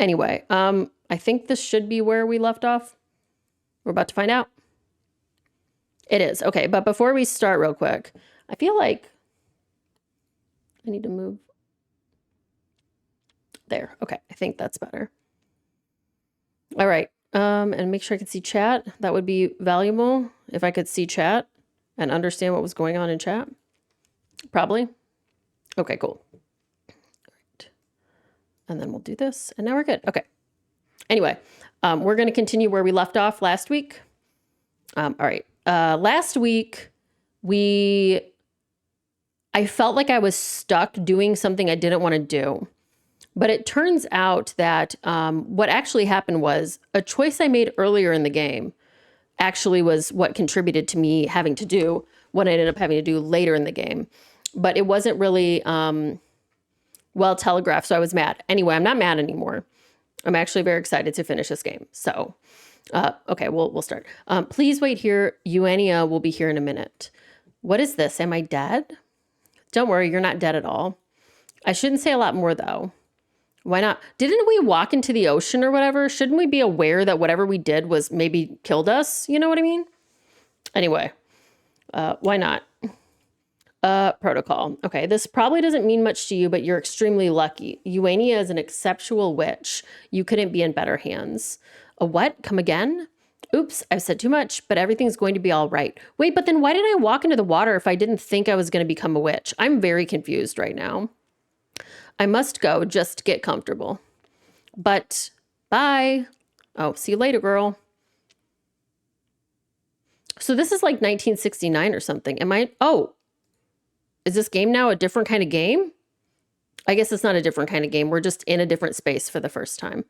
Anyway, I think this should be where we left off. We're about to find out. It is. Okay, but before we start real quick, I feel like I need to move. There. Okay, I think that's better. All right. And make sure I can see chat. That would be valuable if I could see chat and understand what was going on in chat. Probably. Okay, cool. All right. And then we'll do this, and now we're good. Okay. Anyway, we're going to continue where we left off last week. All right. Last week, I felt like I was stuck doing something I didn't want to do. But it turns out that what actually happened was a choice I made earlier in the game actually was what contributed to me having to do what I ended up having to do later in the game. But it wasn't really well telegraphed, so I was mad. Anyway, I'm not mad anymore. I'm actually very excited to finish this game. So, okay, we'll start. Please wait here. Eugenia will be here in a minute. What is this? Am I dead? Don't worry, you're not dead at all. I shouldn't say a lot more, though. Why not? Didn't we walk into the ocean or whatever? Shouldn't we be aware that whatever we did was maybe killed us? You know what I mean? Anyway, why not? Protocol. Okay, this probably doesn't mean much to you, but you're extremely lucky. Eugenia is an exceptional witch. You couldn't be in better hands. A what? Come again? Oops, I've said too much, but everything's going to be all right. Wait, but then why did I walk into the water if I didn't think I was going to become a witch? I'm very confused right now. I must go, just get comfortable. But bye. Oh, see you later, girl. So this is like 1969 or something. Oh, is this game now a different kind of game? I guess it's not a different kind of game. We're just in a different space for the first time.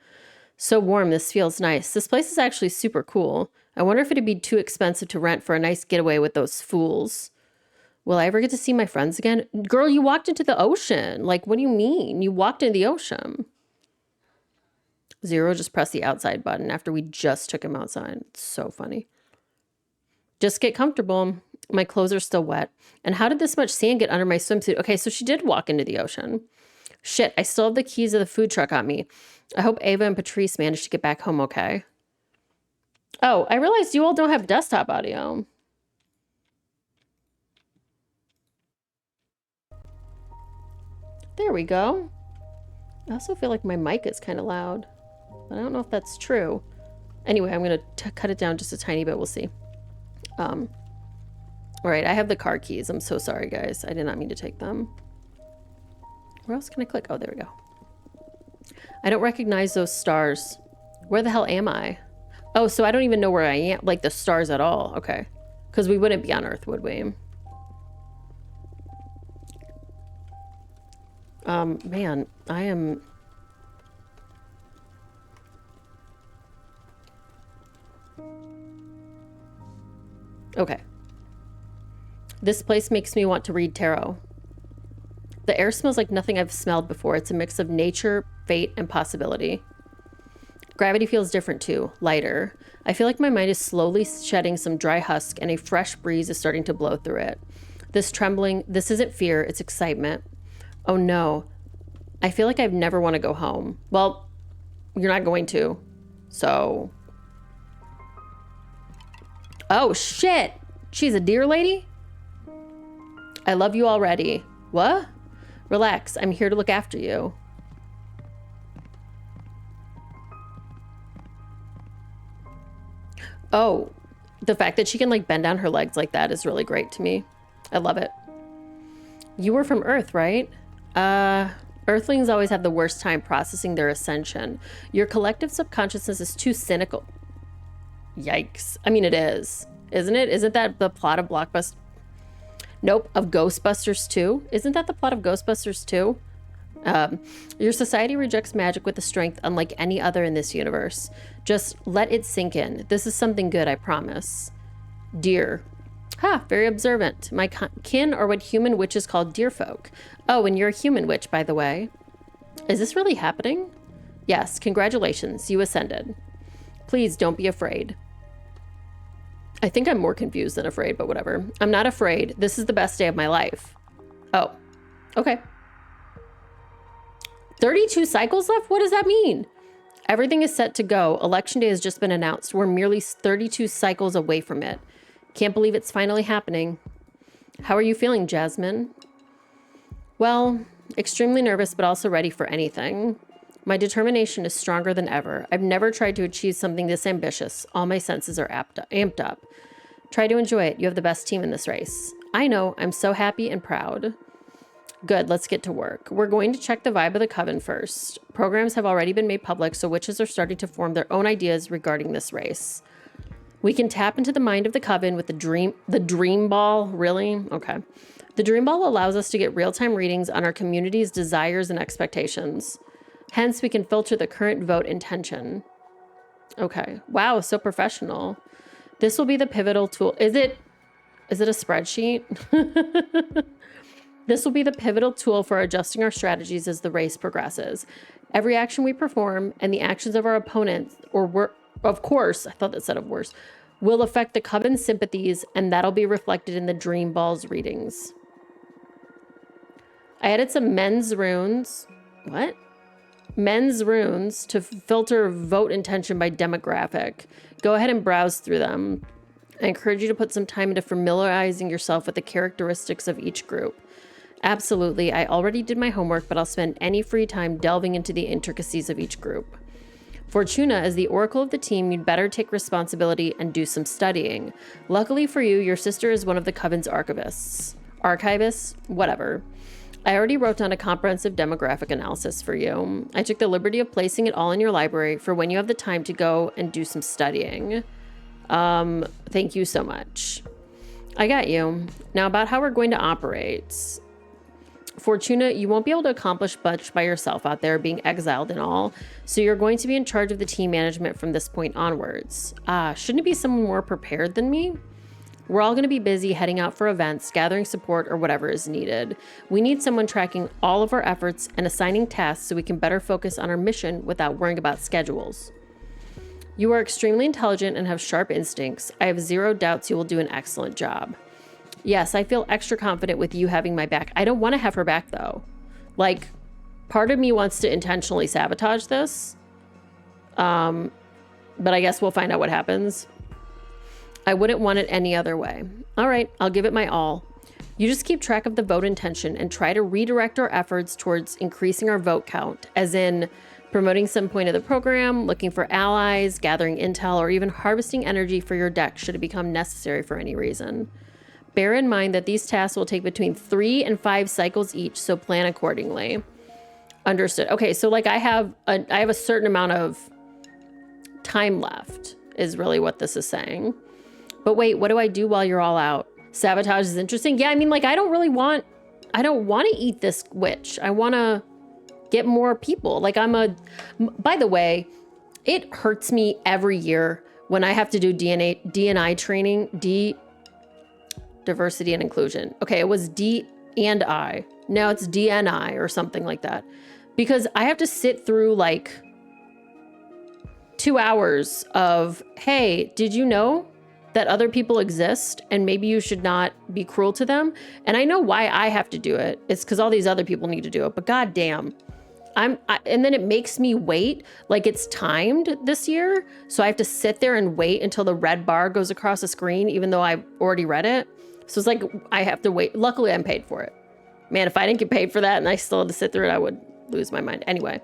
So warm, this feels nice. This place is actually super cool. I wonder if it'd be too expensive to rent for a nice getaway with those fools. Will I ever get to see my friends again? Girl, you walked into the ocean. Like, what do you mean? You walked into the ocean. Zero just pressed the outside button after we just took him outside. It's so funny. Just get comfortable. My clothes are still wet. And how did this much sand get under my swimsuit? Okay, so she did walk into the ocean. Shit, I still have the keys of the food truck on me. I hope Ava and Patrice managed to get back home okay. Oh, I realized you all don't have desktop audio. There we go. I also feel like my mic is kind of loud, but I don't know if that's true. Anyway, I'm going to cut it down just a tiny bit. We'll see. All right, I have the car keys. I'm so sorry, guys. I did not mean to take them. Where else can I click? Oh, there we go. I don't recognize those stars. Where the hell am I? Oh, so I don't even know where I am, like the stars at all. Okay. Because we wouldn't be on Earth, would we? Man, I am... Okay. This place makes me want to read tarot. The air smells like nothing I've smelled before. It's a mix of nature, fate, and possibility. Gravity feels different too, lighter. I feel like my mind is slowly shedding some dry husk and a fresh breeze is starting to blow through it. This trembling, this isn't fear, it's excitement. Oh no. I feel like I've never want to go home. Well, you're not going to. So. Oh shit. She's a deer lady? I love you already. What? Relax, I'm here to look after you. Oh, the fact that she can like bend down her legs like that is really great to me. I love it. You were from Earth, right? Earthlings always have the worst time processing their ascension. Your collective subconsciousness is too cynical. Yikes. I mean, it is. Isn't it? Isn't that the plot of Blockbuster? Nope, of Ghostbusters 2. Isn't that the plot of Ghostbusters 2? Your society rejects magic with a strength unlike any other in this universe. Just let it sink in. This is something good, I promise. Deer. Ha, very observant. My kin are what human witches call deer folk. Oh, and you're a human witch, by the way. Is this really happening? Yes, congratulations, you ascended. Please don't be afraid. I think I'm more confused than afraid, but whatever. I'm not afraid. This is the best day of my life. Oh, okay. 32 cycles left? What does that mean? Everything is set to go. Election day has just been announced. We're merely 32 cycles away from it. Can't believe it's finally happening. How are you feeling, Jasmine? Well, extremely nervous, but also ready for anything. My determination is stronger than ever. I've never tried to achieve something this ambitious. All my senses are amped up. Try to enjoy it. You have the best team in this race. I know. I'm so happy and proud. Good, let's get to work. We're going to check the vibe of the coven first. Programs have already been made public, so witches are starting to form their own ideas regarding this race. We can tap into the mind of the coven with the dream ball. Really? Okay. The dream ball allows us to get real-time readings on our community's desires and expectations. Hence, we can filter the current vote intention. Okay. Wow, so professional. This will be the pivotal tool. Is it a spreadsheet? This will be the pivotal tool for adjusting our strategies as the race progresses. Every action we perform and the actions of our opponents, of course, I thought that said of worse, will affect the coven's sympathies, and that'll be reflected in the dream ball's readings. I added some men's runes. What? Men's runes to filter vote intention by demographic. Go ahead and browse through them. I encourage you to put some time into familiarizing yourself with the characteristics of each group. Absolutely, I already did my homework, but I'll spend any free time delving into the intricacies of each group. Fortuna, as the oracle of the team, you'd better take responsibility and do some studying. Luckily for you, your sister is one of the coven's archivists. Archivists? Whatever. I already wrote down a comprehensive demographic analysis for you. I took the liberty of placing it all in your library for when you have the time to go and do some studying. Thank you so much. I got you. Now about how we're going to operate. Fortuna, you won't be able to accomplish much by yourself out there, being exiled and all, so you're going to be in charge of the team management from this point onwards. Shouldn't it be someone more prepared than me? We're all going to be busy heading out for events, gathering support, or whatever is needed. We need someone tracking all of our efforts and assigning tasks so we can better focus on our mission without worrying about schedules. You are extremely intelligent and have sharp instincts. I have zero doubts you will do an excellent job. Yes, I feel extra confident with you having my back. I don't want to have her back, though. Like, part of me wants to intentionally sabotage this. But I guess we'll find out what happens. I wouldn't want it any other way. All right, I'll give it my all. You just keep track of the vote intention and try to redirect our efforts towards increasing our vote count, as in promoting some point of the program, looking for allies, gathering intel, or even harvesting energy for your deck should it become necessary for any reason. Bear in mind that these tasks will take between 3 and 5 cycles each, so plan accordingly. Understood. Okay, so like I have a certain amount of time left is really what this is saying. But wait, what do I do while you're all out? Sabotage is interesting. Yeah, I mean, like I don't want to eat this witch. I want to get more people. Like by the way, it hurts me every year when I have to do D&I training, diversity and inclusion. Okay, it was D and I. Now it's DNI or something like that. Because I have to sit through like 2 hours of, hey, did you know that other people exist and maybe you should not be cruel to them? And I know why I have to do it. It's because all these other people need to do it. But goddamn, and then it makes me wait, like it's timed this year. So I have to sit there and wait until the red bar goes across the screen, even though I've already read it. So it's like, I have to wait. Luckily, I'm paid for it. Man, if I didn't get paid for that and I still had to sit through it, I would lose my mind. Anyway.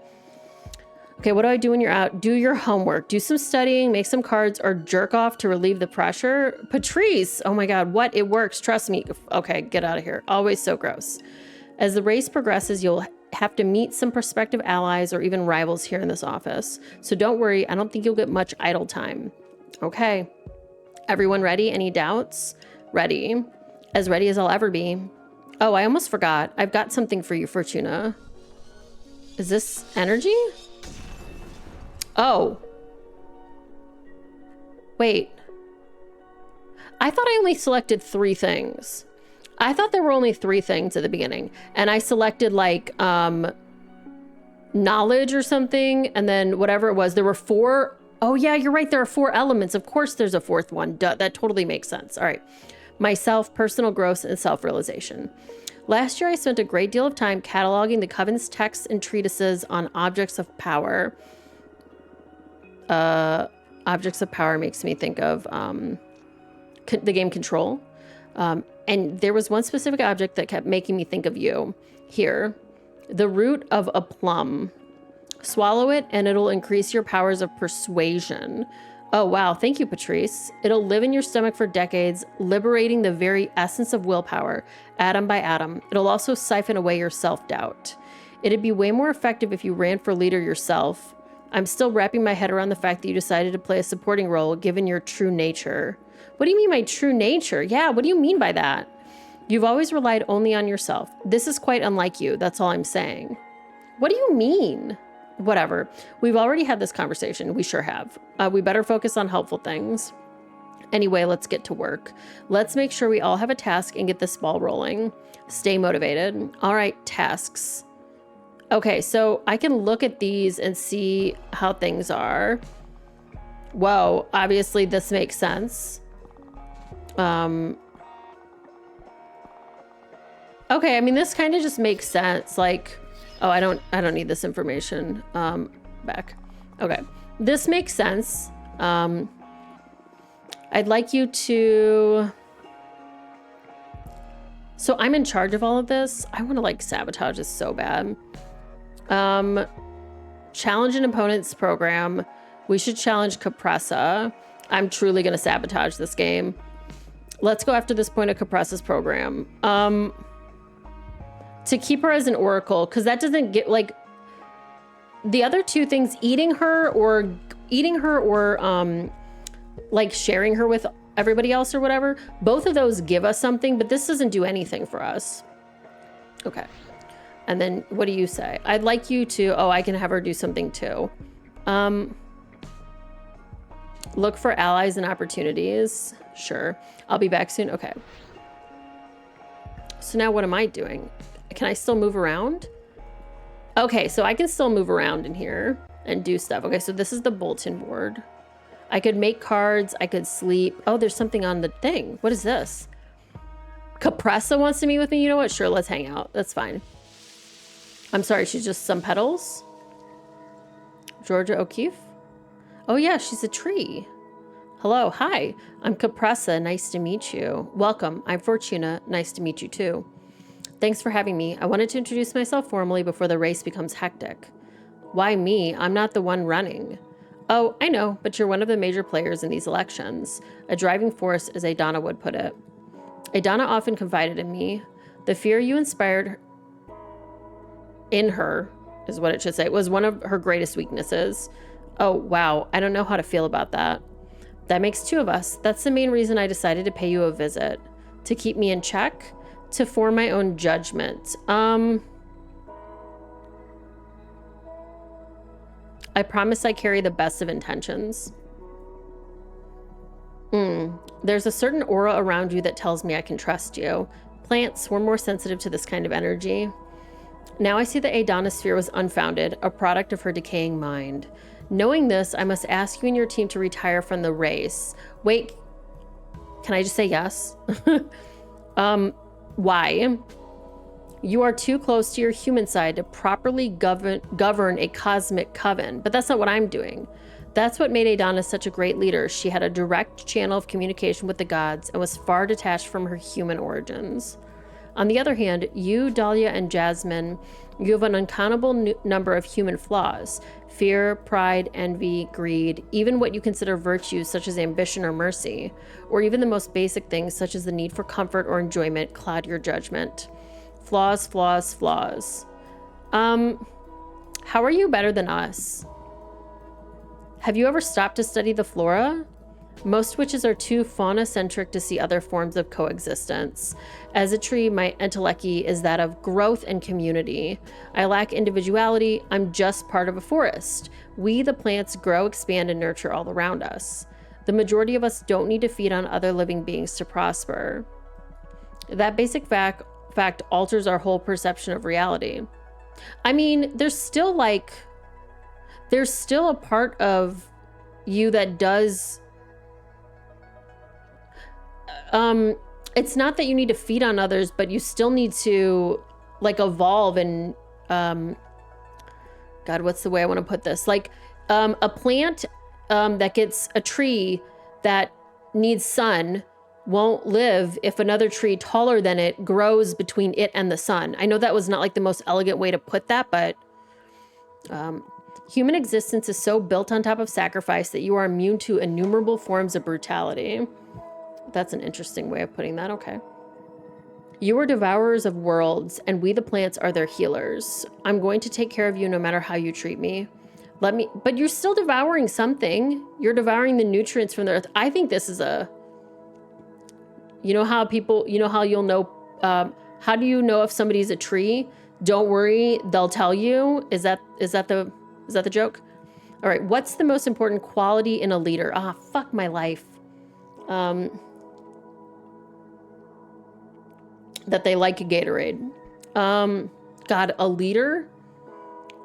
Okay, what do I do when you're out? Do your homework. Do some studying, make some cards, or jerk off to relieve the pressure. Patrice, oh my God, what? It works. Trust me. Okay, get out of here. Always so gross. As the race progresses, you'll have to meet some prospective allies or even rivals here in this office. So don't worry. I don't think you'll get much idle time. Okay. Everyone ready? Any doubts? Ready. As ready as I'll ever be. Oh, I almost forgot. I've got something for you, Fortuna. Is this energy? Oh. Wait. I thought I only selected 3 things. I thought there were only 3 things at the beginning. And I selected like knowledge or something. And then whatever it was, there were 4. Oh yeah, you're right. There are 4 elements. Of course there's a 4th one. Duh, that totally makes sense. All right. Myself, personal growth, and self-realization. Last year, I spent a great deal of time cataloging the Coven's texts and treatises on objects of power. objects of power makes me think of the game Control. And there was one specific object that kept making me think of you. Here, the root of a plum. Swallow it and it'll increase your powers of persuasion. Oh, wow. Thank you, Patrice. It'll live in your stomach for decades, liberating the very essence of willpower, atom by atom. It'll also siphon away your self-doubt. It'd be way more effective if you ran for leader yourself. I'm still wrapping my head around the fact that you decided to play a supporting role given your true nature. What do you mean by true nature? Yeah, what do you mean by that? You've always relied only on yourself. This is quite unlike you. That's all I'm saying. What do you mean? Whatever. We've already had this conversation. We sure have. We better focus on helpful things. Anyway, let's get to work. Let's make sure we all have a task and get this ball rolling. Stay motivated. All right, tasks. Okay, so I can look at these and see how things are. Whoa, obviously this makes sense. Okay, I mean, this kind of just makes sense. Like, oh, I don't need this information back. Okay, this makes sense. I'd like you to... So I'm in charge of all of this. I want to like sabotage this so bad. Challenge an opponent's program. We should challenge Capressa. I'm truly going to sabotage this game. Let's go after this point of Capressa's program. To keep her as an oracle, because that doesn't get like the other two things, eating her or like sharing her with everybody else or whatever. Both of those give us something, but this doesn't do anything for us. Okay. And then what do you say? I'd like you to, oh, I can have her do something too. Look for allies and opportunities. Sure. I'll be back soon. Okay. So now what am I doing? Can I still move around? Okay, so I can still move around in here and do stuff. Okay, so this is the bulletin board. I could make cards. I could sleep. Oh, there's something on the thing. What is this? Capressa wants to meet with me. You know what? Sure, let's hang out. That's fine. I'm sorry, she's just some petals. Georgia O'Keeffe? Oh yeah, she's a tree. Hello, hi. I'm Capressa. Nice to meet you. Welcome. I'm Fortuna. Nice to meet you too. Thanks for having me. I wanted to introduce myself formally before the race becomes hectic. Why me? I'm not the one running. Oh, I know, but you're one of the major players in these elections. A driving force, as Adana would put it. Adana often confided in me. The fear you inspired in her, is what it should say, was one of her greatest weaknesses. Oh, wow. I don't know how to feel about that. That makes two of us. That's the main reason I decided to pay you a visit. To keep me in check? To form my own judgment. I promise I carry the best of intentions. There's a certain aura around you that tells me I can trust you. Plants were more sensitive to this kind of energy. Now I see that Adana's sphere was unfounded, a product of her decaying mind. Knowing this, I must ask you and your team to retire from the race. Wait, can I just say yes? Why? You are too close to your human side to properly govern a cosmic coven, but that's not what I'm doing. That's what made Adana such a great leader. She had a direct channel of communication with the gods and was far detached from her human origins. On the other hand, you, Dahlia, and Jasmine, you have an uncountable number of human flaws. Fear, pride, envy, greed, even what you consider virtues such as ambition or mercy, or even the most basic things such as the need for comfort or enjoyment cloud your judgment. Flaws, flaws, flaws. How are you better than us? Have you ever stopped to study the flora? Most witches are too fauna-centric to see other forms of coexistence. As a tree, my entelechy is that of growth and community. I lack individuality. I'm just part of a forest. We, the plants, grow, expand, and nurture all around us. The majority of us don't need to feed on other living beings to prosper. That basic fact alters our whole perception of reality. I mean, there's still a part of you that does... it's not that you need to feed on others, but you still need to like evolve and, God, what's the way I want to put this? Like, a plant that gets a tree that needs sun won't live if another tree taller than it grows between it and the sun. I know that was not like the most elegant way to put that, but human existence is so built on top of sacrifice that you are immune to innumerable forms of brutality. That's an interesting way of putting that. Okay. You are devourers of worlds, and we the plants are their healers. I'm going to take care of you no matter how you treat me. But you're still devouring something. You're devouring the nutrients from the earth. I think this is you know how you'll know, how do you know if somebody's a tree? Don't worry, they'll tell you. Is that the joke? All right, what's the most important quality in a leader? Ah, fuck my life. That they like a Gatorade. God, a leader?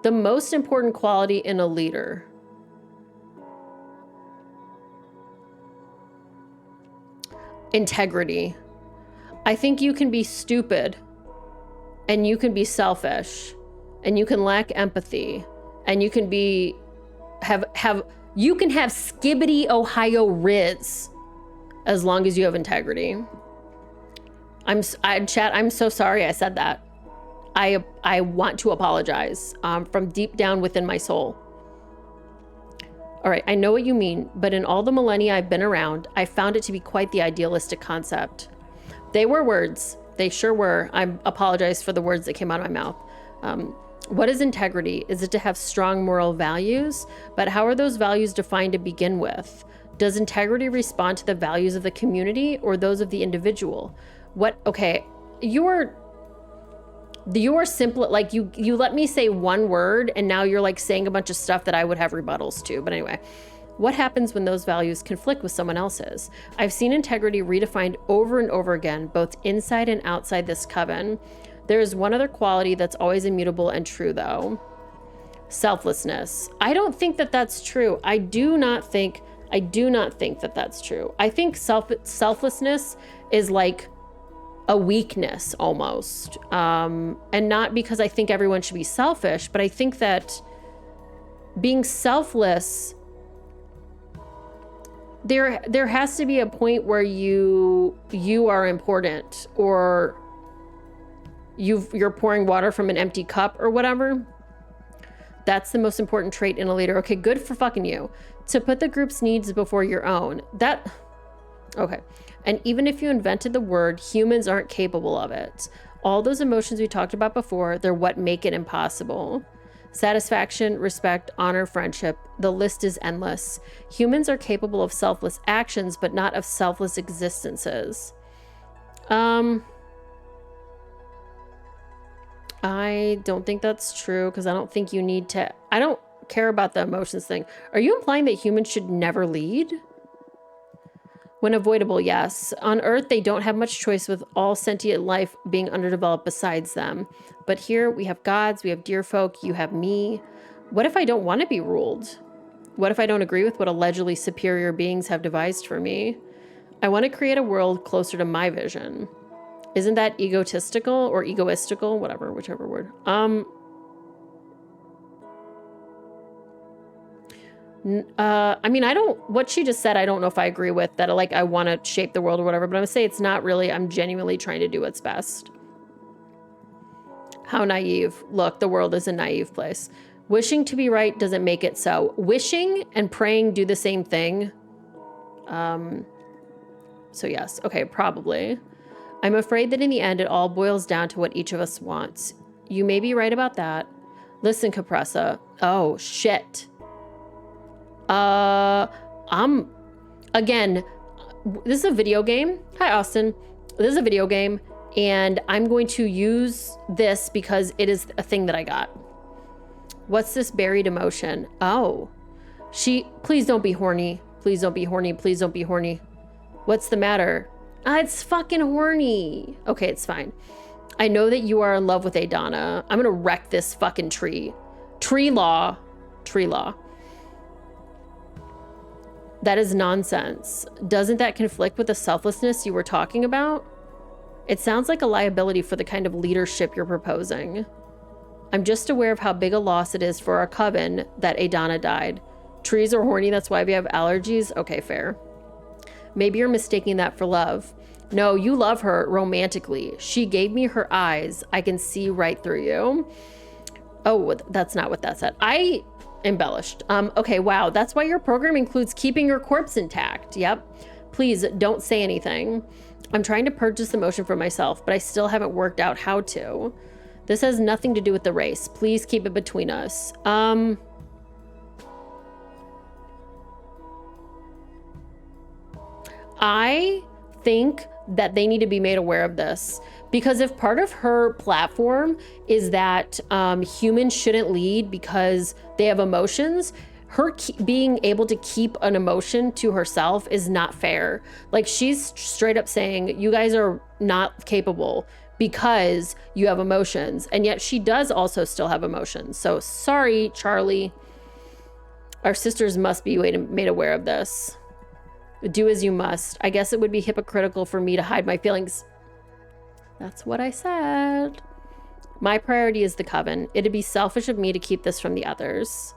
The most important quality in a leader. Integrity. I think you can be stupid, and you can be selfish, and you can lack empathy, and you can be you can have skibbity Ohio Riz as long as you have integrity. Chat, I'm so sorry I said that. I want to apologize from deep down within my soul. All right, I know what you mean, but in all the millennia I've been around, I found it to be quite the idealistic concept. They were words. They sure were. I apologize for the words that came out of my mouth. What is integrity? Is it to have strong moral values? But how are those values defined to begin with? Does integrity respond to the values of the community or those of the individual? Okay, you're simple, like you let me say one word and now you're like saying a bunch of stuff that I would have rebuttals to. But anyway, what happens when those values conflict with someone else's? I've seen integrity redefined over and over again, both inside and outside this coven. There is one other quality that's always immutable and true though. Selflessness. I don't think that that's true. I do not think that that's true. I think selflessness is like a weakness almost. And not because I think everyone should be selfish, but I think that being selfless, there has to be a point where you are important, or you're pouring water from an empty cup or whatever. That's the most important trait in a leader. Okay, good for fucking you. To put the group's needs before your own. Okay. And even if you invented the word, humans aren't capable of it. All those emotions we talked about before, they're what make it impossible. Satisfaction, respect, honor, friendship. The list is endless. Humans are capable of selfless actions, but not of selfless existences. I don't think that's true, because I don't think you need to. I don't care about the emotions thing. Are you implying that humans should never lead? When avoidable, yes. On Earth, they don't have much choice, with all sentient life being underdeveloped besides them. But here we have gods, we have deer folk, you have me. What if I don't want to be ruled? What if I don't agree with what allegedly superior beings have devised for me? I want to create a world closer to my vision. Isn't that egotistical or egoistical? Whatever, whichever word. I mean, what she just said, I don't know if I agree with that. Like, I want to shape the world or whatever, but I'm gonna say it's not really. I'm genuinely trying to do what's best. How naive. Look, the world is a naive place. Wishing to be right doesn't make it so. Wishing and praying do the same thing. So yes, okay, probably. I'm afraid that in the end, it all boils down to what each of us wants. You may be right about that. Listen, Capressa. Oh, shit. Again, this is a video game. Hi, Austin. This is a video game, and I'm going to use this because it is a thing that I got. What's this buried emotion? Oh, please don't be horny. Please don't be horny. Please don't be horny. What's the matter? It's fucking horny. Okay, it's fine. I know that you are in love with Adana. I'm gonna wreck this fucking tree. Tree law. Tree law. That is nonsense. Doesn't that conflict with the selflessness you were talking about? It sounds like a liability for the kind of leadership you're proposing. I'm just aware of how big a loss it is for our coven that Adana died. Trees are horny, that's why we have allergies. Okay, fair. Maybe you're mistaking that for love. No, you love her romantically. She gave me her eyes. I can see right through you. Oh, that's not what that said. I embellished. Okay, wow. That's why your program includes keeping your corpse intact. Yep. Please don't say anything. I'm trying to purge this emotion for myself, but I still haven't worked out how to. This has nothing to do with the race. Please keep it between us. I think that they need to be made aware of this, because if part of her platform is that humans shouldn't lead because they have emotions, her being able to keep an emotion to herself is not fair. Like, she's straight up saying you guys are not capable because you have emotions, and yet she does also still have emotions. So sorry, Charlie. Our sisters must be made aware of this. Do as you must. I guess it would be hypocritical for me to hide my feelings. That's what I said. My priority is the coven. It'd be selfish of me to keep this from the others.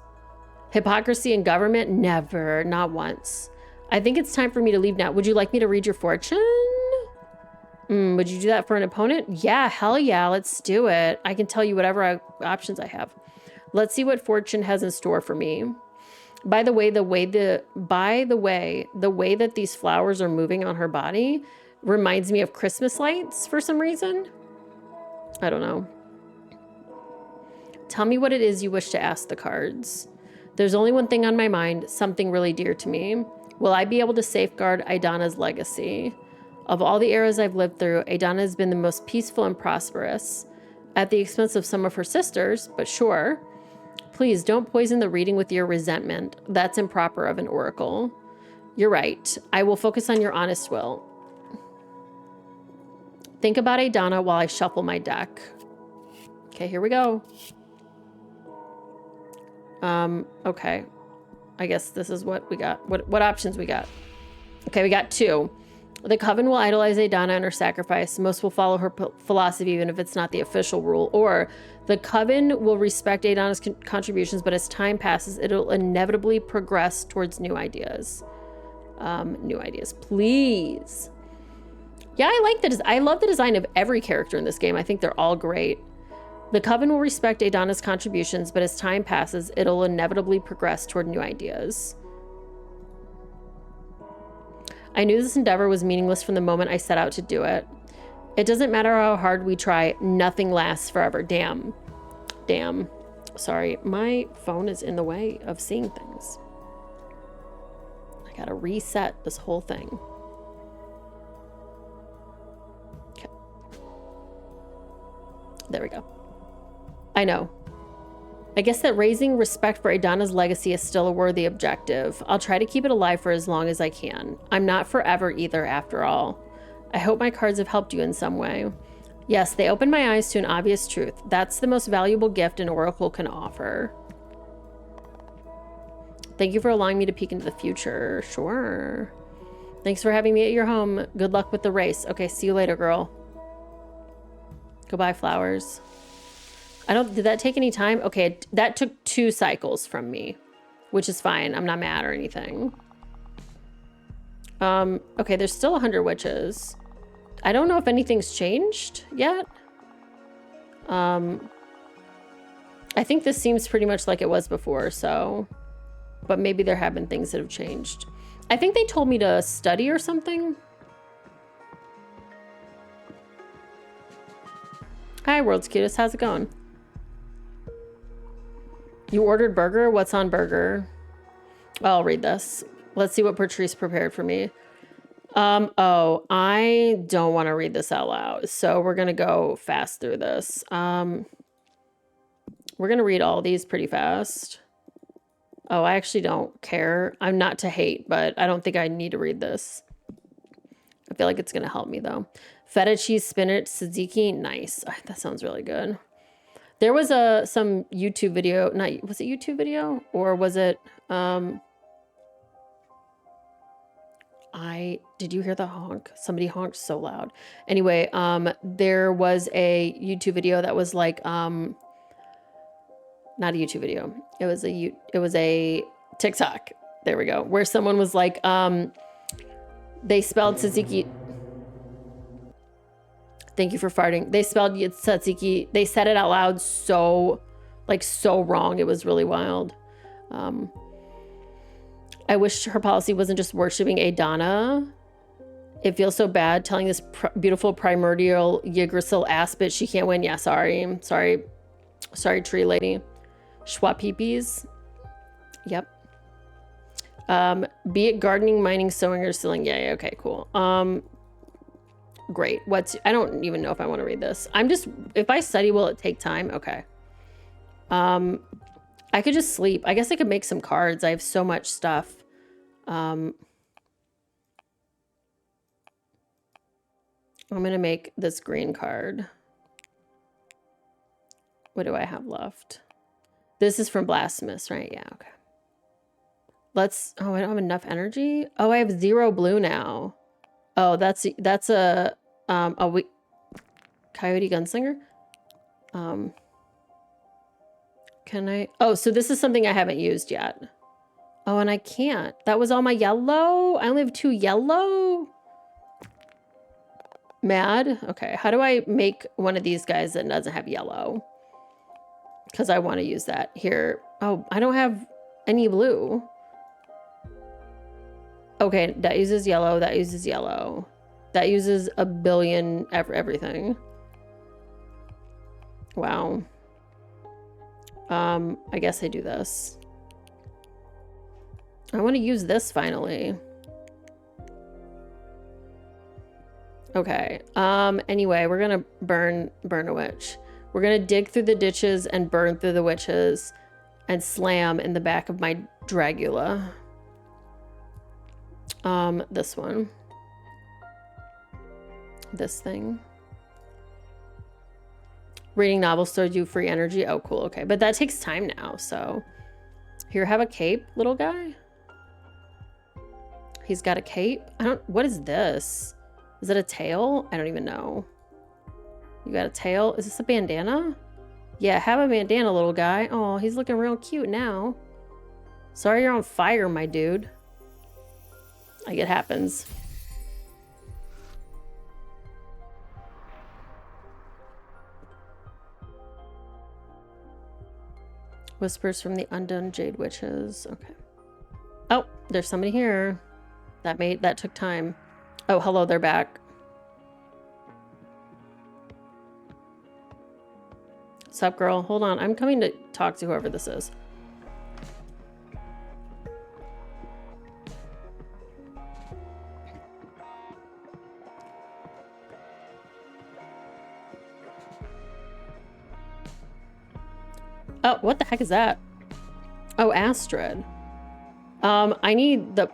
Hypocrisy in government? Never. Not once. I think it's time for me to leave now. Would you like me to read your fortune? Would you do that for an opponent? Yeah, hell yeah. Let's do it. I can tell you whatever options I have. Let's see what fortune has in store for me. By the way, the way that these flowers are moving on her body reminds me of Christmas lights for some reason. I don't know. Tell me what it is you wish to ask the cards. There's only one thing on my mind, something really dear to me. Will I be able to safeguard Aidana's legacy? Of all the eras I've lived through, Aidana has been the most peaceful and prosperous, at the expense of some of her sisters, but sure. Please don't poison the reading with your resentment. That's improper of an oracle. You're right. I will focus on your honest will. Think about Aidana while I shuffle my deck. Okay, here we go. Okay. I guess this is what we got. What options we got? Okay, we got two. The coven will idolize Aidana and her sacrifice. Most will follow her philosophy, even if it's not the official rule. Or the coven will respect Aidana's contributions, but as time passes, it'll inevitably progress towards new ideas. New ideas, please. Yeah, I love the design of every character in this game. I think they're all great. The coven will respect Aidana's contributions, but as time passes, it'll inevitably progress toward new ideas. I knew this endeavor was meaningless from the moment I set out to do it. It doesn't matter how hard we try, nothing lasts forever. Damn. Damn. Sorry, my phone is in the way of seeing things. I gotta reset this whole thing. Okay. There we go. I know. I guess that raising respect for Aidana's legacy is still a worthy objective. I'll try to keep it alive for as long as I can. I'm not forever either, after all. I hope my cards have helped you in some way. Yes, they opened my eyes to an obvious truth. That's the most valuable gift an oracle can offer. Thank you for allowing me to peek into the future. Sure. Thanks for having me at your home. Good luck with the race. Okay, see you later, girl. Goodbye, flowers. Did that take any time? Okay, that took 2 cycles from me, which is fine. I'm not mad or anything. Okay, there's still 100 witches. I don't know if anything's changed yet. I think this seems pretty much like it was before, so, but maybe there have been things that have changed. I think they told me to study or something. Hi, world's cutest. How's it going? You ordered burger? What's on burger? I'll read this. Let's see what Patrice prepared for me. Oh, I don't want to read this out loud, so we're going to go fast through this. We're going to read all these pretty fast. Oh, I actually don't care. I'm not to hate, but I don't think I need to read this. I feel like it's going to help me, though. Feta cheese spinach tzatziki. Nice. That sounds really good. There was some YouTube video. Was it YouTube video? Or was it... did you hear the honk? Somebody honked so loud. Anyway, there was a YouTube video that was like, not a YouTube video. It was a TikTok. There we go. Where someone was like, they spelled tzatziki. Thank you for farting. They spelled tzatziki. They said it out loud so, like, so wrong. It was really wild. I wish her policy wasn't just worshiping Adana. It feels so bad telling this beautiful primordial Yggdrasil ass bitch she can't win. Yeah, sorry. Sorry, tree lady. Schwapipis. Yep. Be it gardening, mining, sewing, or selling. Yeah, okay, cool. Great. I don't even know if I want to read this. If I study, will it take time? Okay. I could just sleep. I guess I could make some cards. I have so much stuff. I'm going to make this green card. What do I have left? This is from Blasphemous, right? Yeah, okay. Oh, I don't have enough energy. Oh, I have 0 blue now. Oh, that's a Coyote Gunslinger. Can I? Oh, so this is something I haven't used yet. Oh, and I can't. That was all my yellow. I only have 2 yellow. Mad. Okay, how do I make one of these guys that doesn't have yellow? Because I want to use that here. Oh, I don't have any blue. Okay, that uses yellow. That uses yellow. That uses a billion everything. Wow. I guess I do this. I want to use this finally. Okay. Anyway, we're gonna burn a witch. We're gonna dig through the ditches and burn through the witches and slam in the back of my Dragula. This one. This thing. Reading novels stores you free energy. Oh, cool. Okay. But that takes time now. So here, have a cape, little guy. He's got a cape. What is this? Is it a tail? I don't even know. You got a tail? Is this a bandana? Yeah, have a bandana, little guy. Oh, he's looking real cute now. Sorry you're on fire, my dude. Like, it happens. Whispers from the undone Jade Witches. Okay. Oh, there's somebody here. That took time. Oh, hello, they're back. Sup, girl? Hold on. I'm coming to talk to whoever this is. Oh, what the heck is that? Oh, Astrid. I need the...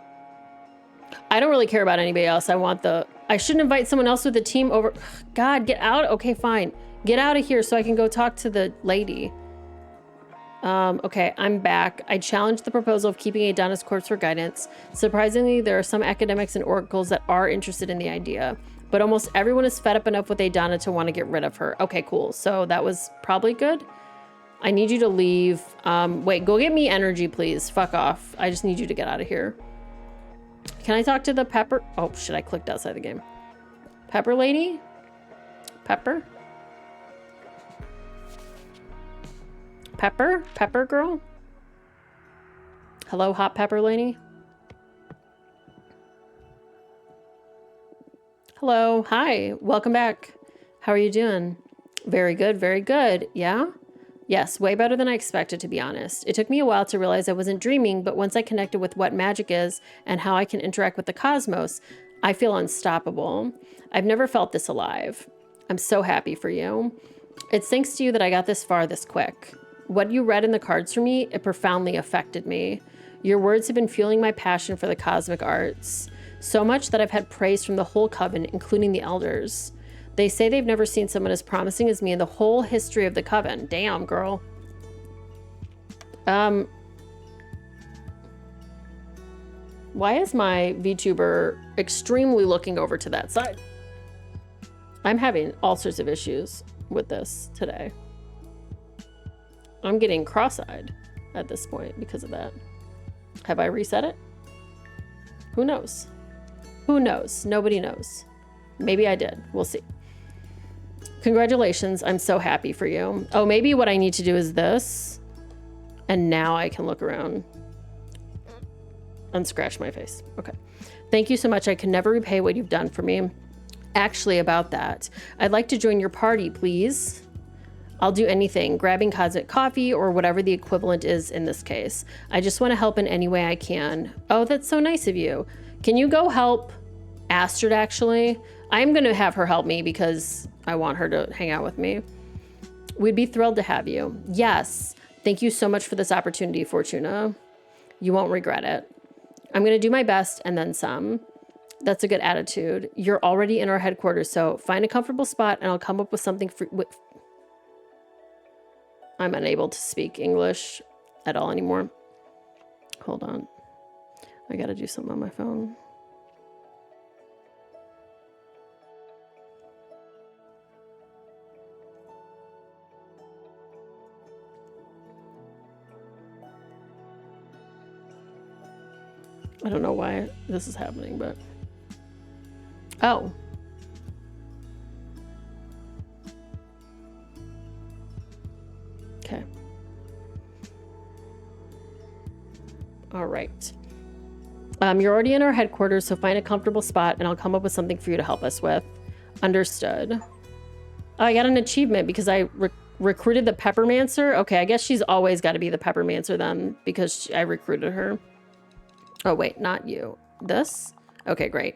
I don't really care about anybody else. I shouldn't invite someone else with the team over... God, get out. Okay, fine. Get out of here so I can go talk to the lady. Okay, I'm back. I challenged the proposal of keeping Adana's corpse for guidance. Surprisingly, there are some academics and oracles that are interested in the idea, but almost everyone is fed up enough with Adana to want to get rid of her. Okay, cool. So that was probably good. I need you to leave. Wait, go get me energy, please. Fuck off. I just need you to get out of here. Can I talk to the pepper? Oh, shit, I clicked outside the game. Pepper lady? Pepper? Pepper? Pepper girl? Hello, hot pepper lady? Hello. Hi. Welcome back. How are you doing? Very good. Very good. Yeah? Yes, way better than I expected, to be honest. It took me a while to realize I wasn't dreaming, but once I connected with what magic is and how I can interact with the cosmos, I feel unstoppable. I've never felt this alive. I'm so happy for you. It's thanks to you that I got this far this quick. What you read in the cards for me, it profoundly affected me. Your words have been fueling my passion for the cosmic arts. So much that I've had praise from the whole coven, including the elders. They say they've never seen someone as promising as me in the whole history of the coven. Damn, girl. Why is my VTuber extremely looking over to that side? I'm having all sorts of issues with this today. I'm getting cross-eyed at this point because of that. Have I reset it? Who knows? Who knows? Nobody knows. Maybe I did. We'll see. Congratulations. I'm so happy for you. Oh, maybe what I need to do is this. And now I can look around and scratch my face. Okay. Thank you so much. I can never repay what you've done for me. Actually, about that, I'd like to join your party, please. I'll do anything, grabbing cosmic coffee or whatever the equivalent is in this case. I just want to help in any way I can. Oh, that's so nice of you. Can you go help Astrid, actually? I'm going to have her help me because I want her to hang out with me. We'd be thrilled to have you. Yes. Thank you so much for this opportunity, Fortuna. You won't regret it. I'm going to do my best and then some. That's a good attitude. You're already in our headquarters, so find a comfortable spot and I'll come up with something for... I'm unable to speak English at all anymore. Hold on. I got to do something on my phone. I don't know why this is happening, but... Oh. Okay. All right. You're already in our headquarters, so find a comfortable spot and I'll come up with something for you to help us with. Understood. Oh, I got an achievement because I recruited the Peppermancer. Okay, I guess she's always got to be the Peppermancer then because I recruited her. Oh, wait, not you. This? Okay, great.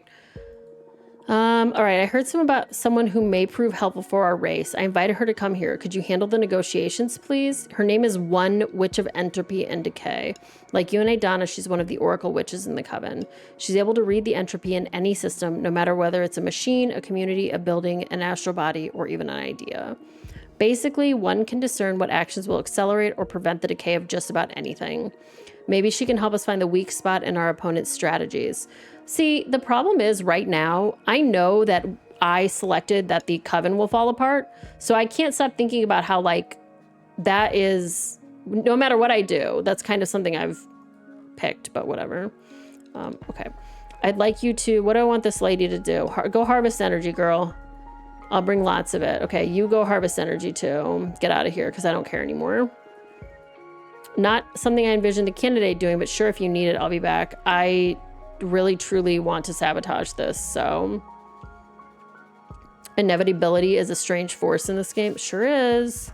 All right, I heard some about someone who may prove helpful for our race. I invited her to come here. Could you handle the negotiations, please? Her name is One Witch of Entropy and Decay. Like you and Adana, she's one of the Oracle Witches in the Coven. She's able to read the entropy in any system, no matter whether it's a machine, a community, a building, an astral body, or even an idea. Basically, one can discern what actions will accelerate or prevent the decay of just about anything. Maybe she can help us find the weak spot in our opponent's strategies. See, the problem is right now, I know that I selected that the Coven will fall apart. So I can't stop thinking about how, like, that is, no matter what I do, that's kind of something I've picked, but whatever. Okay. I'd like you to, what do I want this lady to do? Go harvest energy, girl. I'll bring lots of it. Okay, you go harvest energy too. Get out of here because I don't care anymore. Not something I envisioned a candidate doing, but sure, if you need it, I'll be back. I really, truly want to sabotage this, so. Inevitability is a strange force in this game. Sure is.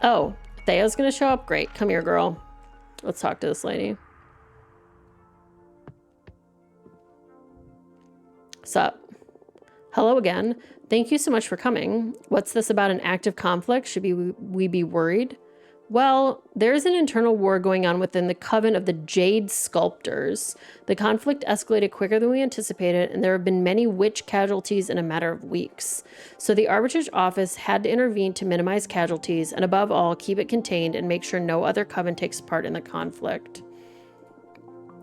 Oh, Thea's gonna show up? Great. Come here, girl. Let's talk to this lady. Sup? Hello again. Thank you so much for coming. What's this about an active conflict? Should we be worried? Well, there's an internal war going on within the Coven of the Jade Sculptors. The conflict escalated quicker than we anticipated, and there have been many witch casualties in a matter of weeks. So the Arbitrage Office had to intervene to minimize casualties, and above all, keep it contained and make sure no other Coven takes part in the conflict.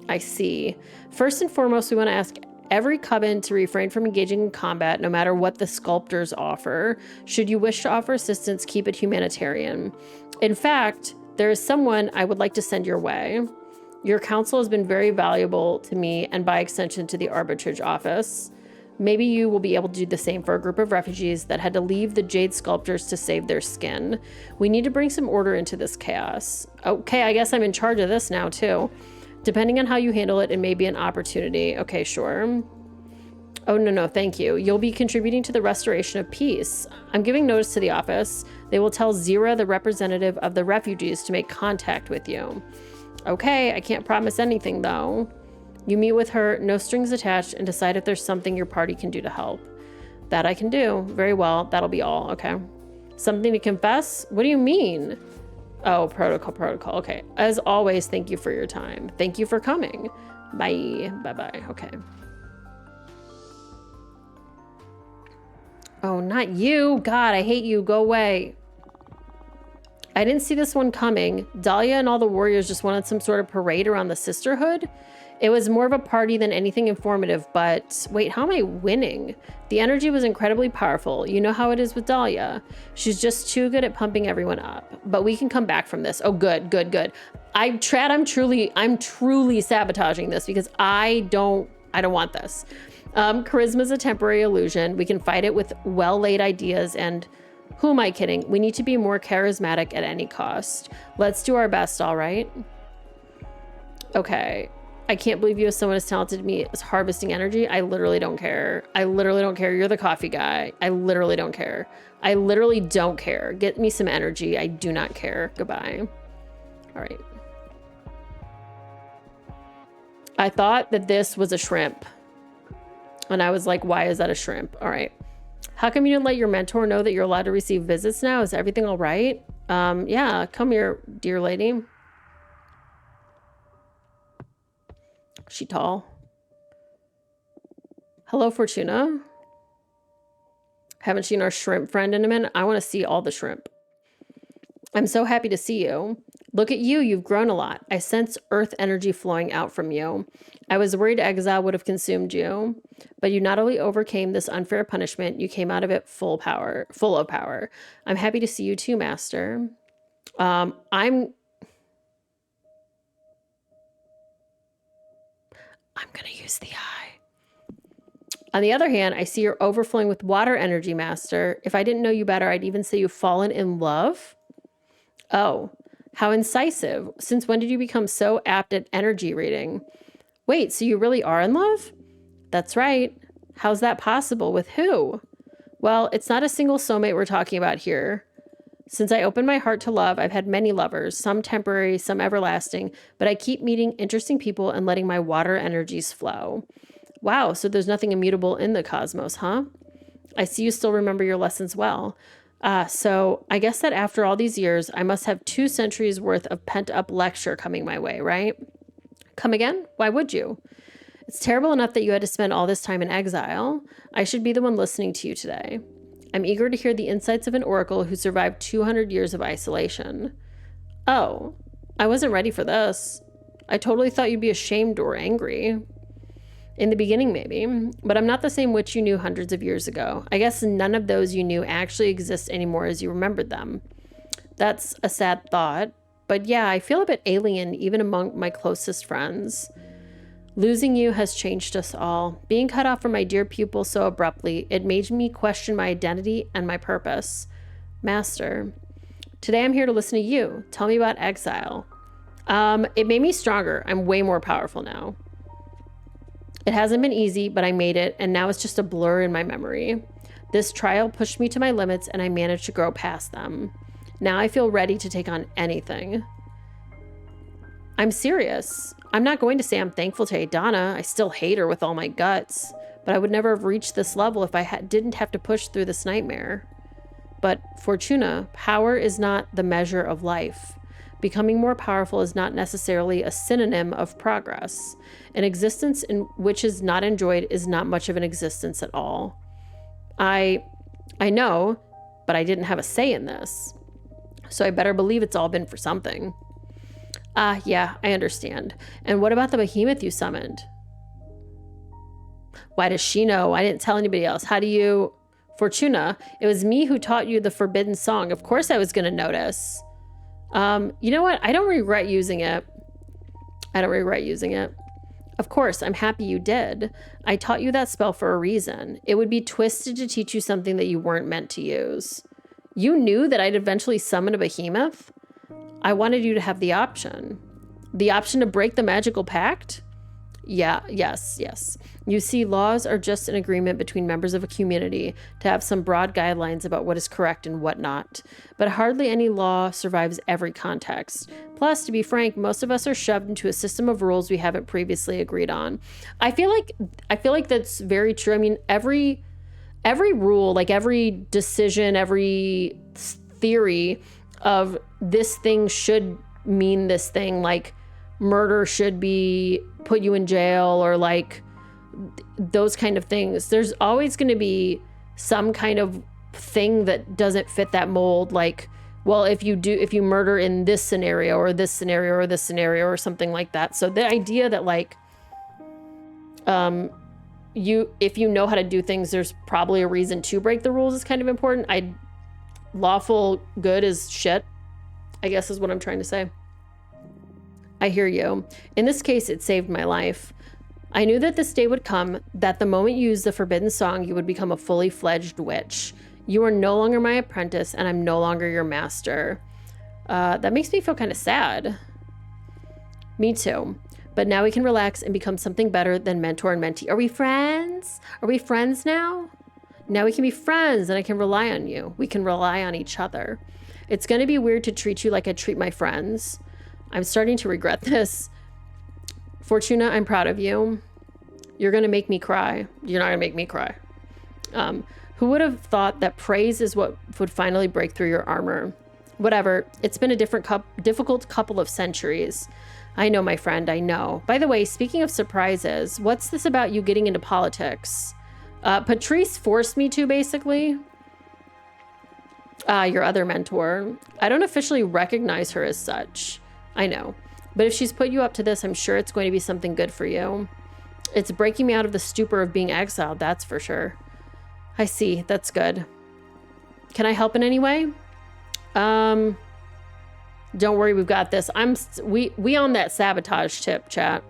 I see. First and foremost, we want to ask every Coven to refrain from engaging in combat, no matter what the Sculptors offer. Should you wish to offer assistance, keep it humanitarian. In fact, there is someone I would like to send your way. Your counsel has been very valuable to me and by extension to the Arbitrage Office. Maybe you will be able to do the same for a group of refugees that had to leave the Jade Sculptors to save their skin. We need to bring some order into this chaos. Okay, I guess I'm in charge of this now too. Depending on how you handle it, it may be an opportunity. Okay, sure. Oh, no, thank you. You'll be contributing to the restoration of peace. I'm giving notice to the office. They will tell Zira, the representative of the refugees, to make contact with you. Okay, I can't promise anything, though. You meet with her, no strings attached, and decide if there's something your party can do to help. That I can do. Very well. That'll be all. Okay. Something to confess? What do you mean? Oh, protocol. Okay. As always, thank you for your time. Thank you for coming. Bye. Bye-bye. Okay. Oh, not you. God, I hate you. Go away. I didn't see this one coming. Dahlia and all the warriors just wanted some sort of parade around the Sisterhood. It was more of a party than anything informative, but wait, how am I winning? The energy was incredibly powerful. You know how it is with Dahlia. She's just too good at pumping everyone up. But we can come back from this. Oh, good, good, good. I'm truly sabotaging this because I don't want this. Charisma is a temporary illusion. We can fight it with well-laid ideas and who am I kidding? We need to be more charismatic at any cost. Let's do our best, all right? Okay. I can't believe you as someone as talented as me is harvesting energy. I literally don't care. I literally don't care. You're the coffee guy. I literally don't care. I literally don't care. Get me some energy. I do not care. Goodbye. All right. I thought that this was a shrimp. And I was like, why is that a shrimp? All right. How come you didn't let your mentor know that you're allowed to receive visits now? Is everything all right? Yeah, come here, dear lady. She tall. Hello, Fortuna. Haven't seen our shrimp friend in a minute. I want to see all the shrimp. I'm so happy to see you. Look at you, you've grown a lot. I sense earth energy flowing out from you. I was worried exile would have consumed you, but you not only overcame this unfair punishment, you came out of it full of power. I'm happy to see you too, Master. I'm gonna use the eye. On the other hand, I see you're overflowing with water energy, Master. If I didn't know you better, I'd even say you've fallen in love. Oh, how incisive. Since when did you become so apt at energy reading? Wait, so you really are in love? That's right. How's that possible? With who? Well, it's not a single soulmate we're talking about here. Since I opened my heart to love, I've had many lovers, some temporary, some everlasting, but I keep meeting interesting people and letting my water energies flow. Wow, so there's nothing immutable in the cosmos, huh? I see you still remember your lessons well. So I guess that after all these years, I must have 2 centuries worth of pent-up lecture coming my way, right? Come again? Why would you? It's terrible enough that you had to spend all this time in exile. I should be the one listening to you today. I'm eager to hear the insights of an oracle who survived 200 years of isolation. Oh, I wasn't ready for this. I totally thought you'd be ashamed or angry. In the beginning, maybe, but I'm not the same witch you knew hundreds of years ago. I guess none of those you knew actually exist anymore as you remembered them. That's a sad thought, but yeah, I feel a bit alien even among my closest friends. Losing you has changed us all. Being cut off from my dear pupil so abruptly, it made me question my identity and my purpose. Master, today I'm here to listen to you. Tell me about exile. It made me stronger. I'm way more powerful now. It hasn't been easy, but I made it, and now it's just a blur in my memory. This trial pushed me to my limits, and I managed to grow past them. Now I feel ready to take on anything. I'm serious. I'm not going to say I'm thankful to Adana. I still hate her with all my guts, but I would never have reached this level if I didn't have to push through this nightmare. But Fortuna, power is not the measure of life. Becoming more powerful is not necessarily a synonym of progress. An existence in which is not enjoyed is not much of an existence at all. I know, but I didn't have a say in this. So I better believe it's all been for something. Yeah, I understand. And what about the behemoth you summoned? Why does she know? I didn't tell anybody else. How do you... Fortuna, it was me who taught you the forbidden song. Of course I was going to notice. You know what? I don't regret using it. Of course, I'm happy you did. I taught you that spell for a reason. It would be twisted to teach you something that you weren't meant to use. You knew that I'd eventually summon a behemoth? I wanted you to have the option. The option to break the magical pact? Yes. You see, laws are just an agreement between members of a community to have some broad guidelines about what is correct and what not. But hardly any law survives every context. Plus, to be frank, most of us are shoved into a system of rules we haven't previously agreed on. I feel like that's very true. I mean, every rule, like every decision, every theory of this thing should mean this thing, like murder should be put you in jail, or like those kind of things. There's always going to be some kind of thing that doesn't fit that mold, like well, if you murder in this scenario or this scenario or this scenario or something like that. So the idea that like, if you know how to do things, there's probably a reason to break the rules is kind of important. Lawful good is shit, I guess is what I'm trying to say. I hear you. In this case, it saved my life. I knew that this day would come, that the moment you used the forbidden song, you would become a fully fledged witch. You are no longer my apprentice, and I'm no longer your master. That makes me feel kind of sad. Me too. But now we can relax and become something better than mentor and mentee. Are we friends? Are we friends now? Now we can be friends, and I can rely on you. We can rely on each other. It's going to be weird to treat you like I treat my friends. I'm starting to regret this. Fortuna, I'm proud of you. You're going to make me cry. You're not going to make me cry. Who would have thought that praise is what would finally break through your armor? Whatever. It's been a difficult couple of centuries. I know, my friend, I know. By the way, speaking of surprises, what's this about you getting into politics? Patrice forced me to, basically. Your other mentor. I don't officially recognize her as such. I know. But if she's put you up to this, I'm sure it's going to be something good for you. It's breaking me out of the stupor of being exiled, that's for sure. I see. That's good. Can I help in any way? Don't worry, we've got this. We on that sabotage tip, chat.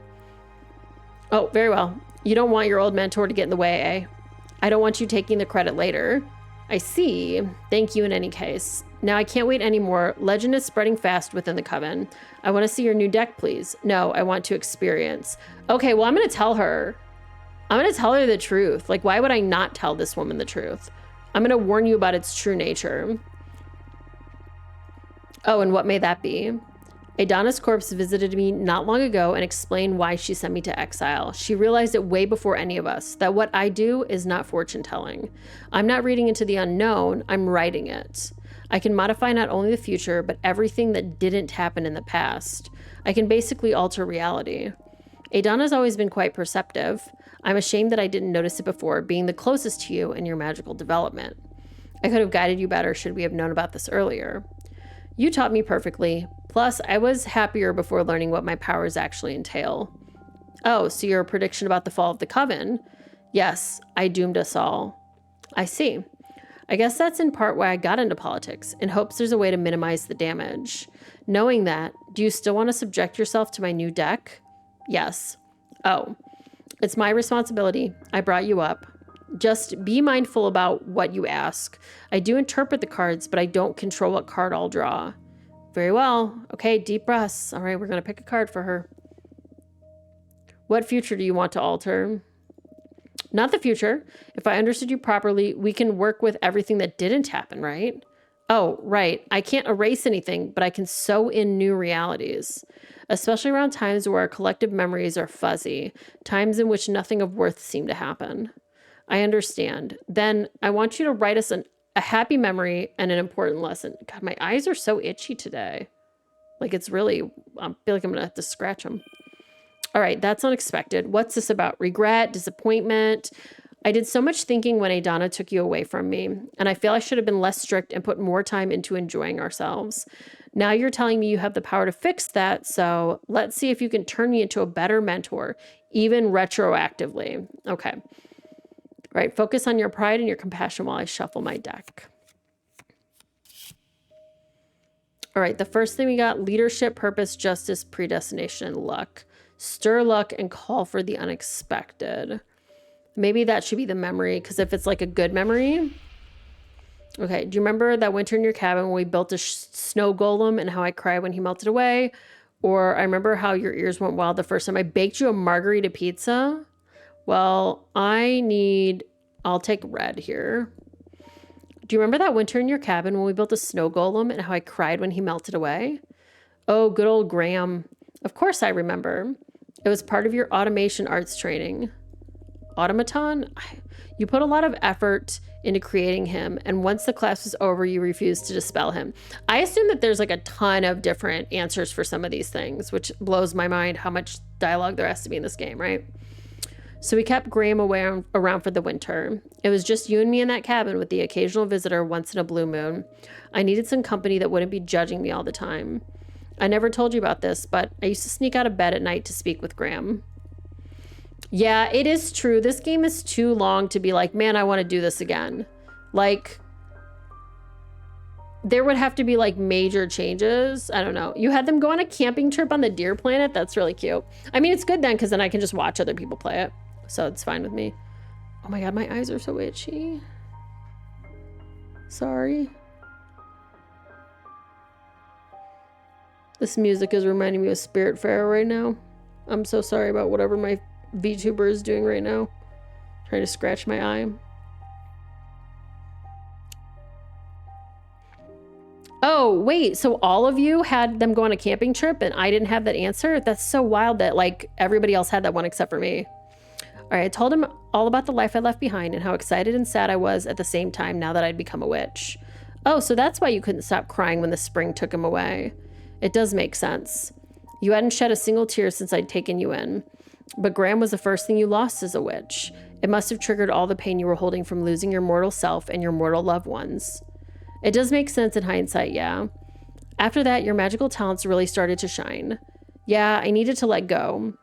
Oh, very well. You don't want your old mentor to get in the way, eh? I don't want you taking the credit later. I see. Thank you in any case. Now I can't wait anymore. Legend is spreading fast within the coven. I want to see your new deck, please. No, I want to experience. Okay, well, I'm going to tell her. I'm going to tell her the truth. Like, why would I not tell this woman the truth? I'm going to warn you about its true nature. Oh, and what may that be? Adana's corpse visited me not long ago and explained why she sent me to exile. She realized it way before any of us, that what I do is not fortune-telling. I'm not reading into the unknown, I'm writing it. I can modify not only the future, but everything that didn't happen in the past. I can basically alter reality. Adana's always been quite perceptive. I'm ashamed that I didn't notice it before, being the closest to you in your magical development. I could have guided you better should we have known about this earlier. You taught me perfectly. Plus, I was happier before learning what my powers actually entail. Oh, so your prediction about the fall of the coven? Yes, I doomed us all. I see. I guess that's in part why I got into politics, in hopes there's a way to minimize the damage. Knowing that, do you still want to subject yourself to my new deck? Yes. Oh, it's my responsibility. I brought you up. Just be mindful about what you ask. I do interpret the cards, but I don't control what card I'll draw. Very well. Okay, deep breaths. All right, we're going to pick a card for her. What future do you want to alter? Not the future. If I understood you properly, we can work with everything that didn't happen, right? Oh, right. I can't erase anything, but I can sew in new realities, especially around times where our collective memories are fuzzy, times in which nothing of worth seemed to happen. I understand. Then I want you to write us a happy memory and an important lesson. God, my eyes are so itchy today. Like it's really, I feel like I'm going to have to scratch them. All right, that's unexpected. What's this about? Regret, disappointment? I did so much thinking when Adana took you away from me, and I feel I should have been less strict and put more time into enjoying ourselves. Now you're telling me you have the power to fix that, so let's see if you can turn me into a better mentor, even retroactively. Okay. All right, focus on your pride and your compassion while I shuffle my deck. All right, the first thing we got, leadership, purpose, justice, predestination, and luck. Stir luck and call for the unexpected. Maybe that should be the memory, because if it's like a good memory. Okay, do you remember that winter in your cabin when we built a snow golem and how I cried when he melted away? Or I remember how your ears went wild the first time I baked you a margarita pizza? Well, I'll take red here. Do you remember that winter in your cabin when we built a snow golem and how I cried when he melted away? Oh, good old Graham. Of course I remember. It was part of your automation arts training. Automaton? You put a lot of effort into creating him, and once the class was over, you refused to dispel him. I assume that there's like a ton of different answers for some of these things, which blows my mind how much dialogue there has to be in this game, right? So we kept Graham around for the winter. It was just you and me in that cabin with the occasional visitor once in a blue moon. I needed some company that wouldn't be judging me all the time. I never told you about this, but I used to sneak out of bed at night to speak with Graham. Yeah, it is true. This game is too long to be like, man, I want to do this again. Like, there would have to be like major changes. I don't know. You had them go on a camping trip on the Deer Planet. That's really cute. I mean, it's good then because then I can just watch other people play it. So it's fine with me. Oh my God, my eyes are so itchy. Sorry. This music is reminding me of Spiritfarer right now. I'm so sorry about whatever my VTuber is doing right now. Trying to scratch my eye. Oh, wait. So all of you had them go on a camping trip and I didn't have that answer? That's so wild that like everybody else had that one except for me. All right, I told him all about the life I left behind and how excited and sad I was at the same time now that I'd become a witch. Oh, so that's why you couldn't stop crying when the spring took him away. It does make sense. You hadn't shed a single tear since I'd taken you in. But Graham was the first thing you lost as a witch. It must have triggered all the pain you were holding from losing your mortal self and your mortal loved ones. It does make sense in hindsight, yeah. After that, your magical talents really started to shine. Yeah, I needed to let go.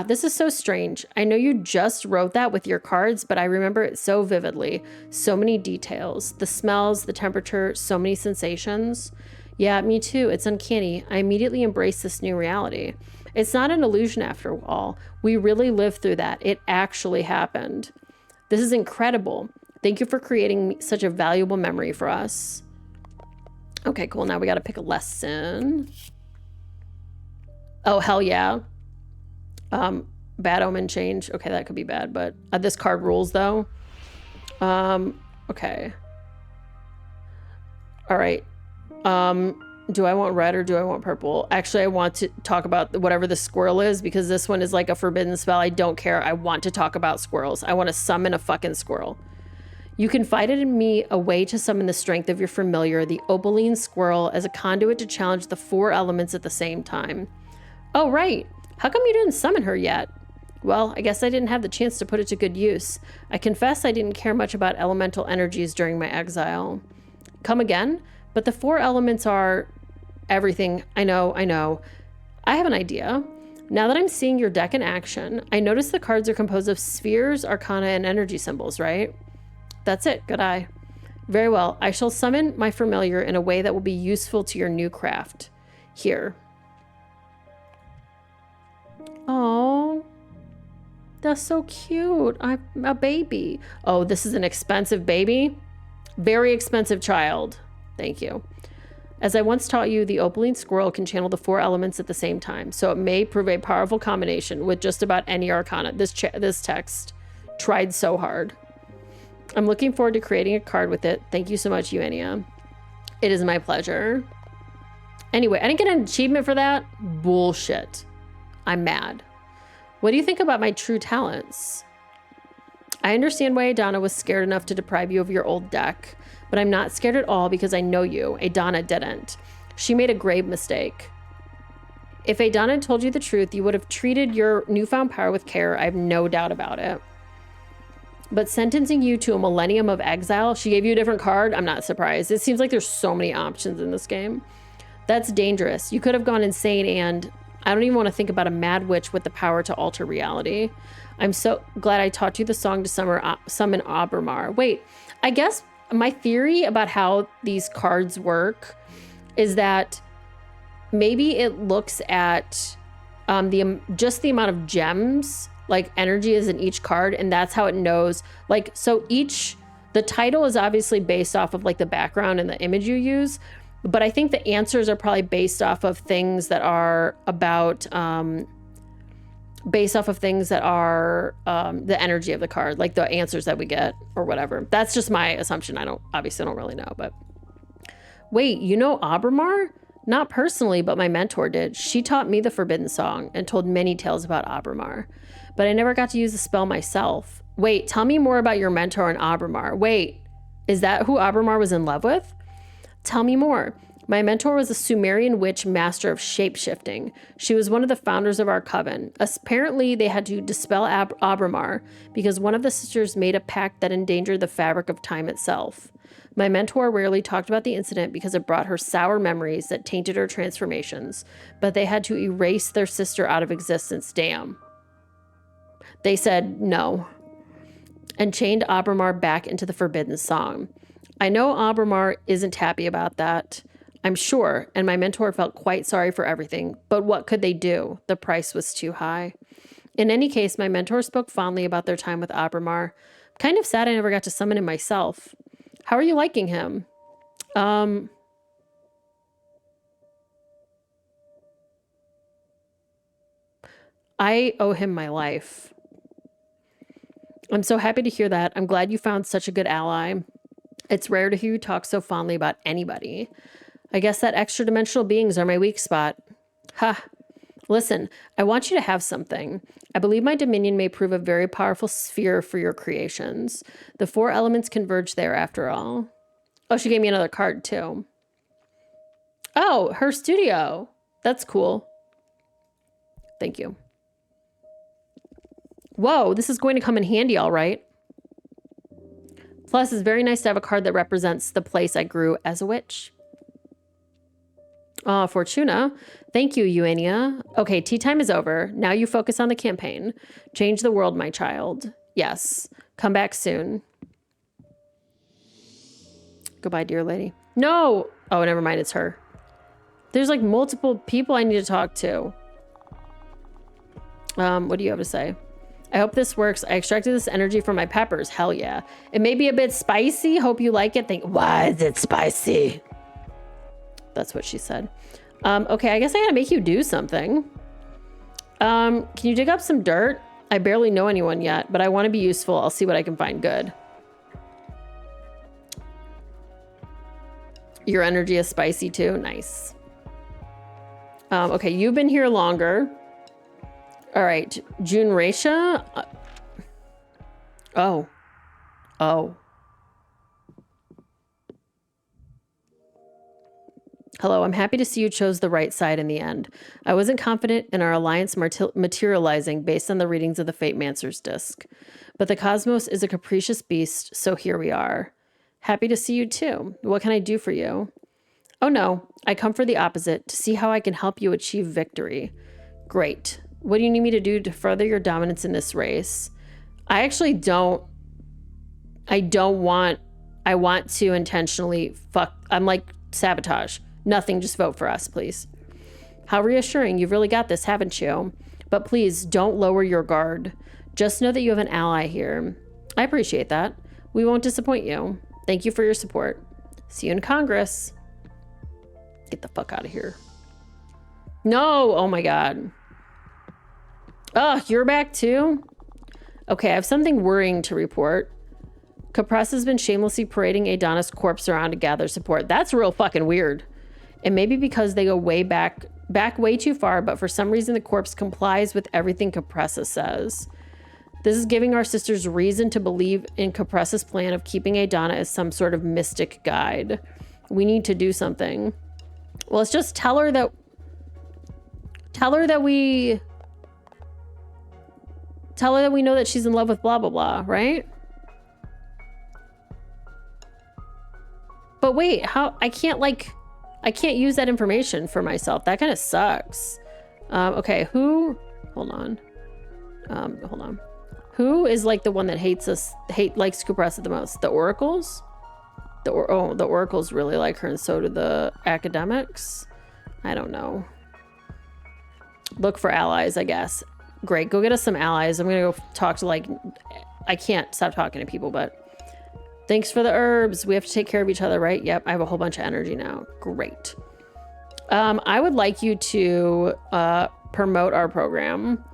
This is so strange. I know you just wrote that with your cards, but I remember it so vividly. So many details. The smells, the temperature, so many sensations. Yeah, me too. It's uncanny. I immediately embraced this new reality. It's not an illusion after all. We really lived through that. It actually happened. This is incredible. Thank you for creating such a valuable memory for us. Okay, cool. Now we got to pick a lesson. Oh, hell yeah. Bad omen change. Okay, that could be bad, but this card rules though. Okay. All right. Do I want red or do I want purple? Actually, I want to talk about whatever the squirrel is because this one is like a forbidden spell. I don't care. I want to talk about squirrels. I want to summon a fucking squirrel. You confided in me a way to summon the strength of your familiar, the opaline squirrel, as a conduit to challenge the 4 elements at the same time. Oh, right. How come you didn't summon her yet? Well, I guess I didn't have the chance to put it to good use. I confess I didn't care much about elemental energies during my exile. Come again? But the 4 elements are everything. I know. I have an idea. Now that I'm seeing your deck in action, I notice the cards are composed of spheres, arcana, and energy symbols, right? That's it. Good eye. Very well. I shall summon my familiar in a way that will be useful to your new craft. Here. Oh, that's so cute. I'm a baby. Oh, this is an expensive baby? Very expensive child. Thank you. As I once taught you, the opaline squirrel can channel the 4 elements at the same time, so it may prove a powerful combination with just about any arcana. This text tried so hard. I'm looking forward to creating a card with it. Thank you so much, Eugenia. It is my pleasure. Anyway, I didn't get an achievement for that. Bullshit. I'm mad. What do you think about my true talents? I understand why Adana was scared enough to deprive you of your old deck, but I'm not scared at all because I know you. Adana didn't. She made a grave mistake. If Adana had told you the truth, you would have treated your newfound power with care. I have no doubt about it. But sentencing you to a millennium of exile, she gave you a different card? I'm not surprised. It seems like there's so many options in this game. That's dangerous. You could have gone insane, and I don't even want to think about a mad witch with the power to alter reality. I'm so glad I taught you the song to summon Abermar. Wait, I guess my theory about how these cards work is that maybe it looks at just the amount of gems, like energy is in each card, and that's how it knows. Like, so the title is obviously based off of like the background and the image you use, but I think the answers are probably based off of things that are about, the energy of the card, like the answers that we get or whatever. That's just my assumption. I don't really know, but wait, you know Abermar? Not personally, but my mentor did. She taught me the Forbidden Song and told many tales about Abermar, but I never got to use the spell myself. Wait, tell me more about your mentor and Abermar. Wait, is that who Abermar was in love with? Tell me more. My mentor was a Sumerian witch master of shape-shifting. She was one of the founders of our coven. Apparently, they had to dispel Abramar because one of the sisters made a pact that endangered the fabric of time itself. My mentor rarely talked about the incident because it brought her sour memories that tainted her transformations, but they had to erase their sister out of existence. Damn. They said no and chained Abramar back into the Forbidden Song. I know Abramar isn't happy about that, I'm sure, and my mentor felt quite sorry for everything, but what could they do? The price was too high. In any case, my mentor spoke fondly about their time with Abramar. Kind of sad I never got to summon him myself. How are you liking him? I owe him my life. I'm so happy to hear that. I'm glad you found such a good ally. It's rare to hear you talk so fondly about anybody. I guess that extra dimensional beings are my weak spot. Ha. Listen, I want you to have something. I believe my dominion may prove a very powerful sphere for your creations. The 4 elements converge there after all. Oh, she gave me another card too. Oh, her studio. That's cool. Thank you. Whoa, this is going to come in handy, all right. Plus, it's very nice to have a card that represents the place I grew as a witch. Fortuna. Thank you, Eugenia. Okay, tea time is over. Now you focus on the campaign. Change the world, my child. Yes. Come back soon. Goodbye, dear lady. No! Oh, never mind. It's her. There's like multiple people I need to talk to. What do you have to say? I hope this works. I extracted this energy from my peppers. Hell yeah. It may be a bit spicy. Hope you like it. Why is it spicy? That's what she said. Okay, I guess I gotta make you do something. Can you dig up some dirt? I barely know anyone yet, but I want to be useful. I'll see what I can find. Good. Your energy is spicy too. Nice. Okay, you've been here longer. All right, June Raisha. Oh. Hello, I'm happy to see you chose the right side in the end. I wasn't confident in our alliance materializing based on the readings of the Fate Mancer's disc. But the cosmos is a capricious beast, so here we are. Happy to see you too. What can I do for you? Oh no, I come for the opposite, to see how I can help you achieve victory. Great. What do you need me to do to further your dominance in this race? I actually don't. I want to intentionally I'm like sabotage. Nothing, just vote for us, please. How reassuring. You've really got this, haven't you? But please, don't lower your guard. Just know that you have an ally here. I appreciate that. We won't disappoint you. Thank you for your support. See you in Congress. Get the fuck out of here. No! Oh my god. Oh, you're back too? Okay, I have something worrying to report. Capress has been shamelessly parading Adana's corpse around to gather support. That's real fucking weird. It may be because they go way back way too far, but for some reason the corpse complies with everything Capressa says. This is giving our sisters reason to believe in Capressa's plan of keeping Adana as some sort of mystic guide. We need to do something. Well, let's just tell her that we know that she's in love with blah blah blah, right? But wait, how I can't use that information for myself. That kind of sucks. Okay, hold on. Who is like the one that likes Capressa the most? The oracles? The oracles really like her, and so do the academics. I don't know. Look for allies, I guess. Great, go get us some allies. I'm gonna go talk to I can't stop talking to people, but thanks for the herbs. We have to take care of each other, right? Yep, I have a whole bunch of energy now. Great. I would like you to promote our program.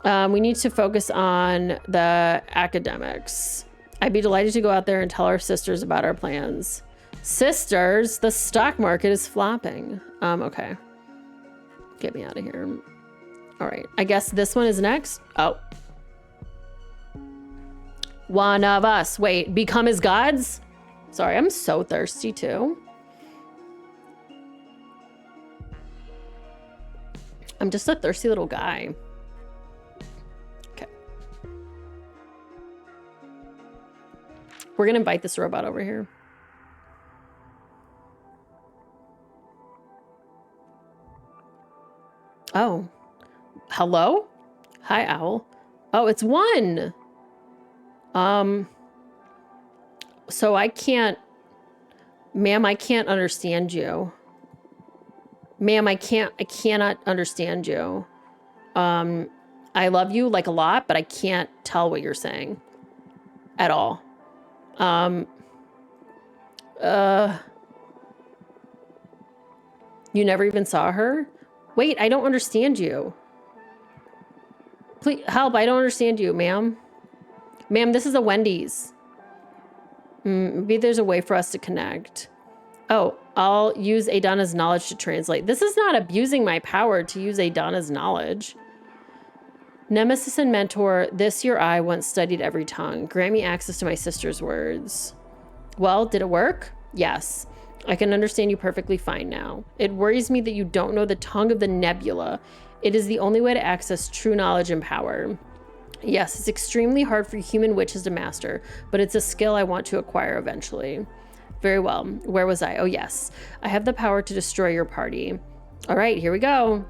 We need to focus on the academics. I'd be delighted to go out there and tell our sisters about our plans. Sisters, the stock market is flopping. Okay. Get me out of here. All right, I guess this one is next. Oh. One of us. Wait, become as gods? Sorry, I'm so thirsty too. I'm just a thirsty little guy. Okay. We're gonna invite this robot over here. Oh. Hello? Hi, Owl. Oh, it's one. So I can't... Ma'am, I can't understand you. Ma'am, I cannot understand you. I love you like a lot, but I can't tell what you're saying at all. You never even saw her? Wait, I don't understand you. Please help, I don't understand you, ma'am. Ma'am, this is a Wendy's. Maybe there's a way for us to connect. Oh, I'll use Adana's knowledge to translate. This is not abusing my power to use Adana's knowledge. Nemesis and mentor, this your eye once studied every tongue. Grant me access to my sister's words. Well, did it work? Yes. I can understand you perfectly fine now. It worries me that you don't know the tongue of the nebula. It is the only way to access true knowledge and power. Yes, it's extremely hard for human witches to master, but it's a skill I want to acquire eventually. Very well. Where was I? Oh, yes. I have the power to destroy your party. All right, here we go.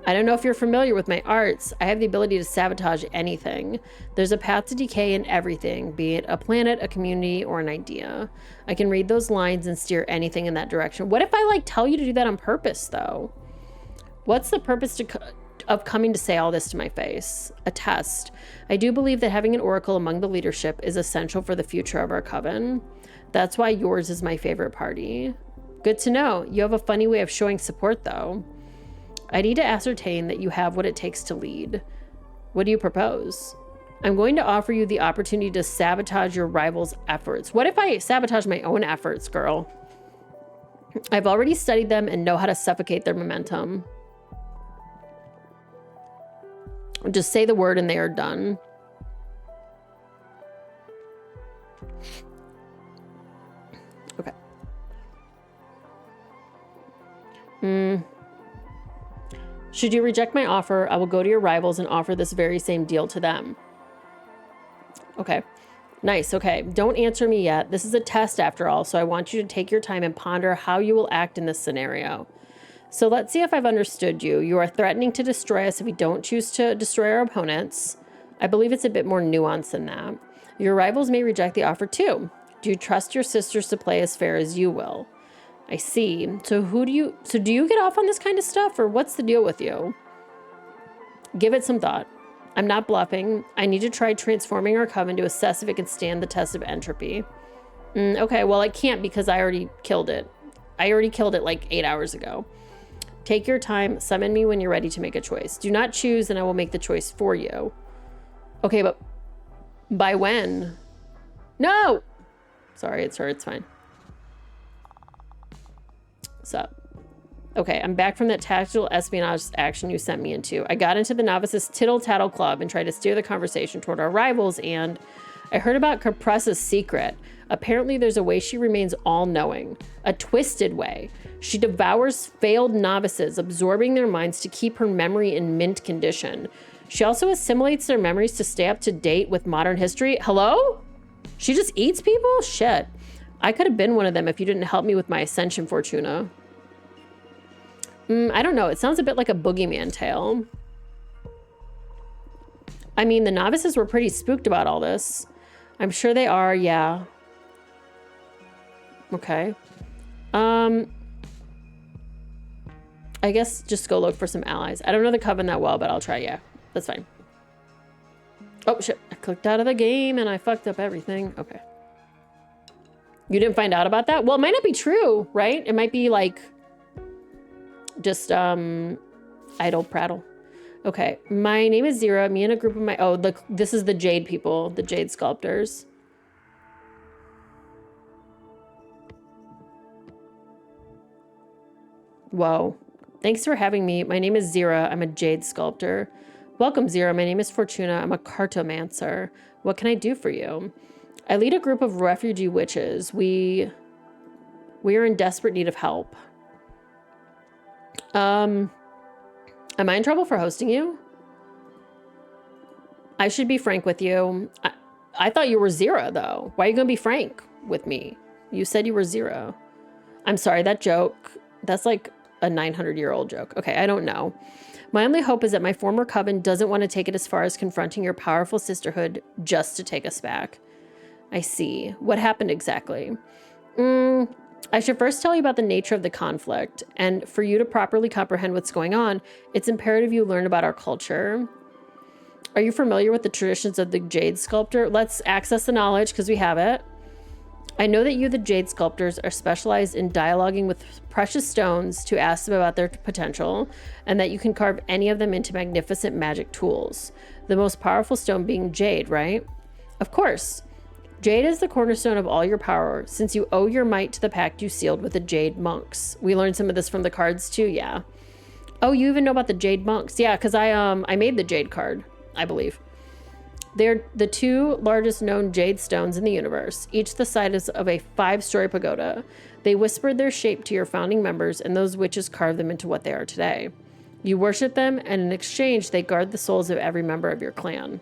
I don't know if you're familiar with my arts. I have the ability to sabotage anything. There's a path to decay in everything, be it a planet, a community, or an idea. I can read those lines and steer anything in that direction. What if I like tell you to do that on purpose, though? What's the purpose of coming to say all this to my face? A test. I do believe that having an oracle among the leadership is essential for the future of our coven. That's why yours is my favorite party. Good to know. You have a funny way of showing support, though. I need to ascertain that you have what it takes to lead. What do you propose? I'm going to offer you the opportunity to sabotage your rival's efforts. What if I sabotage my own efforts, girl? I've already studied them and know how to suffocate their momentum. Just say the word and they are done. Okay. Should you reject my offer, I will go to your rivals and offer this very same deal to them. Okay. Nice. Okay. Don't answer me yet. This is a test after all, so I want you to take your time and ponder how you will act in this scenario. So let's see if I've understood you. You are threatening to destroy us if we don't choose to destroy our opponents. I believe it's a bit more nuanced than that. Your rivals may reject the offer too. Do you trust your sisters to play as fair as you will? I see. So do you get off on this kind of stuff, or what's the deal with you? Give it some thought. I'm not bluffing. I need to try transforming our coven to assess if it can stand the test of entropy. Okay, well, I can't because I already killed it. I already killed it like 8 hours ago. Take your time. Summon me when you're ready to make a choice. Do not choose, and I will make the choice for you. Okay, but by when? No! Sorry, it's her. It's fine. What's up? Okay, I'm back from that tactical espionage action you sent me into. I got into the novices tittle-tattle club and tried to steer the conversation toward our rivals, and I heard about Capressa's secret. Apparently there's a way she remains all-knowing. A twisted way. She devours failed novices, absorbing their minds to keep her memory in mint condition. She also assimilates their memories to stay up to date with modern history. Hello? She just eats people? Shit. I could have been one of them if you didn't help me with my ascension, Fortuna. I don't know. It sounds a bit like a boogeyman tale. I mean, the novices were pretty spooked about all this. I'm sure they are, yeah. Okay. I guess just go look for some allies. I don't know the coven that well, but I'll try, yeah. That's fine. Oh, shit. I clicked out of the game and I fucked up everything. Okay. You didn't find out about that? Well, it might not be true, right? It might be like just idle prattle. Okay. My name is Zira. Me and a group of my... Oh, look, this is the Jade people, the Jade sculptors. Whoa. Thanks for having me. My name is Zira. I'm a Jade sculptor. Welcome, Zira. My name is Fortuna. I'm a cartomancer. What can I do for you? I lead a group of refugee witches. We are in desperate need of help. Am I in trouble for hosting you? I should be frank with you. I thought you were Zira, though. Why are you going to be frank with me? You said you were Zira. I'm sorry, that joke, that's like a 900-year-old joke. Okay, I don't know. My only hope is that my former coven doesn't want to take it as far as confronting your powerful sisterhood just to take us back. I see. What happened exactly? I should first tell you about the nature of the conflict, and for you to properly comprehend what's going on, it's imperative you learn about our culture. Are you familiar with the traditions of the jade sculptor? Let's access the knowledge because we have it. I know that you, the jade sculptors, are specialized in dialoguing with precious stones to ask them about their potential, and that you can carve any of them into magnificent magic tools. The most powerful stone being jade, right? Of course. Jade is the cornerstone of all your power, since you owe your might to the pact you sealed with the jade monks. We learned some of this from the cards too, yeah. Oh, you even know about the jade monks? Yeah, because I made the jade card, I believe. They're the two largest known jade stones in the universe, each the size of a 5-story pagoda. They whispered their shape to your founding members, and those witches carved them into what they are today. You worship them, and in exchange, they guard the souls of every member of your clan.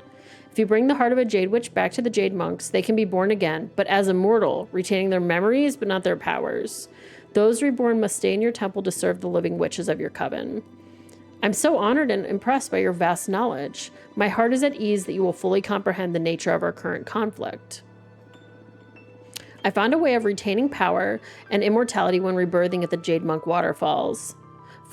If you bring the heart of a jade witch back to the jade monks, they can be born again, but as immortal, retaining their memories but not their powers. Those reborn must stay in your temple to serve the living witches of your coven. I'm so honored and impressed by your vast knowledge. My heart is at ease that you will fully comprehend the nature of our current conflict. I found a way of retaining power and immortality when rebirthing at the Jade Monk Waterfalls.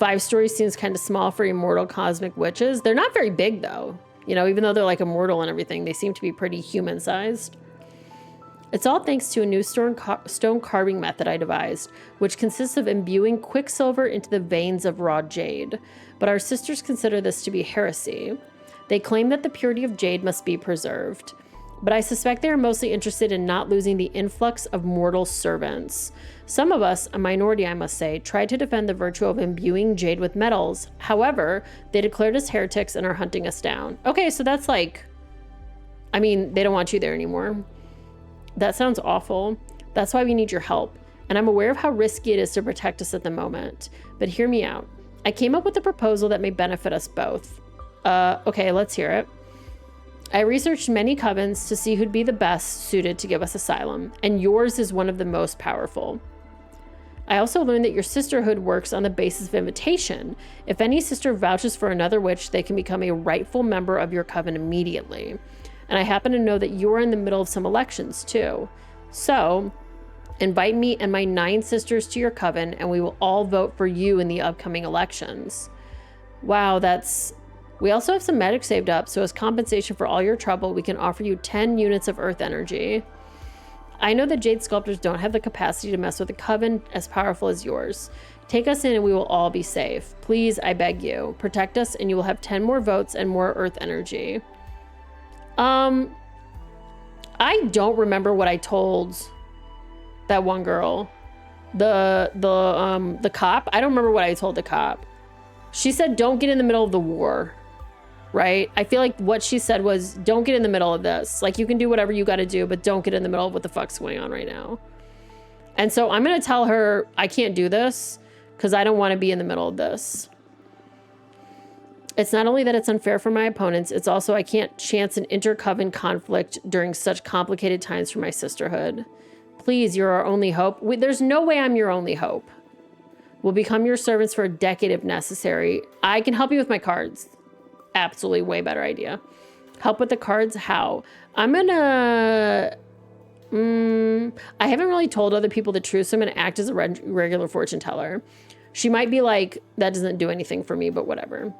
5 stories seems kind of small for immortal cosmic witches. They're not very big, though. You know, even though they're like immortal and everything, they seem to be pretty human-sized. It's all thanks to a new stone carving method I devised, which consists of imbuing quicksilver into the veins of raw jade. But our sisters consider this to be heresy. They claim that the purity of jade must be preserved. But I suspect they are mostly interested in not losing the influx of mortal servants. Some of us, a minority I must say, tried to defend the virtue of imbuing jade with metals. However, they declared us heretics and are hunting us down. Okay, so that's like, I mean, they don't want you there anymore. That sounds awful. That's why we need your help. And I'm aware of how risky it is to protect us at the moment. But hear me out. I came up with a proposal that may benefit us both. Okay, let's hear it. I researched many covens to see who'd be the best suited to give us asylum, and yours is one of the most powerful. I also learned that your sisterhood works on the basis of invitation. If any sister vouches for another witch, they can become a rightful member of your coven immediately. And I happen to know that you're in the middle of some elections too. So, invite me and my 9 sisters to your coven, and we will all vote for you in the upcoming elections. Wow, we also have some magic saved up, so as compensation for all your trouble, we can offer you 10 units of earth energy. I know that jade sculptors don't have the capacity to mess with a coven as powerful as yours. Take us in and we will all be safe. Please, I beg you, protect us and you will have 10 more votes and more earth energy. I don't remember what I told that one girl. The cop. I don't remember what I told the cop. She said, don't get in the middle of the war. Right? I feel like what she said was, don't get in the middle of this. Like, you can do whatever you got to do, but don't get in the middle of what the fuck's going on right now. And so I'm going to tell her I can't do this because I don't want to be in the middle of this. It's not only that it's unfair for my opponents, it's also I can't chance an inter-coven conflict during such complicated times for my sisterhood. Please, you're our only hope. There's no way I'm your only hope. We'll become your servants for a decade if necessary. I can help you with my cards. Absolutely way better idea. Help with the cards? How? I'm gonna... I haven't really told other people the truth, so I'm gonna act as a regular fortune teller. She might be like, that doesn't do anything for me, but whatever.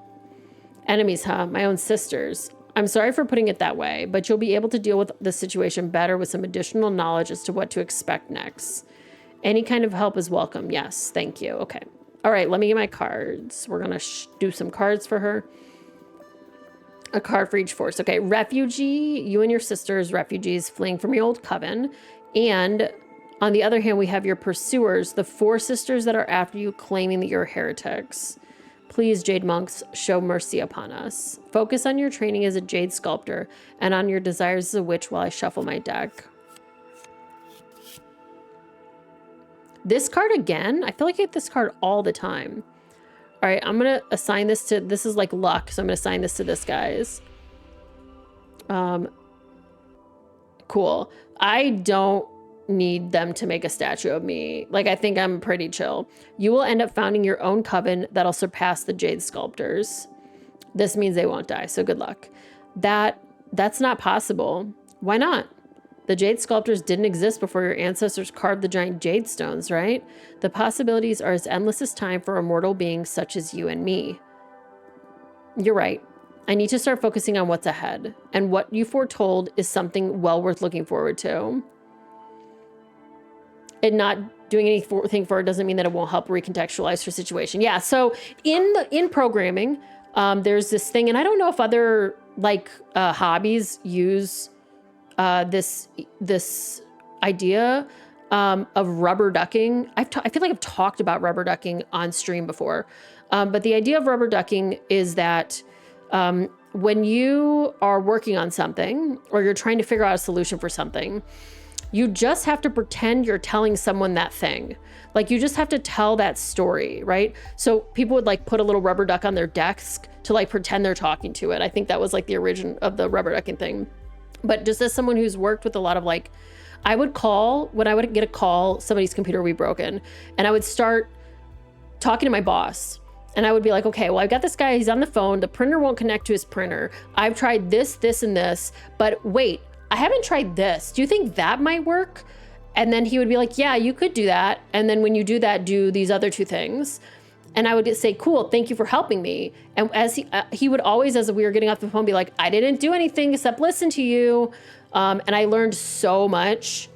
Enemies, huh? My own sisters. I'm sorry for putting it that way, but you'll be able to deal with the situation better with some additional knowledge as to what to expect next. Any kind of help is welcome. Yes, thank you. Okay. All right, let me get my cards. We're gonna do some cards for her. A card for each force. Okay, refugee, you and your sisters, refugees fleeing from your old coven. And on the other hand, we have your pursuers, the 4 sisters that are after you, claiming that you're heretics. Please, Jade Monks, show mercy upon us. Focus on your training as a Jade Sculptor and on your desires as a witch while I shuffle my deck. This card again? I feel like I get this card all the time. All right, I'm going to assign this to, this is like luck. So I'm going to assign this to this guy's. Cool. I don't need them to make a statue of me. Like, I think I'm pretty chill. You will end up founding your own coven that'll surpass the Jade Sculptors. This means they won't die, so good luck. That's not possible. Why not? The Jade Sculptors didn't exist before your ancestors carved the giant jade stones, right? The possibilities are as endless as time for a mortal being such as you and me. You're right. I need to start focusing on what's ahead. And what you foretold is something well worth looking forward to. And not doing anything for it doesn't mean that it won't help recontextualize her situation. Yeah, so in programming, there's this thing, and I don't know if other hobbies use this idea of rubber ducking. I feel like I've talked about rubber ducking on stream before, but the idea of rubber ducking is that when you are working on something or you're trying to figure out a solution for something, you just have to pretend you're telling someone that thing. Like, you just have to tell that story, right? So people would like put a little rubber duck on their desk to like pretend they're talking to it. I think that was like the origin of the rubber ducking thing. But just as someone who's worked with a lot of when I would get a call, somebody's computer would be broken, and I would start talking to my boss. And I would be like, okay, well, I've got this guy, he's on the phone, the printer won't connect to his printer. I've tried this, this, and this, but wait, I haven't tried this. Do you think that might work? And then he would be like, yeah, you could do that. And then when you do that, do these other two things. And I would say, cool, thank you for helping me. And as he would always, as we were getting off the phone, be like, I didn't do anything except listen to you. And I learned so much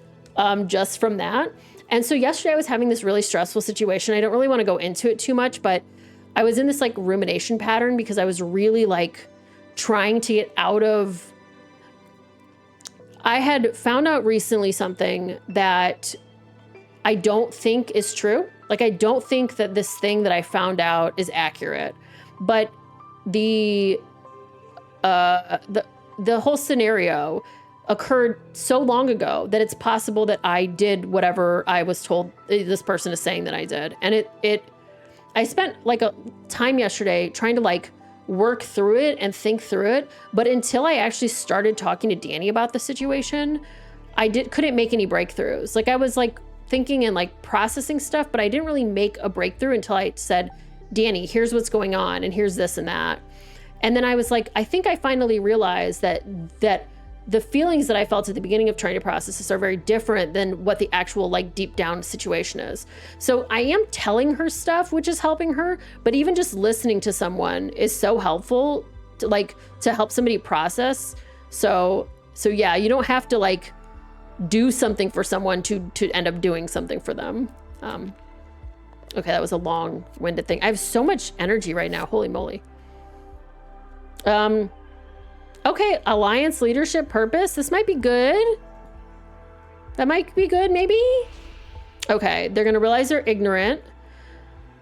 just from that. And so yesterday I was having this really stressful situation. I don't really want to go into it too much, but I was in this like rumination pattern because I was really like trying to get out of. I had found out recently something that I don't think is true. Like, I don't think that this thing that I found out is accurate, but the whole scenario occurred so long ago that it's possible that I did whatever I was told this person is saying that I did. And I spent like a time yesterday trying to like work through it and think through it. But until I actually started talking to Danny about the situation, I couldn't make any breakthroughs. Like, I was like thinking and like processing stuff, but I didn't really make a breakthrough until I said, Danny, here's what's going on, and here's this and that. And then I was like, I think I finally realized that the feelings that I felt at the beginning of trying to process this are very different than what the actual like deep down situation is. So I am telling her stuff, which is helping her, but even just listening to someone is so helpful to help somebody process. So yeah, you don't have to like do something for someone to end up doing something for them. Okay, that was a long-winded thing. I have so much energy right now. Holy moly. Okay, alliance, leadership, purpose. This might be good. That might be good, maybe? Okay, they're gonna realize they're ignorant.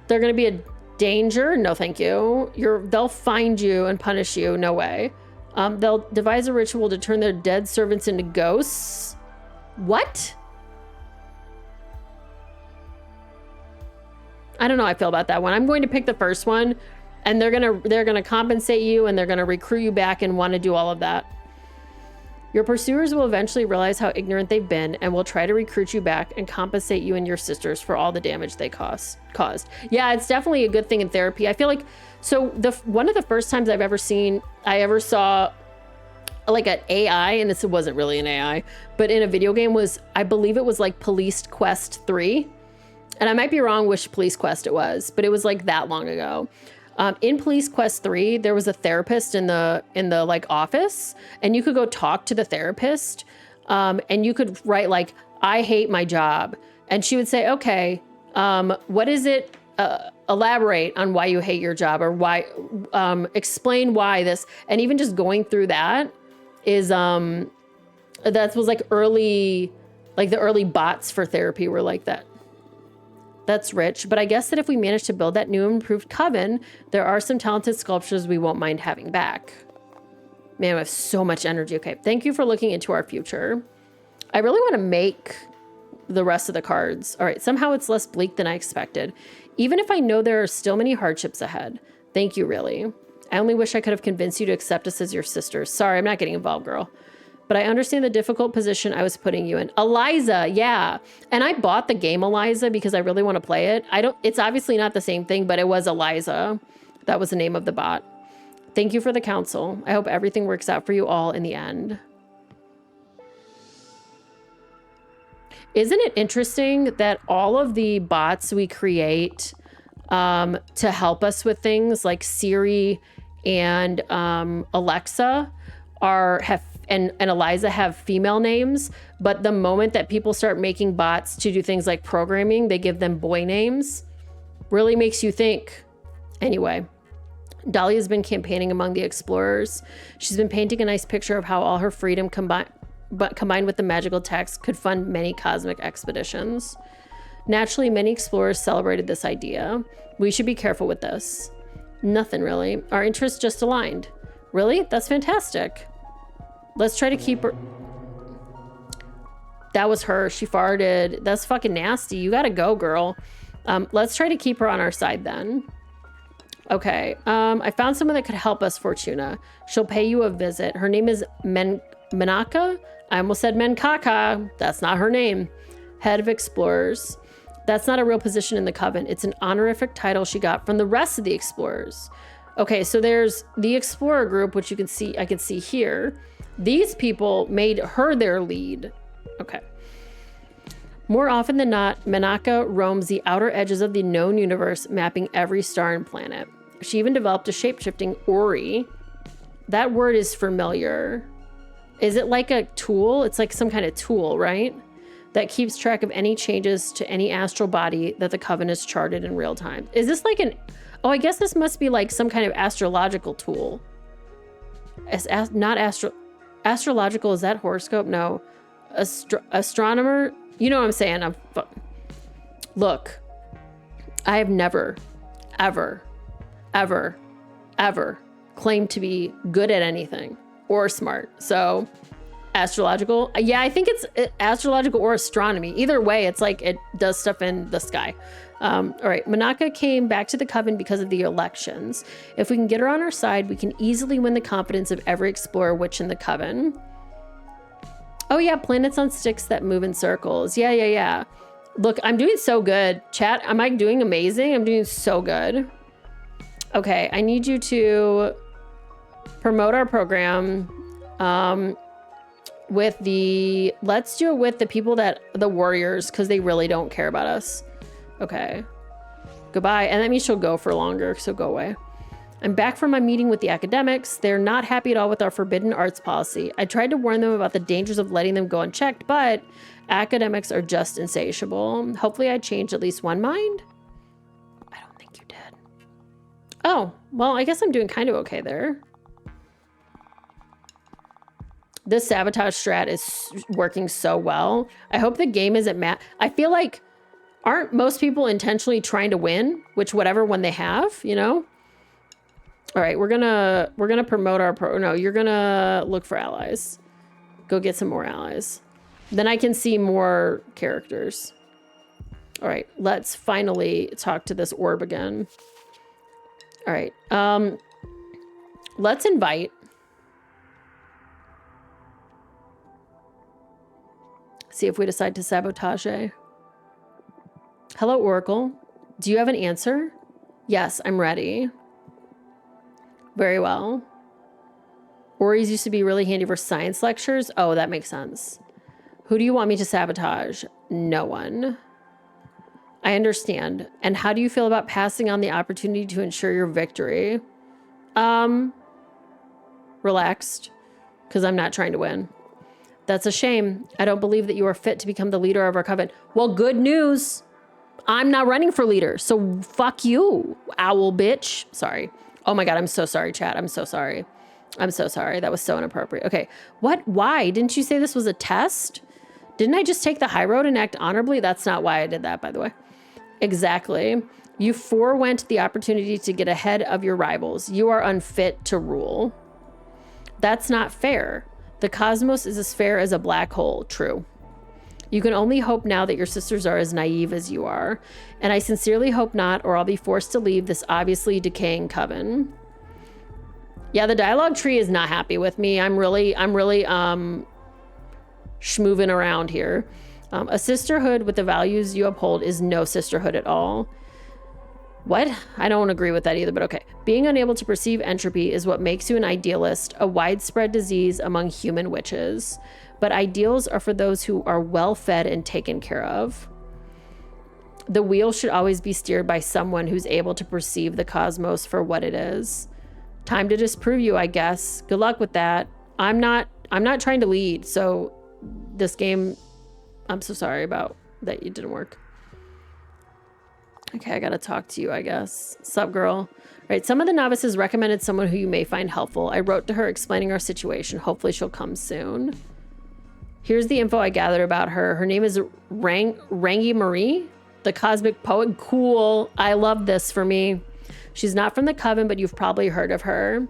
They're gonna be a danger. No, thank you. They'll find you and punish you. No way. They'll devise a ritual to turn their dead servants into ghosts. What? I don't know how I feel about that one. I'm going to pick the first one. And they're gonna compensate you, and they're gonna recruit you back and want to do all of that. Your pursuers will eventually realize how ignorant they've been and will try to recruit you back and compensate you and your sisters for all the damage they caused. Yeah, it's definitely a good thing in therapy. I feel like, so one of the first times I ever saw like an AI, and this wasn't really an AI, but in a video game was, I believe it was like Police Quest 3. And I might be wrong which Police Quest it was, but it was like that long ago. In Police Quest 3, there was a therapist in the like office, and you could go talk to the therapist, and you could write like, I hate my job. And she would say, okay, what is it? Elaborate on why you hate your job, or why, explain why this. And even just going through that is, that was like the early bots for therapy were like that. That's rich, but I guess that if we manage to build that new improved coven, there are some talented sculptures we won't mind having back. Man, I have so much energy. Okay, thank you for looking into our future. I really want to make the rest of the cards. All right, somehow it's less bleak than I expected. Even if I know there are still many hardships ahead. Thank you, really. I only wish I could have convinced you to accept us as your sisters. Sorry, I'm not getting involved, girl. But I understand the difficult position I was putting you in. Eliza, yeah. And I bought the game Eliza because I really want to play it. It's obviously not the same thing, but it was Eliza. That was the name of the bot. Thank you for the counsel. I hope everything works out for you all in the end. Isn't it interesting that all of the bots we create to help us with things like Siri and Alexa and Eliza have female names, but the moment that people start making bots to do things like programming, they give them boy names? Really makes you think. Anyway, Dolly has been campaigning among the explorers. She's been painting a nice picture of how all her freedom combined with the magical text could fund many cosmic expeditions. Naturally, many explorers celebrated this idea. We should be careful with this. Nothing really. Our interests just aligned. Really? That's fantastic. Let's try to keep her. That was her. She farted. That's fucking nasty. You gotta go, girl. Let's try to keep her on our side then. Okay. I found someone that could help us, Fortuna. She'll pay you a visit. Her name is Menaka. I almost said Menkaka. That's not her name. Head of Explorers. That's not a real position in the Coven. It's an honorific title she got from the rest of the Explorers. Okay, so there's the Explorer group, which you can see, I can see here. These people made her their lead. Okay. More often than not, Menaka roams the outer edges of the known universe, mapping every star and planet. She even developed a shape-shifting Ori. That word is familiar. Is it like a tool? It's like some kind of tool, right? That keeps track of any changes to any astral body that the Coven has charted in real time. Is this like an... Oh, I guess this must be like some kind of astrological tool. Astrological, is that horoscope? No. Astronomer? You know what I'm saying? Look, I have never, ever, ever, ever claimed to be good at anything or smart. So astrological. Yeah, I think it's astrological or astronomy. Either way, it's like it does stuff in the sky. All right, Menaka came back to the Coven because of the elections. If we can get her on our side, we can easily win the confidence of every explorer witch in the Coven. Oh yeah, planets on sticks that move in circles. Yeah. Look, I'm doing so good. Chat, am I doing amazing? I'm doing so good. Okay, I need you to promote our program. Let's do it with the people the warriors, because they really don't care about us. Okay. Goodbye. And that means she'll go for longer, so go away. I'm back from my meeting with the academics. They're not happy at all with our forbidden arts policy. I tried to warn them about the dangers of letting them go unchecked, but academics are just insatiable. Hopefully I changed at least one mind. I don't think you did. Oh, well, I guess I'm doing kind of okay there. This sabotage strat is working so well. I hope the game isn't I feel like, aren't most people intentionally trying to win, whatever one they have, you know? All right, we're gonna promote our no, you're gonna look for allies. Go get some more allies. Then I can see more characters. All right, let's finally talk to this orb again. All right, let's invite. See if we decide to sabotage. Hello, Oracle. Do you have an answer? Yes, I'm ready. Very well. Oris used to be really handy for science lectures. Oh, that makes sense. Who do you want me to sabotage? No one. I understand. And how do you feel about passing on the opportunity to ensure your victory? Relaxed, because I'm not trying to win. That's a shame. I don't believe that you are fit to become the leader of our coven. Well, good news. I'm not running for leader, so fuck you, owl bitch. Sorry. Oh my God, I'm so sorry, chat. I'm so sorry. I'm so sorry. That was so inappropriate. Okay, what? Why? Didn't you say this was a test? Didn't I just take the high road and act honorably? That's not why I did that, by the way. Exactly. You forewent the opportunity to get ahead of your rivals. You are unfit to rule. That's not fair. The cosmos is as fair as a black hole. True. You can only hope now that your sisters are as naive as you are. And I sincerely hope not, or I'll be forced to leave this obviously decaying coven. Yeah, the dialogue tree is not happy with me. I'm really schmooving around here. A sisterhood with the values you uphold is no sisterhood at all. What? I don't agree with that either, but okay. Being unable to perceive entropy is what makes you an idealist, a widespread disease among human witches. But ideals are for those who are well fed and taken care of. The wheel should always be steered by someone who's able to perceive the cosmos for what it is. Time to disprove you, I guess. Good luck with that. I'm not trying to lead, so this game, I'm so sorry about that it didn't work. Okay, I gotta talk to you, I guess. Sup, girl? Right, some of the novices recommended someone who you may find helpful. I wrote to her explaining our situation. Hopefully she'll come soon. Here's the info I gathered about her. Her name is Rangi Marie, the cosmic poet. Cool. I love this for me. She's not from the coven, but you've probably heard of her.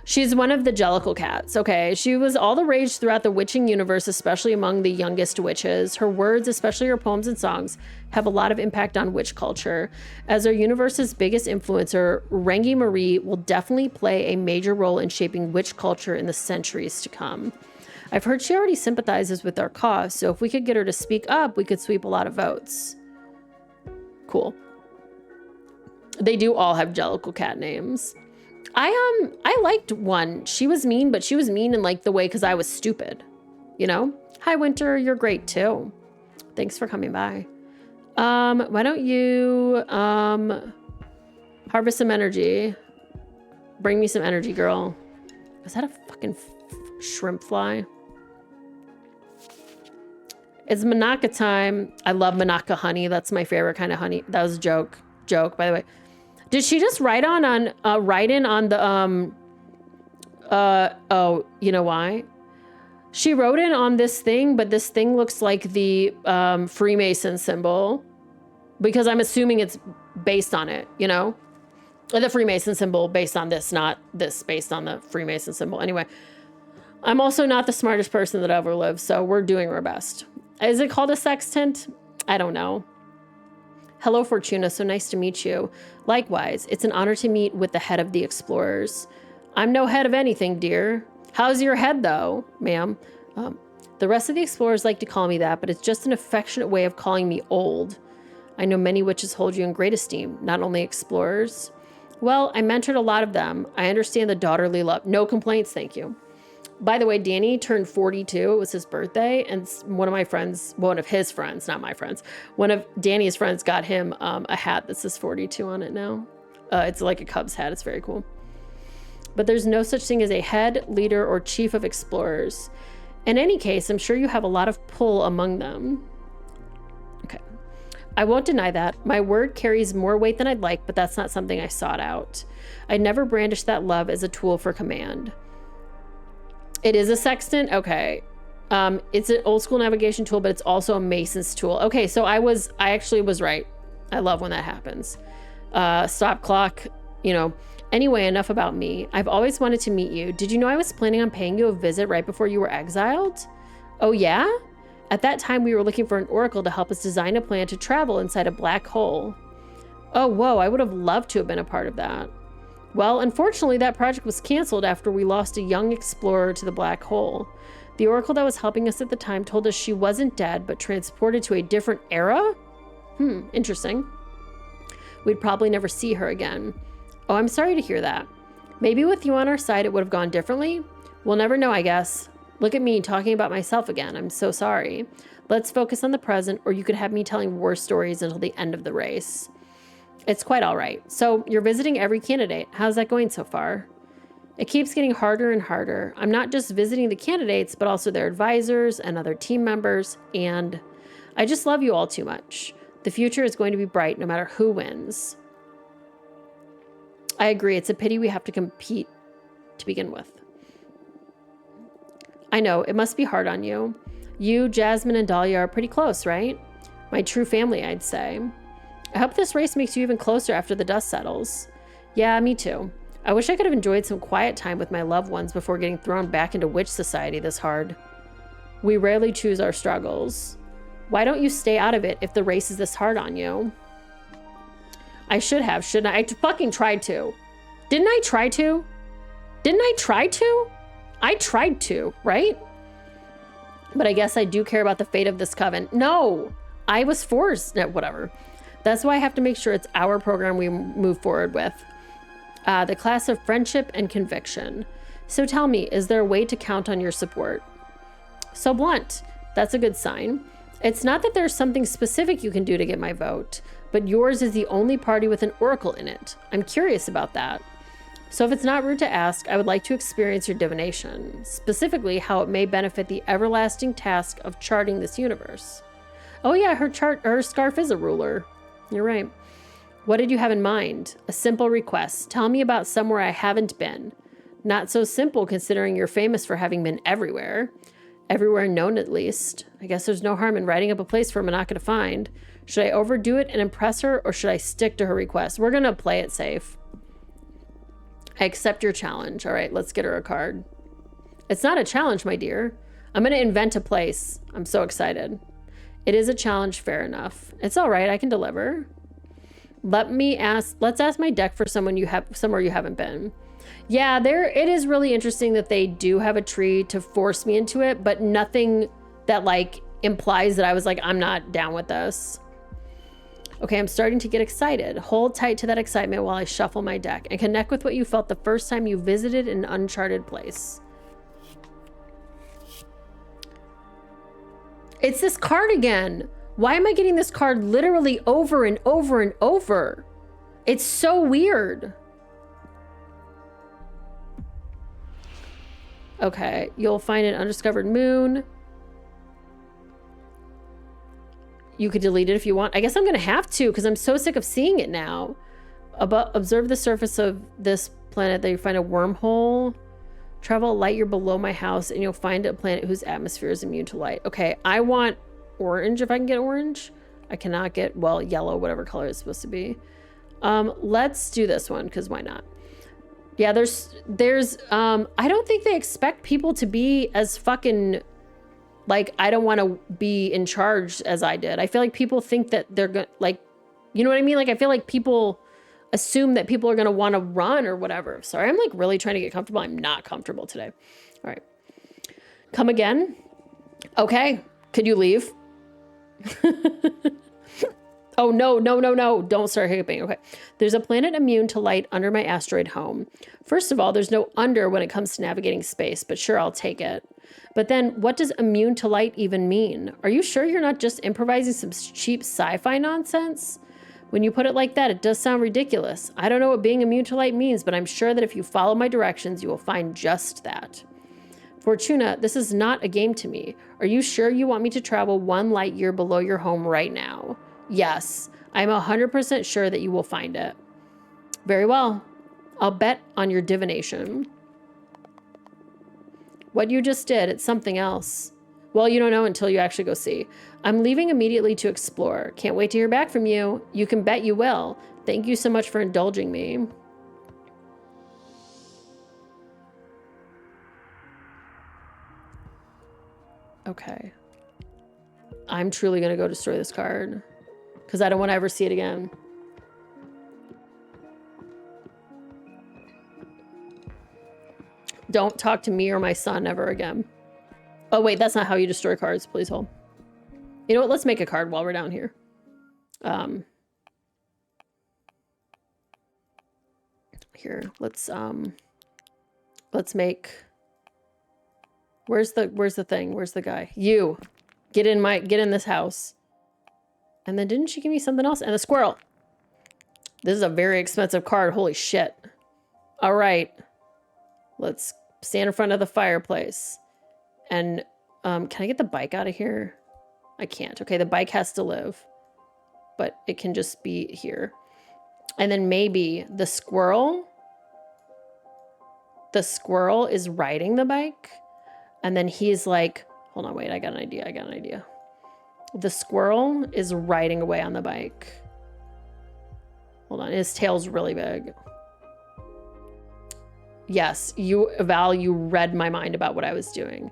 She's one of the Jellicle cats. Okay, she was all the rage throughout the witching universe, especially among the youngest witches. Her words, especially her poems and songs, have a lot of impact on witch culture. As our universe's biggest influencer, Rangi Marie will definitely play a major role in shaping witch culture in the centuries to come. I've heard she already sympathizes with our cause, so if we could get her to speak up, we could sweep a lot of votes. Cool. They do all have Jellicle cat names. I liked one. She was mean, but she was mean in like the way because I was stupid. You know? Hi, Winter. You're great too. Thanks for coming by. Why don't you harvest some energy? Bring me some energy, girl. Is that a fucking shrimp fly? It's Manaka time. I love Manaka honey. That's my favorite kind of honey. That was a joke. Joke, by the way. Did she just write in on the oh, you know why? She wrote in on this thing, but this thing looks like the Freemason symbol, because I'm assuming it's based on it, you know? The Freemason symbol based on this, not this based on the Freemason symbol. Anyway, I'm also not the smartest person that ever lived, so we're doing our best. Is it called a sextant? I don't know. Hello, Fortuna. So nice to meet you. Likewise, it's an honor to meet with the head of the Explorers. I'm no head of anything, dear. How's your head, though, ma'am? The rest of the Explorers like to call me that, but it's just an affectionate way of calling me old. I know many witches hold you in great esteem, not only Explorers. Well, I mentored a lot of them. I understand the daughterly love. No complaints, thank you. By the way, Danny turned 42. It was his birthday, and one of my friends, one of his friends, not my friends, one of Danny's friends got him a hat that says 42 on it now. It's like a Cubs hat. It's very cool. But there's no such thing as a head, leader, or chief of Explorers. In any case, I'm sure you have a lot of pull among them. Okay. I won't deny that. My word carries more weight than I'd like, but that's not something I sought out. I'd never brandish that love as a tool for command. It is a sextant? Okay. It's an old school navigation tool, but it's also a Mason's tool. Okay, so I actually was right. I love when that happens. Stop clock, you know. Anyway, enough about me. I've always wanted to meet you. Did you know I was planning on paying you a visit right before you were exiled? Oh, yeah? At that time, we were looking for an oracle to help us design a plan to travel inside a black hole. Oh, whoa, I would have loved to have been a part of that. Well, unfortunately, that project was canceled after we lost a young explorer to the black hole. The oracle that was helping us at the time told us she wasn't dead, but transported to a different era? Interesting. We'd probably never see her again. Oh, I'm sorry to hear that. Maybe with you on our side, it would have gone differently? We'll never know, I guess. Look at me talking about myself again. I'm so sorry. Let's focus on the present, or you could have me telling war stories until the end of the race. It's quite all right. So you're visiting every candidate. How's that going so far? It keeps getting harder and harder. I'm not just visiting the candidates, but also their advisors and other team members. And I just love you all too much. The future is going to be bright no matter who wins. I agree. It's a pity we have to compete to begin with. I know. It must be hard on you. You, Jasmine, and Dahlia are pretty close, right? My true family, I'd say. I hope this race makes you even closer after the dust settles. Yeah, me too. I wish I could have enjoyed some quiet time with my loved ones before getting thrown back into witch society this hard. We rarely choose our struggles. Why don't you stay out of it if the race is this hard on you? I should have, shouldn't I? I fucking tried to. Didn't I try to? Didn't I try to? I tried to, right? But I guess I do care about the fate of this coven. No, I was forced. No, whatever. That's why I have to make sure it's our program we move forward with. The class of friendship and conviction. So tell me, is there a way to count on your support? So blunt. That's a good sign. It's not that there's something specific you can do to get my vote, but yours is the only party with an oracle in it. I'm curious about that. So if it's not rude to ask, I would like to experience your divination, specifically how it may benefit the everlasting task of charting this universe. Oh yeah, her scarf is a ruler. You're right. What did you have in mind? A simple request. Tell me about somewhere I haven't been. Not so simple considering you're famous for having been everywhere. Everywhere known, at least. I guess there's no harm in writing up a place for Manaka to find. Should I overdo it and impress her, or should I stick to her request? We're gonna play it safe. I accept your challenge. All right, let's get her a card. It's not a challenge, my dear. I'm gonna invent a place. I'm so excited. It is a challenge, fair enough. It's all right, I can deliver. Let's ask my deck for somewhere you haven't been. Yeah, it is really interesting that they do have a tree to force me into it, but nothing that like implies that I was like, I'm not down with this. Okay, I'm starting to get excited. Hold tight to that excitement while I shuffle my deck and connect with what you felt the first time you visited an uncharted place. It's this card again. Why am I getting this card literally over and over and over? It's so weird. Okay, you'll find an undiscovered moon. You could delete it if you want. I guess I'm gonna have to because I'm so sick of seeing it now. Observe the surface of this planet that you find a wormhole. Travel a light year below my house and you'll find a planet whose atmosphere is immune to light. Okay, I want orange if I can get orange. I cannot get, well, yellow, whatever color it's supposed to be. Let's do this one because why not? Yeah, there's I don't think they expect people to be as fucking like, I don't want to be in charge as I did. I feel like people think that they're going to, like, you know what I mean? Like, I feel like people assume that people are going to want to run or whatever. Sorry, I'm like really trying to get comfortable. I'm not comfortable today. All right. Come again. Okay. Could you leave? Oh, no, no, no, no. Don't start hiccuping. Okay. There's a planet immune to light under my asteroid home. First of all, there's no under when it comes to navigating space, but sure, I'll take it. But then what does immune to light even mean? Are you sure you're not just improvising some cheap sci-fi nonsense? When you put it like that, it does sound ridiculous. I don't know what being immune to light means, but I'm sure that if you follow my directions, you will find just that. Fortuna, this is not a game to me. Are you sure you want me to travel 1 light year below your home right now? Yes, I'm 100% sure that you will find it. Very well. I'll bet on your divination. What you just did, it's something else. Well, you don't know until you actually go see. I'm leaving immediately to explore. Can't wait to hear back from you. You can bet you will. Thank you so much for indulging me. Okay. I'm truly going to go destroy this card because I don't want to ever see it again. Don't talk to me or my son ever again. Oh, wait, that's not how you destroy cards. Please hold. You know what? Let's make a card while we're down here. Here, let's make... Where's the thing? Where's the guy? You. Get in this house. And then didn't she give me something else? And the squirrel. This is a very expensive card. Holy shit. All right. Let's stand in front of the fireplace. And can I get the bike out of here? I can't. Okay, the bike has to live. But it can just be here. And then maybe the squirrel. The squirrel is riding the bike. And then he's like, hold on, wait, I got an idea. The squirrel is riding away on the bike. Hold on, his tail's really big. Yes, Val, you read my mind about what I was doing.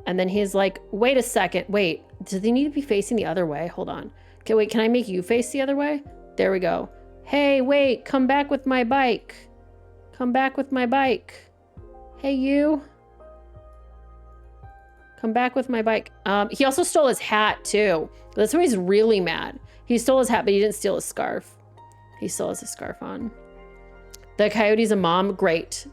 And then he's like, wait a second. Wait, do they need to be facing the other way? Hold on. Okay, wait, can I make you face the other way? There we go. Hey, wait, come back with my bike. Come back with my bike. Hey, you. Come back with my bike. He also stole his hat, too. That's why he's really mad. He stole his hat, but he didn't steal his scarf. He still has his scarf on. The coyote's a mom. Great.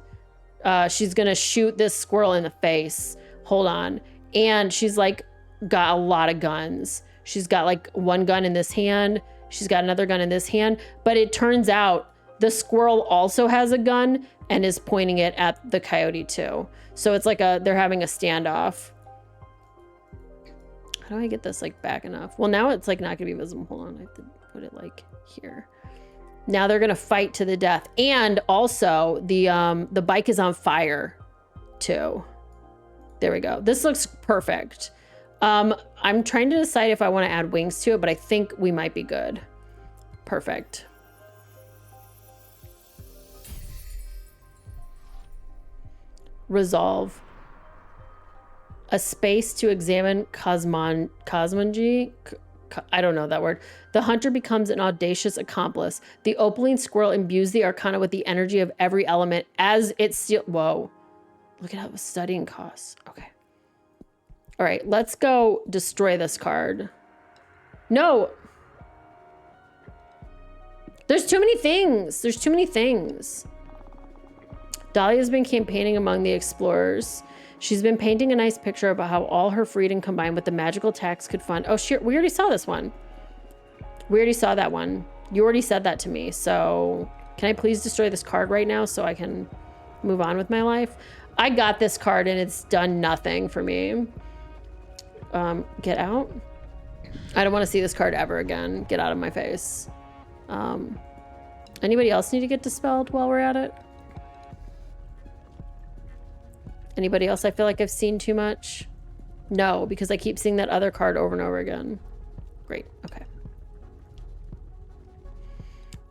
She's going to shoot this squirrel in the face. Hold on. And she's, like, got a lot of guns. She's got, like, one gun in this hand. She's got another gun in this hand. But it turns out the squirrel also has a gun and is pointing it at the coyote, too. So it's like they're having a standoff. How do I get this like back enough? Well, now it's like not gonna be visible. Hold on, I have to put it like here. Now they're gonna fight to the death. And also the bike is on fire too. There we go. This looks perfect. I'm trying to decide if I want to add wings to it, but I think we might be good. Perfect. Resolve. A space to examine cosmology. I don't know that word. The hunter becomes an audacious accomplice. The opaline squirrel imbues the arcana with the energy of every element as it steals. Whoa. Look at how the studying costs. Okay. All right, let's go destroy this card. No. There's too many things. There's too many things. Dahlia's been campaigning among the explorers. She's been painting a nice picture about how all her freedom combined with the magical tax could fund. Oh, shit, we already saw this one. We already saw that one. You already said that to me. So can I please destroy this card right now so I can move on with my life? I got this card and it's done nothing for me. Get out. I don't want to see this card ever again. Get out of my face. Anybody else need to get dispelled while we're at it? Anybody else I feel like I've seen too much? No, because I keep seeing that other card over and over again. Great, okay.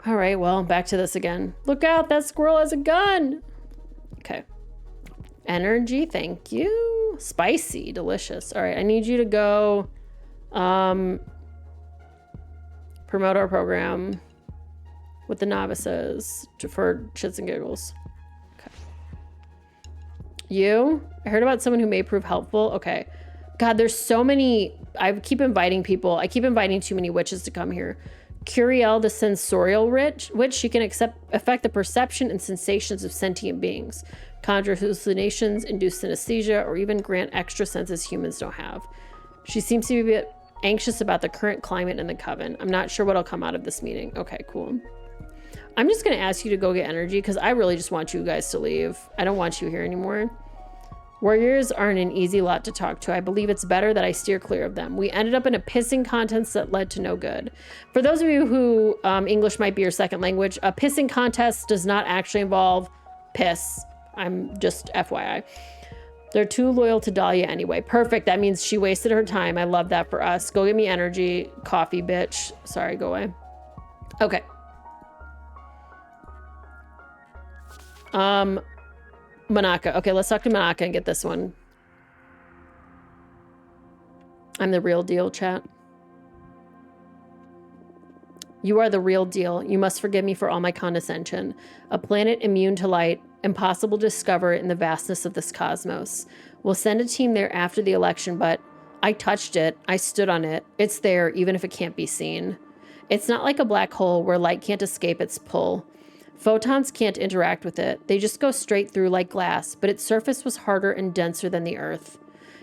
All right, well, back to this again. Look out, that squirrel has a gun. Okay. Energy, thank you. Spicy, delicious. All right, I need you to go promote our program with the novices for shits and giggles. You? I heard about someone who may prove helpful. Okay. God, there's so many. I keep inviting people. I keep inviting too many witches to come here. Curiel, the sensorial witch. She can affect the perception and sensations of sentient beings, conjure hallucinations, induce synesthesia, or even grant extra senses humans don't have. She seems to be a bit anxious about the current climate in the coven. I'm not sure what'll come out of this meeting. Okay, cool. I'm just going to ask you to go get energy because I really just want you guys to leave. I don't want you here anymore. Warriors aren't an easy lot to talk to. I believe it's better that I steer clear of them. We ended up in a pissing contest that led to no good. For those of you who English might be your second language, a pissing contest does not actually involve piss. I'm just FYI. They're too loyal to Dahlia anyway. Perfect. That means she wasted her time. I love that for us. Go get me energy. Coffee, bitch. Sorry, go away. Okay. Manaka. Okay, let's talk to Manaka and get this one. I'm the real deal, chat. You are the real deal. You must forgive me for all my condescension. A planet immune to light, impossible to discover in the vastness of this cosmos. We'll send a team there after the election, but I touched it. I stood on it. It's there, even if it can't be seen. It's not like a black hole where light can't escape its pull. Photons can't interact with it. They just go straight through like glass, but its surface was harder and denser than the Earth.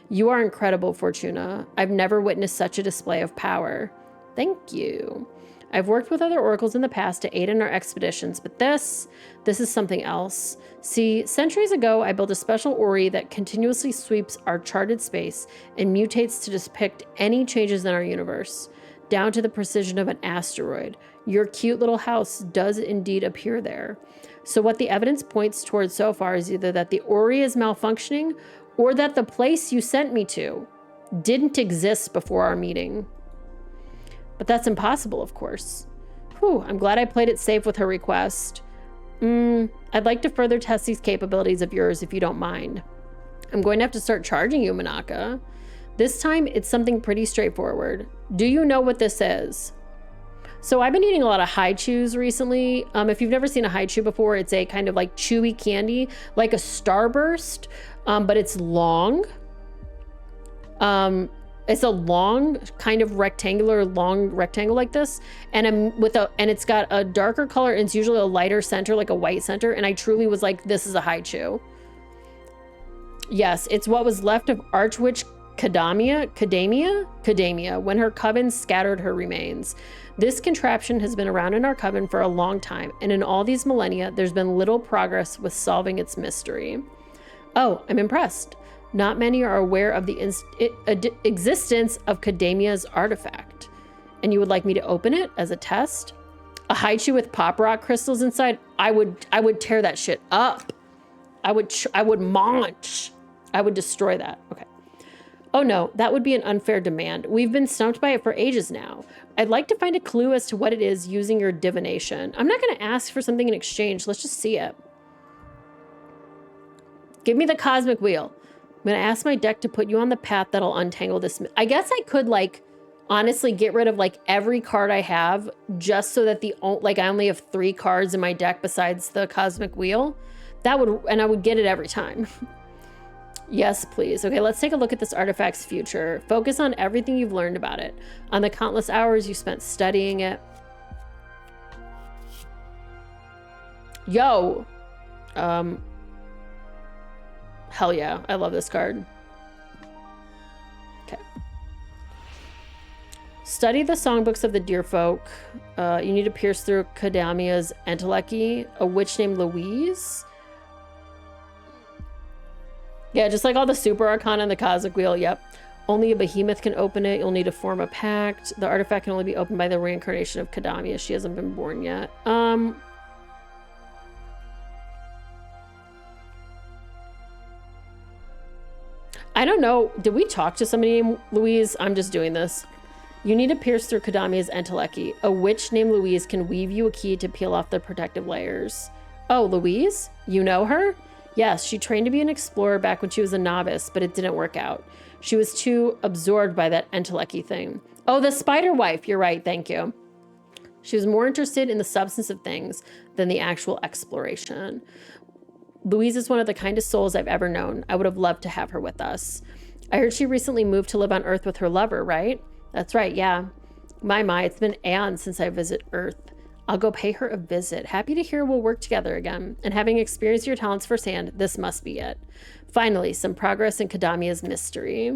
You are incredible, Fortuna. I've never witnessed such a display of power. Thank you. I've worked with other oracles in the past to aid in our expeditions, but this is something else. See, centuries ago, I built a special Ori that continuously sweeps our charted space and mutates to depict any changes in our universe, down to the precision of an asteroid. Your cute little house does indeed appear there. So what the evidence points towards so far is either that the Ori is malfunctioning or that the place you sent me to didn't exist before our meeting. But that's impossible, of course. Whew, I'm glad I played it safe with her request. I'd like to further test these capabilities of yours if you don't mind. I'm going to have to start charging you, Manaka. This time, it's something pretty straightforward. Do you know what this is? So I've been eating a lot of Hi-Chews recently. If you've never seen a Hi-Chew before, it's a kind of like chewy candy, like a Starburst, but it's long. It's a long kind of long rectangle like this, and it's got a darker color, and it's usually a lighter center, like a white center. And I truly was like, this is a Hi-Chew. Yes, it's what was left of Archwitch Kadamia, when her coven scattered her remains. This contraption has been around in our coven for a long time, and in all these millennia, there's been little progress with solving its mystery. Oh, I'm impressed. Not many are aware of the existence of Kadamia's artifact. And you would like me to open it as a test? A Hi-Chew with pop rock crystals inside? I would tear that shit up. I would munch. I would destroy that. Okay. Oh no, that would be an unfair demand. We've been stumped by it for ages now. I'd like to find a clue as to what it is using your divination. I'm not going to ask for something in exchange. Let's just see it. Give me the cosmic wheel. I'm going to ask my deck to put you on the path that'll untangle this. I guess I could like honestly get rid of like every card I have just so that I only have 3 cards in my deck besides the cosmic wheel. And I would get it every time. Yes, please. Okay, let's take a look at this artifact's future. Focus on everything you've learned about it, on the countless hours you spent studying it. Yo. Hell yeah, I love this card. Okay. Study the songbooks of the deer folk. You need to pierce through Kadamia's entelechy, a witch named Louise. Yeah, just like all the super arcana and the cosmic wheel. Yep. Only a behemoth can open it. You'll need to form a pact. The artifact can only be opened by the reincarnation of Kadamia. She hasn't been born yet. I don't know. Did we talk to somebody named Louise? I'm just doing this. You need to pierce through Kadamia's entelechy. A witch named Louise can weave you a key to peel off the protective layers. Oh, Louise? You know her? Yes, she trained to be an explorer back when she was a novice, but it didn't work out. She was too absorbed by that entelechy thing. Oh, the spider wife. You're right. Thank you. She was more interested in the substance of things than the actual exploration. Louise is one of the kindest souls I've ever known. I would have loved to have her with us. I heard she recently moved to live on Earth with her lover, right? That's right, yeah. My, it's been aeons since I visit Earth. I'll go pay her a visit. Happy to hear we'll work together again. And having experienced your talents firsthand, this must be it. Finally, some progress in Kadamia's mystery.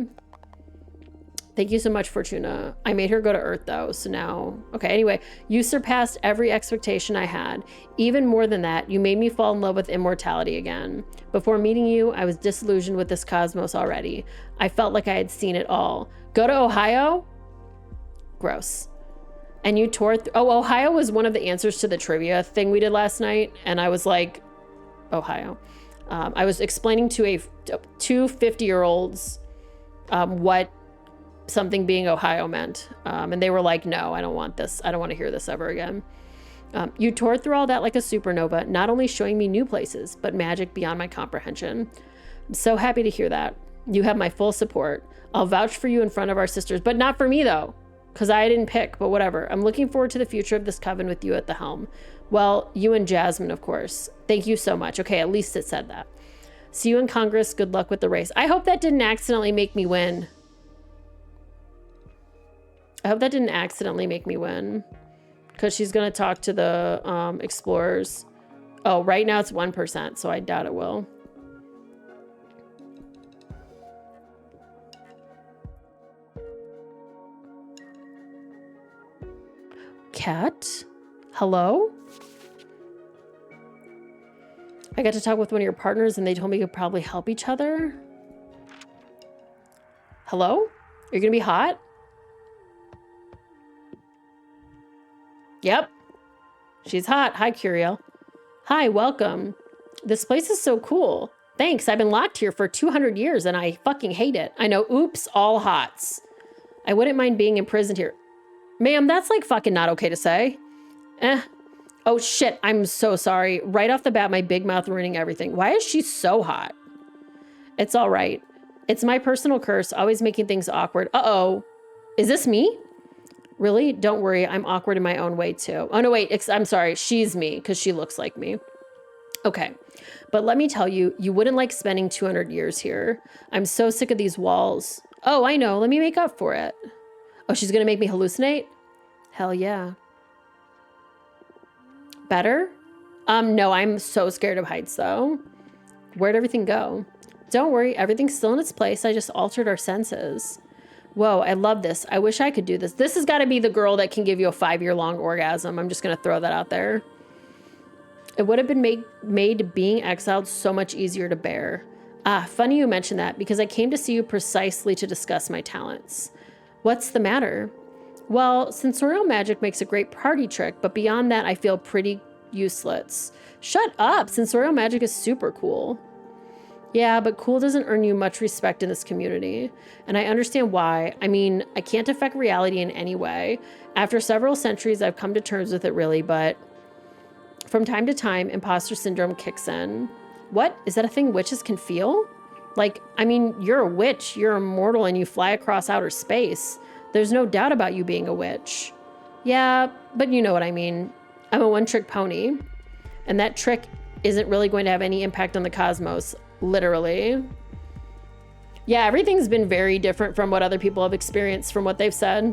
Thank you so much, Fortuna. I made her go to Earth, though, so now... Okay, anyway, you surpassed every expectation I had. Even more than that, you made me fall in love with immortality again. Before meeting you, I was disillusioned with this cosmos already. I felt like I had seen it all. Go to Ohio? Gross. And you tore... Ohio was one of the answers to the trivia thing we did last night, and I was like, Ohio. I was explaining to two 50-year-olds what something being Ohio meant. And they were like, no, I don't want this. I don't want to hear this ever again. You tore through all that like a supernova, not only showing me new places, but magic beyond my comprehension. I'm so happy to hear that. You have my full support. I'll vouch for you in front of our sisters, but not for me though, because I didn't pick, but whatever. I'm looking forward to the future of this coven with you at the helm. Well, you and Jasmine, of course. Thank you so much. Okay, at least it said that. See you in Congress. Good luck with the race. I hope that didn't accidentally make me win. I hope that didn't accidentally make me win. Because she's going to talk to the explorers. Oh, right now it's 1%, so I doubt it will. Cat? Hello? I got to talk with one of your partners and they told me you could probably help each other. Hello? You're gonna be hot? Yep. She's hot. Hi, Curiel. Hi, welcome. This place is so cool. Thanks. I've been locked here for 200 years and I fucking hate it. I know. Oops, all hots. I wouldn't mind being imprisoned here. Ma'am, that's like fucking not okay to say. Oh shit, I'm so sorry. Right off the bat, my big mouth ruining everything. Why is she so hot? It's all right. It's my personal curse, always making things awkward. Uh-oh. Is this me? Really? Don't worry. I'm awkward in my own way too. Oh, no, wait. I'm sorry. She's me because she looks like me. Okay. But let me tell you, you wouldn't like spending 200 years here. I'm so sick of these walls. Oh, I know. Let me make up for it. Oh, she's going to make me hallucinate? Hell yeah. Better? No, I'm so scared of heights though. Where'd everything go? Don't worry. Everything's still in its place. I just altered our senses. Whoa, I love this. I wish I could do this. This has got to be the girl that can give you a 5-year-long orgasm. I'm just going to throw that out there. It would have been made being exiled so much easier to bear. Ah, funny you mentioned that because I came to see you precisely to discuss my talents. What's the matter? Well, sensorial magic makes a great party trick, but beyond that, I feel pretty useless. Shut up. Sensorial magic is super cool. Yeah, but cool doesn't earn you much respect in this community. And I understand why. I mean, I can't affect reality in any way. After several centuries, I've come to terms with it really, but from time to time, imposter syndrome kicks in. What? Is that a thing witches can feel? Like, I mean, you're a witch, you're immortal, and you fly across outer space. There's no doubt about you being a witch. Yeah, but you know what I mean. I'm a one-trick pony. And that trick isn't really going to have any impact on the cosmos. Literally. Yeah, everything's been very different from what other people have experienced from what they've said.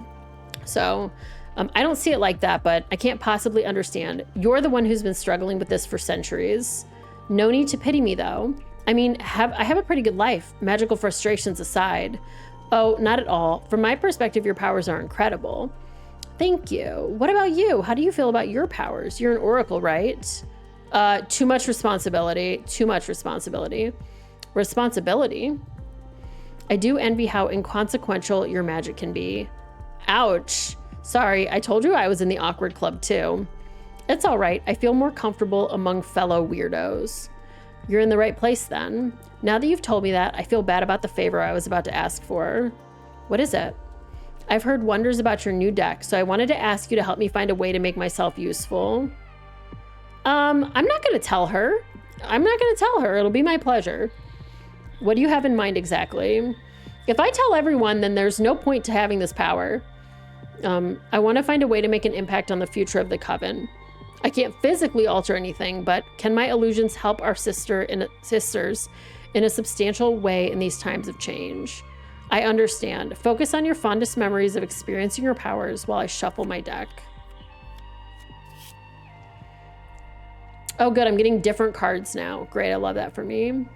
So I don't see it like that, but I can't possibly understand. You're the one who's been struggling with this for centuries. No need to pity me, though. I mean, I have a pretty good life, magical frustrations aside. Oh, not at all. From my perspective, your powers are incredible. Thank you. What about you? How do you feel about your powers? You're an oracle, right? Too much responsibility. Too much responsibility. Responsibility? I do envy how inconsequential your magic can be. Ouch. Sorry, I told you I was in the awkward club too. It's all right. I feel more comfortable among fellow weirdos. You're in the right place then. Now that you've told me that, I feel bad about the favor I was about to ask for. What is it? I've heard wonders about your new deck, so I wanted to ask you to help me find a way to make myself useful. I'm not going to tell her. It'll be my pleasure. What do you have in mind exactly? If I tell everyone, then there's no point to having this power. I want to find a way to make an impact on the future of the coven. I can't physically alter anything, but can my illusions help our sisters in a substantial way in these times of change? I understand. Focus on your fondest memories of experiencing your powers while I shuffle my deck. Oh, good. I'm getting different cards now. Great. I love that for me.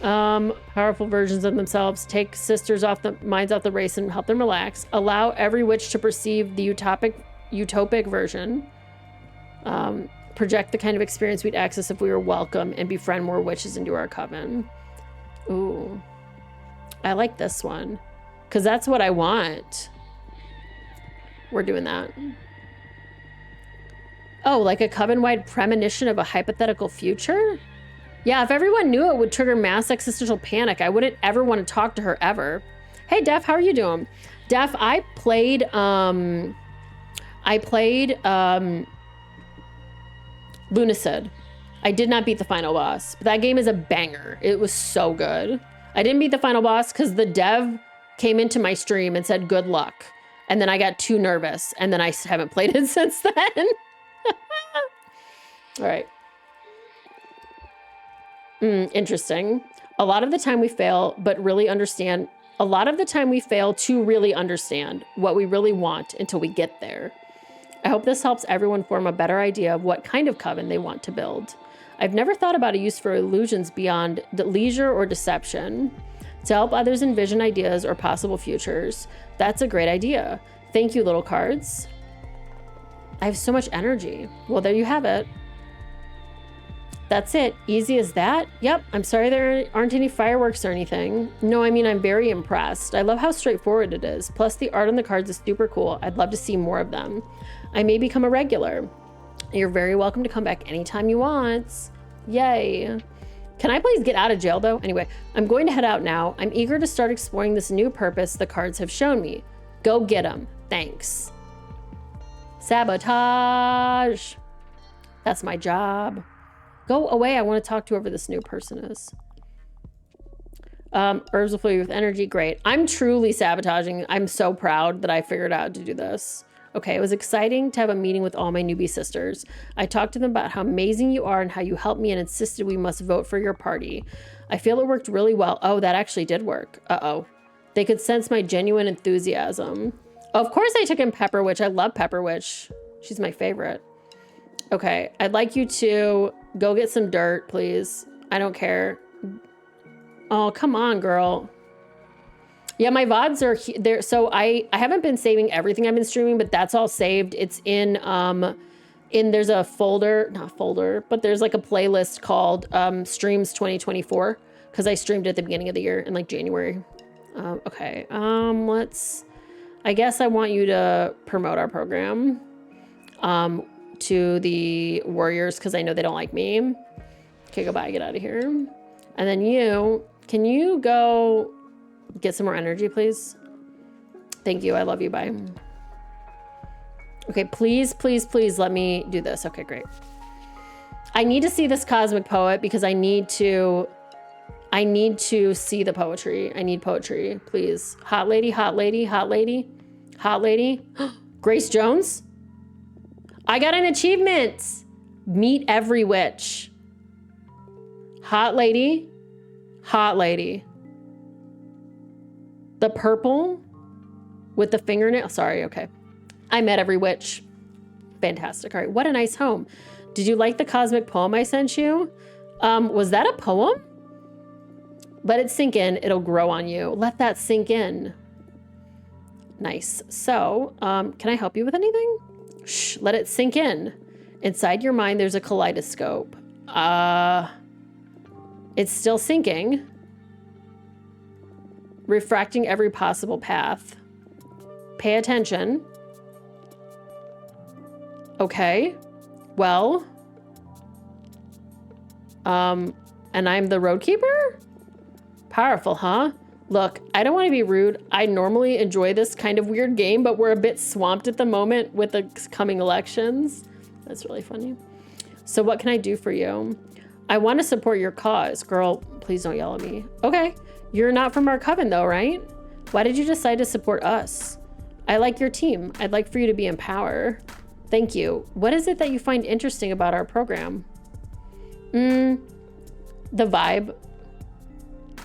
Powerful versions of themselves. Take sisters off the minds off the race and help them relax. Allow every witch to perceive the utopic version. Project the kind of experience we'd access if we were welcome and befriend more witches into our coven. Ooh. I like this one. Because that's what I want. We're doing that. Oh, like a coven-wide premonition of a hypothetical future? Yeah, if everyone knew it would trigger mass existential panic, I wouldn't ever want to talk to her ever. Hey, Def, how are you doing? Def, I played Lunacid. I did not beat the final boss, but that game is a banger. It was so good. I didn't beat the final boss because the dev came into my stream and said, good luck. And then I got too nervous, and then I haven't played it since then. All right. Interesting. A lot of the time we fail to really understand what we really want until we get there. I hope this helps everyone form a better idea of what kind of coven they want to build. I've never thought about a use for illusions beyond leisure or deception. To help others envision ideas or possible futures. That's a great idea. Thank you, little cards. I have so much energy. Well, there you have it. That's it. Easy as that? Yep. I'm sorry there aren't any fireworks or anything. No, I mean, I'm very impressed. I love how straightforward it is. Plus, the art on the cards is super cool. I'd love to see more of them. I may become a regular. You're very welcome to come back anytime you want. Yay. Can I please get out of jail, though? Anyway, I'm going to head out now. I'm eager to start exploring this new purpose the cards have shown me. Go get them. Thanks. Sabotage. That's my job. Go away. I want to talk to whoever this new person is. Herbs will fill you with energy. Great. I'm truly sabotaging. I'm so proud that I figured out to do this. Okay, it was exciting to have a meeting with all my newbie sisters. I talked to them about how amazing you are and how you helped me and insisted we must vote for your party. I feel it worked really well. Oh, that actually did work. Uh-oh. They could sense my genuine enthusiasm. Of course I took in Pepper Witch. I love Pepper Witch. She's my favorite. Okay, I'd like you to go get some dirt, please. I don't care. Oh, come on, girl. Yeah, my VODs are there. So I haven't been saving everything I've been streaming, but that's all saved. It's in there's a folder, not folder, but there's like a playlist called Streams 2024 because I streamed at the beginning of the year in like January. Okay, I guess I want you to promote our program to the warriors because I know they don't like me. Okay, goodbye, get out of here. And then can you go get some more energy, please? Thank you, I love you, bye. Okay, please, please, please let me do this. Okay, great. I need to see this cosmic poet because I need to see the poetry. I need poetry, please. Hot lady, hot lady, hot lady, hot lady. Grace Jones? I got an achievement. Meet every witch. Hot lady, hot lady. The purple with the fingernail. Sorry, okay. I met every witch. Fantastic. All right, what a nice home. Did you like the cosmic poem I sent you? Was that a poem? Let it sink in. It'll grow on you. Let that sink in. Nice. So, can I help you with anything? Shh, let it sink in. Inside your mind, there's a kaleidoscope. It's still sinking. Refracting every possible path. Pay attention. Okay. Well. And I'm the roadkeeper? Powerful, huh? Look, I don't want to be rude. I normally enjoy this kind of weird game, but we're a bit swamped at the moment with the coming elections. That's really funny. So what can I do for you? I want to support your cause. Girl, please don't yell at me. Okay. You're not from our coven though, right? Why did you decide to support us? I like your team. I'd like for you to be in power. Thank you. What is it that you find interesting about our program? The vibe.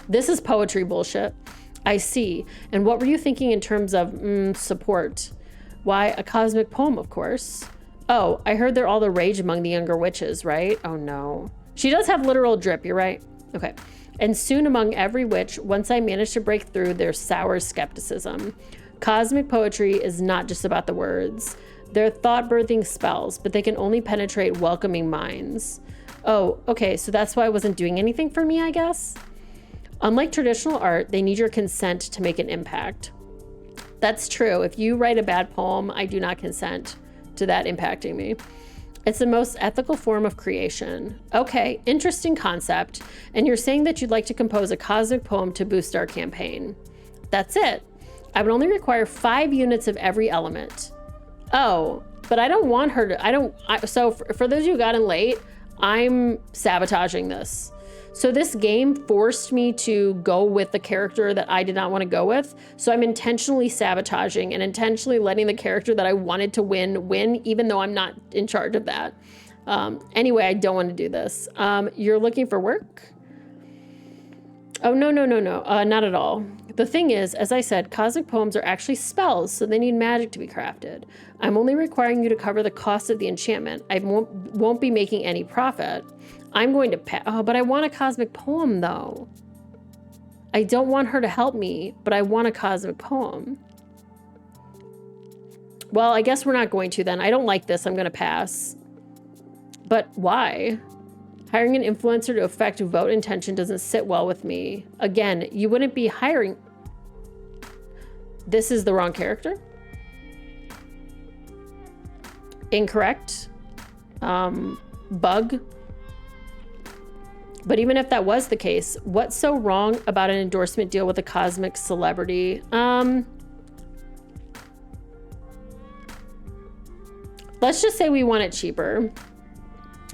This is poetry bullshit. I see. And what were you thinking in terms of support? Why, a cosmic poem, of course. Oh, I heard they're all the rage among the younger witches, right? Oh no. She does have literal drip, you're right. Okay. And soon among every witch, once I manage to break through their sour skepticism. Cosmic poetry is not just about the words. They're thought-birthing spells, but they can only penetrate welcoming minds. Oh, okay, so that's why I wasn't doing anything for me, I guess? Unlike traditional art, they need your consent to make an impact. That's true. If you write a bad poem, I do not consent to that impacting me. It's the most ethical form of creation. Okay, interesting concept. And you're saying that you'd like to compose a cosmic poem to boost our campaign. That's it. I would only require 5 units of every element. Oh, but I don't want her to, so for those of you who got in late, I'm sabotaging this. So this game forced me to go with the character that I did not want to go with. So I'm intentionally sabotaging and intentionally letting the character that I wanted to win, even though I'm not in charge of that. Anyway, I don't want to do this. You're looking for work? Oh, no, not at all. The thing is, as I said, cosmic poems are actually spells, so they need magic to be crafted. I'm only requiring you to cover the cost of the enchantment. I won't be making any profit. I'm going to pay. Oh, but I want a cosmic poem, though. I don't want her to help me, but I want a cosmic poem. Well, I guess we're not going to then. I don't like this. I'm going to pass. But why? Hiring an influencer to affect vote intention doesn't sit well with me. Again, you wouldn't be hiring... This is the wrong character. Incorrect. Bug. But even if that was the case, what's so wrong about an endorsement deal with a cosmic celebrity? Let's just say we want it cheaper.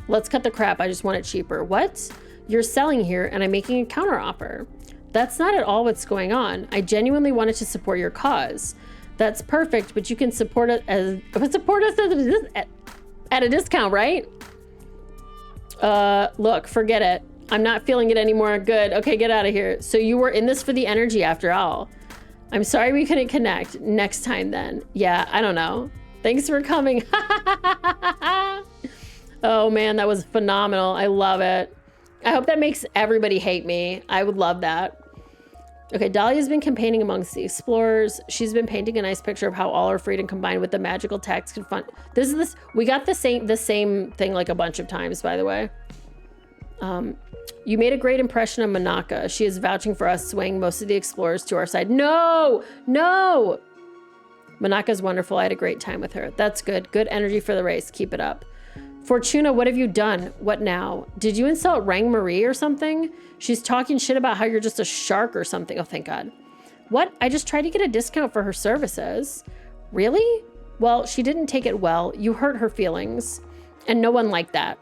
Let's cut the crap. I just want it cheaper. What? You're selling here and I'm making a counter offer. That's not at all what's going on. I genuinely wanted to support your cause. That's perfect, but you can support us at a discount, right? Look, forget it. I'm not feeling it anymore. Good. Okay, get out of here. So you were in this for the energy after all. I'm sorry we couldn't connect. Next time then. Yeah, I don't know. Thanks for coming. Oh man, that was phenomenal. I love it. I hope that makes everybody hate me. I would love that. Okay, Dahlia's been campaigning amongst the explorers. She's been painting a nice picture of how all are freedom combined with the magical text can fun. We got the same thing like a bunch of times, by the way. You made a great impression of Manaka. She is vouching for us, swaying most of the explorers to our side. No! No! Manaka's wonderful. I had a great time with her. That's good. Good energy for the race. Keep it up. Fortuna, what have you done? What now? Did you insult Rang Marie or something? She's talking shit about how you're just a shark or something. Oh, thank God. What? I just tried to get a discount for her services. Really? Well, she didn't take it well. You hurt her feelings. And no one liked that.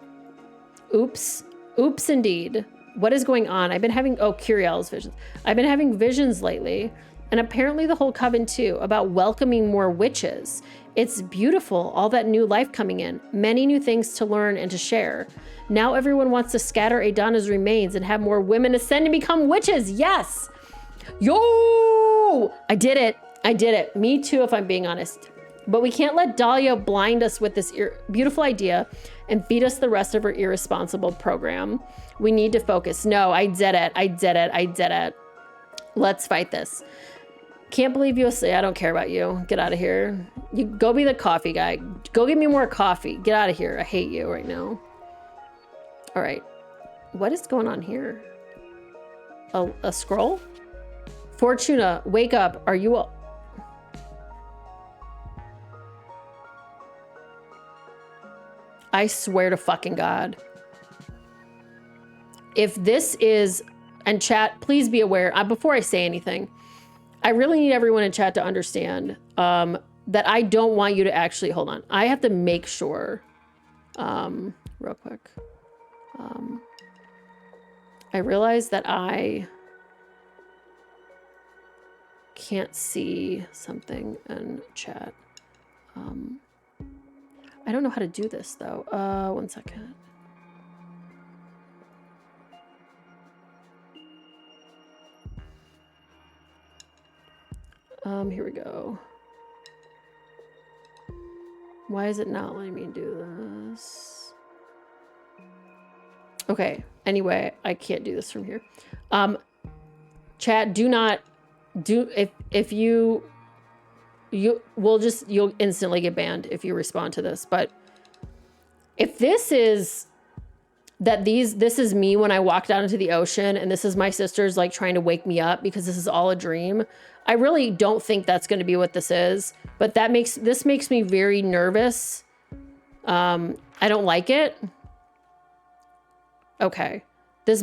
Oops. Oops, indeed. What is going on? I've been having... Oh, Curiel's visions. I've been having visions lately. And apparently the whole coven too, about welcoming more witches. It's beautiful, all that new life coming in. Many new things to learn and to share. Now everyone wants to scatter Adana's remains and have more women ascend and become witches. Yes! Yo! I did it. I did it. Me too, if I'm being honest. But we can't let Dahlia blind us with this beautiful idea and feed us the rest of her irresponsible program. We need to focus. No, I did it. I did it. I did it. Let's fight this. Can't believe you say I don't care about you. Get out of here. You go be the coffee guy. Go get me more coffee. Get out of here. I hate you right now. All right. What is going on here? A scroll? Fortuna, wake up. Are you a... I swear to fucking God. If this is... And chat, please be aware. Before I say anything, I really need everyone in chat to understand that I don't want you to actually... Hold on. I have to make sure... real quick. I realize that I can't see something in chat. I don't know how to do this, though. 1 second. Here we go. Why is it not letting me do this? Okay. Anyway, I can't do this from here. Chat, do not do if you'll instantly get banned if you respond to this. But if this is this is me when I walked out into the ocean and this is my sisters like trying to wake me up because this is all a dream, I really don't think that's going to be what this is. But this makes me very nervous. I don't like it. Okay. This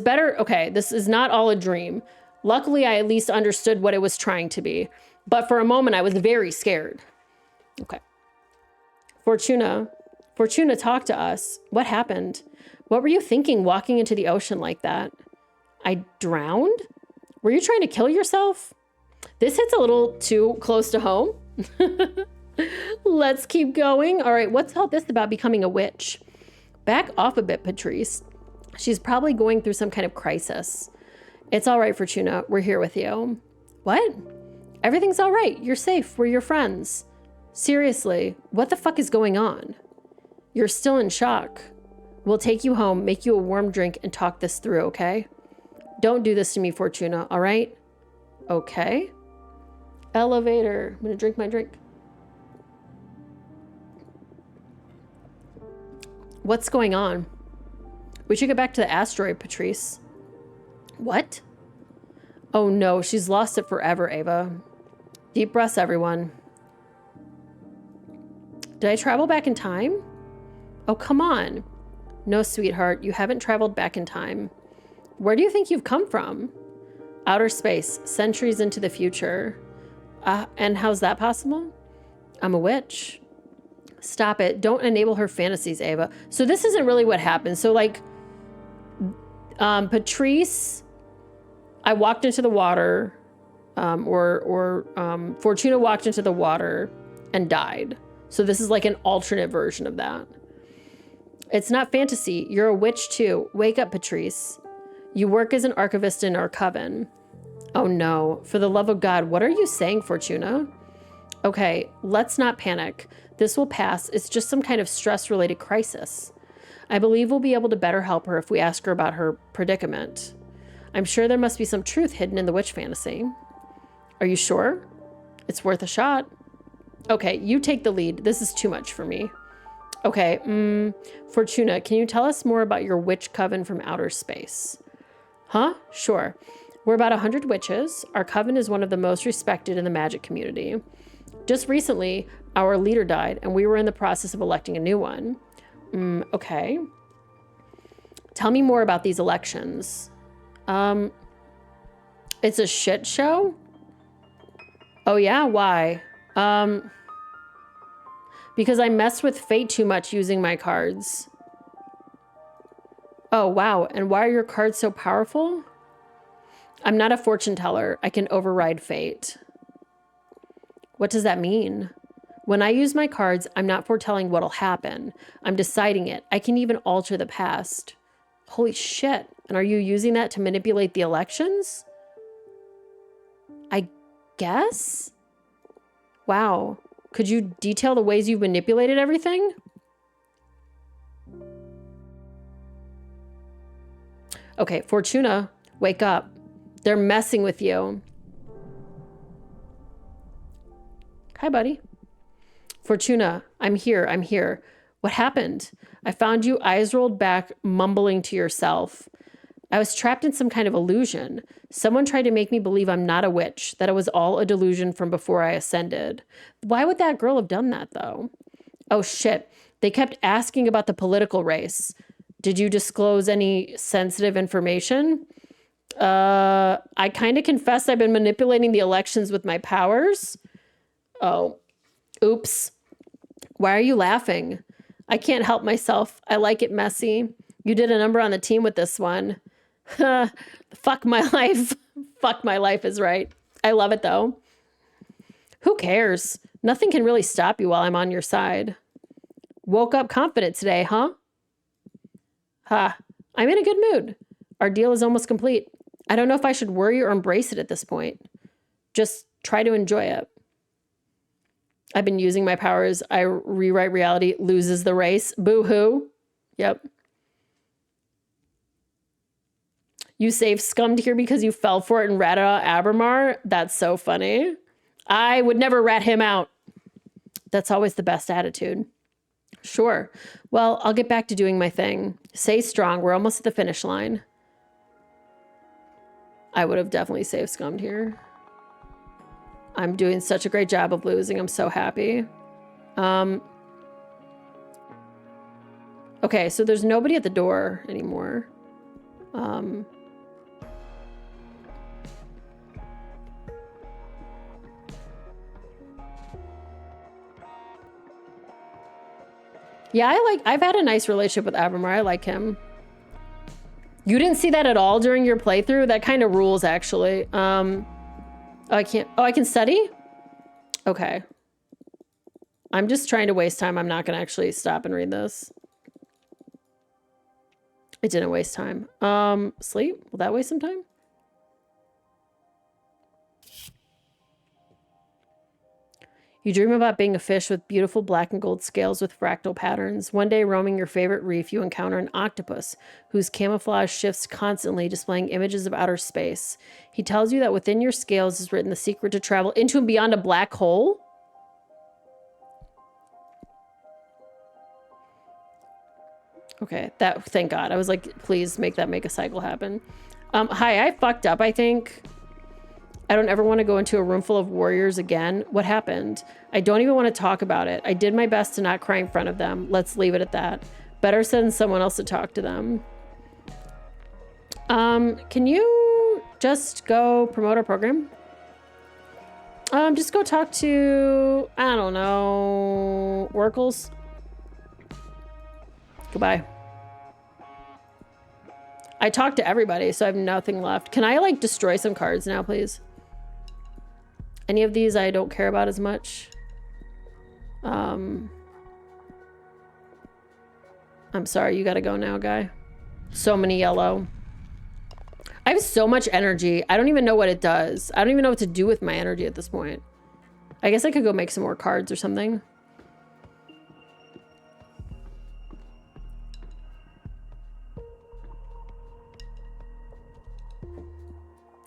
is not all a dream. Luckily, I at least understood what it was trying to be. But for a moment, I was very scared. Okay. Fortuna, talk to us. What happened? What were you thinking walking into the ocean like that? I drowned? Were you trying to kill yourself? This hits a little too close to home. Let's keep going. All right, what's all this about becoming a witch? Back off a bit, Patrice. She's probably going through some kind of crisis. It's all right, Fortuna. We're here with you. What? Everything's all right. You're safe. We're your friends. Seriously, what the fuck is going on? You're still in shock. We'll take you home, make you a warm drink, and talk this through, okay? Don't do this to me, Fortuna, all right? Okay. Elevator. I'm gonna drink my drink. What's going on? We should get back to the asteroid, Patrice. What? Oh no, she's lost it forever, Ava. Deep breaths, everyone. Did I travel back in time? Oh, come on. No, sweetheart, you haven't traveled back in time. Where do you think you've come from? Outer space, centuries into the future. And how's that possible? I'm a witch. Stop it. Don't enable her fantasies, Ava. So this isn't really what happened. So like, Patrice, I walked into the water, Fortuna walked into the water and died. So this is like an alternate version of that. It's not fantasy. You're a witch too. Wake up, Patrice. You work as an archivist in our coven. Oh no. For the love of God, what are you saying, Fortuna? Okay, let's not panic. This will pass. It's just some kind of stress-related crisis. I believe we'll be able to better help her if we ask her about her predicament. I'm sure there must be some truth hidden in the witch fantasy. Are you sure? It's worth a shot. Okay, you take the lead. This is too much for me. Okay, Fortuna, can you tell us more about your witch coven from outer space? Huh? Sure. We're about 100 witches. Our coven is one of the most respected in the magic community. Just recently, our leader died, and we were in the process of electing a new one. Okay. Tell me more about these elections. It's a shit show? Oh yeah, why? Because I messed with fate too much using my cards. Oh wow, and why are your cards so powerful? I'm not a fortune teller. I can override fate. What does that mean? When I use my cards, I'm not foretelling what'll happen. I'm deciding it. I can even alter the past. Holy shit. And are you using that to manipulate the elections? I guess? Wow. Could you detail the ways you've manipulated everything? Okay, Fortuna, wake up. They're messing with you. Hi, buddy. Fortuna, I'm here. What happened? I found you eyes rolled back, mumbling to yourself. I was trapped in some kind of illusion. Someone tried to make me believe I'm not a witch, that it was all a delusion from before I ascended. Why would that girl have done that, though? Oh, shit. They kept asking about the political race. Did you disclose any sensitive information? I kind of confess I've been manipulating the elections with my powers. Oh, oops. Why are you laughing? I can't help myself. I like it messy. You did a number on the team with this one. Fuck my life. Fuck my life is right. I love it though. Who cares? Nothing can really stop you while I'm on your side. Woke up confident today, huh? Ha. I'm in a good mood. Our deal is almost complete. I don't know if I should worry or embrace it at this point. Just try to enjoy it. I've been using my powers. I rewrite reality, loses the race. Boo-hoo. Yep. You saved Scummed here because you fell for it and ratted out Abramar? That's so funny. I would never rat him out. That's always the best attitude. Sure. Well, I'll get back to doing my thing. Stay strong. We're almost at the finish line. I would have definitely saved Scummed here. I'm doing such a great job of losing. I'm so happy. Okay, so there's nobody at the door anymore. Yeah, I've had a nice relationship with Abramar. I like him. You didn't see that at all during your playthrough? That kind of rules, actually. Oh, I can study? Okay. I'm just trying to waste time. I'm not going to actually stop and read this. It didn't waste time. Sleep? Will that waste some time? You dream about being a fish with beautiful black and gold scales with fractal patterns. One day, roaming your favorite reef, you encounter an octopus whose camouflage shifts constantly, displaying images of outer space. He tells you that within your scales is written the secret to travel into and beyond a black hole. Okay, thank God. I was like, please make a cycle happen. Hi, I fucked up, I think. I don't ever want to go into a room full of warriors again. What happened? I don't even want to talk about it. I did my best to not cry in front of them. Let's leave it at that. Better send someone else to talk to them. Can you just go promote our program? Just go talk to, I don't know, Oracles. Goodbye. I talked to everybody, so I have nothing left. Can I, like, destroy some cards now, please? Any of these I don't care about as much. I'm sorry, you gotta go now, guy. So many yellow. I have so much energy. I don't even know what it does. I don't even know what to do with my energy at this point. I guess I could go make some more cards or something.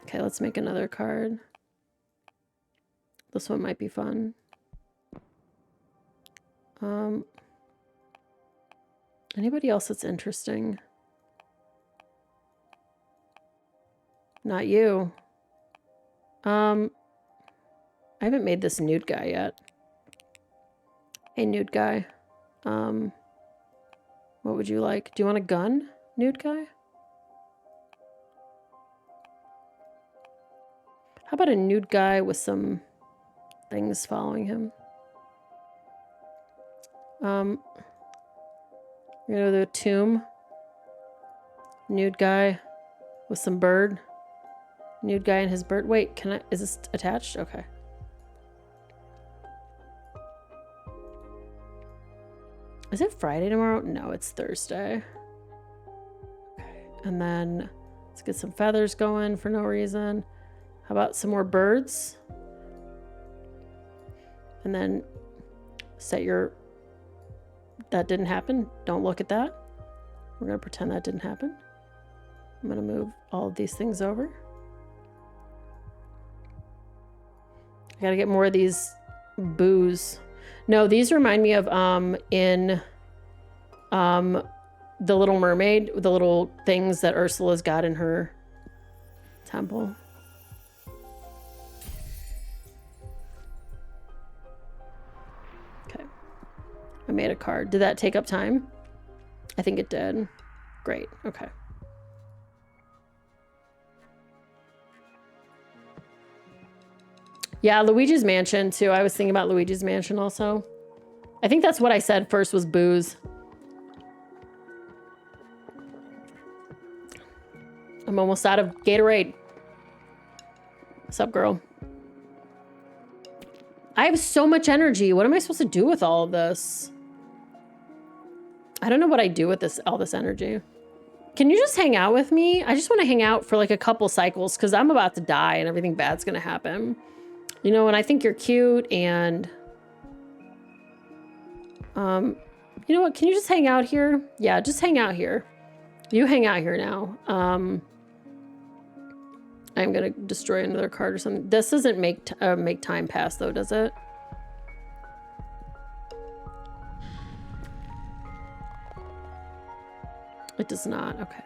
Okay, let's make another card. This one might be fun. Anybody else that's interesting? Not you. I haven't made this nude guy yet. Hey, nude guy. What would you like? Do you want a gun, nude guy? How about a nude guy with some things following him? We're gonna do a tomb. Nude guy with some bird. Nude guy and his bird. Wait, can I, is this attached? Okay. Is it Friday tomorrow? No, it's Thursday. Okay, and then let's get some feathers going for no reason. How about some more birds? And then set your... That didn't happen. Don't look at that. We're gonna pretend that didn't happen. I'm gonna move all of these things over. I gotta get more of these boos. No, these remind me of in The Little Mermaid, the little things that Ursula's got in her temple. Okay. I made a card. Did that take up time? I think it did. Great. Okay. Yeah, Luigi's Mansion too. I was thinking about Luigi's Mansion also. I think that's what I said first was booze. I'm almost out of Gatorade. What's up, girl? I have so much energy. What am I supposed to do with all of this? I don't know what I do with all this energy. Can you just hang out with me? I just want to hang out for like a couple cycles because I'm about to die and everything bad's going to happen. You know, and I think you're cute and... you know what? Can you just hang out here? Yeah, just hang out here. You hang out here now. I'm gonna destroy another card or something. This doesn't make time pass though, does it? It does not. Okay.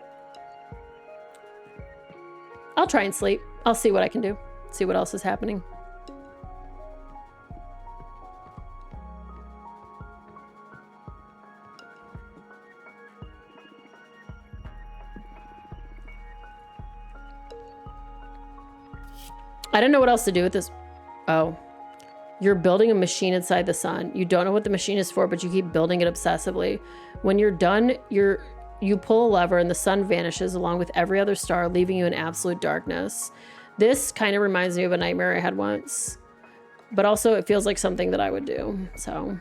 I'll try and sleep. I'll see what I can do. See what else is happening. I don't know what else to do with this. Oh. You're building a machine inside the sun. You don't know what the machine is for, but you keep building it obsessively. When you're done, you pull a lever and the sun vanishes along with every other star, leaving you in absolute darkness. This kind of reminds me of a nightmare I had once. But also it feels like something that I would do. So.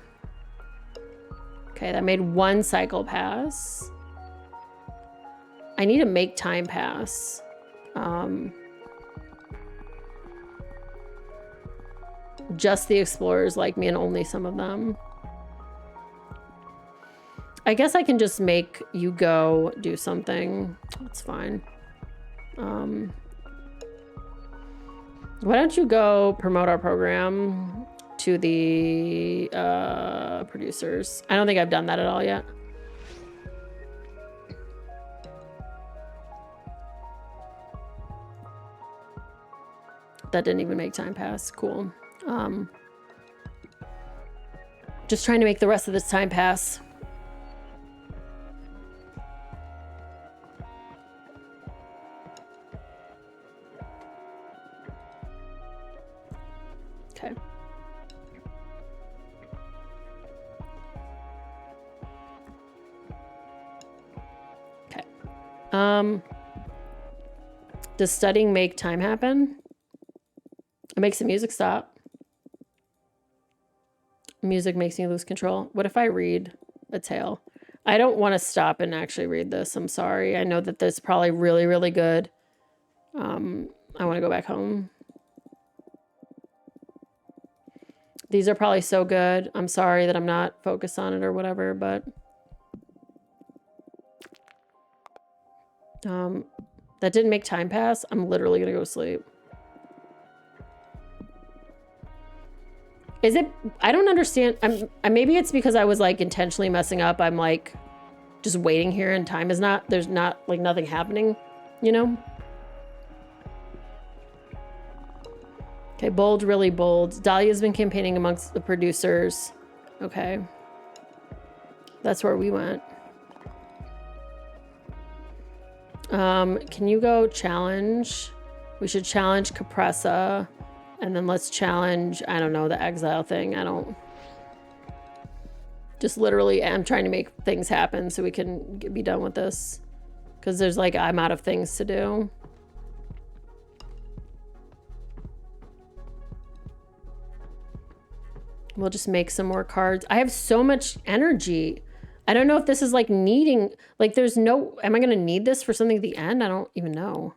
Okay, that made one cycle pass. I need to make time pass. Just the explorers like me and only some of them. I guess I can just make you go do something. That's fine. Why don't you go promote our program to the producers? I don't think I've done that at all yet. That didn't even make time pass. Cool. Just trying to make the rest of this time pass. Okay. Okay. Does studying make time happen? It makes the music stop. Music makes me lose control. What if I read a tale? I don't want to stop and actually read this. I'm sorry. I know that this is probably really, really good. I want to go back home. These are probably so good. I'm sorry that I'm not focused on it or whatever, but that didn't make time pass. I'm literally gonna go to sleep. Is it? I don't understand. Maybe it's because I was like intentionally messing up. I'm like just waiting here and time is not, there's not like nothing happening, you know? Okay, bold, really bold. Dahlia's been campaigning amongst the producers. Okay. That's where we went. Can you go challenge? We should challenge Capressa. And then let's challenge, I don't know, the exile thing. I don't... Just literally, I'm trying to make things happen so we can be done with this. Because there's like, I'm out of things to do. We'll just make some more cards. I have so much energy. I don't know if this is like needing, like there's no, am I going to need this for something at the end? I don't even know.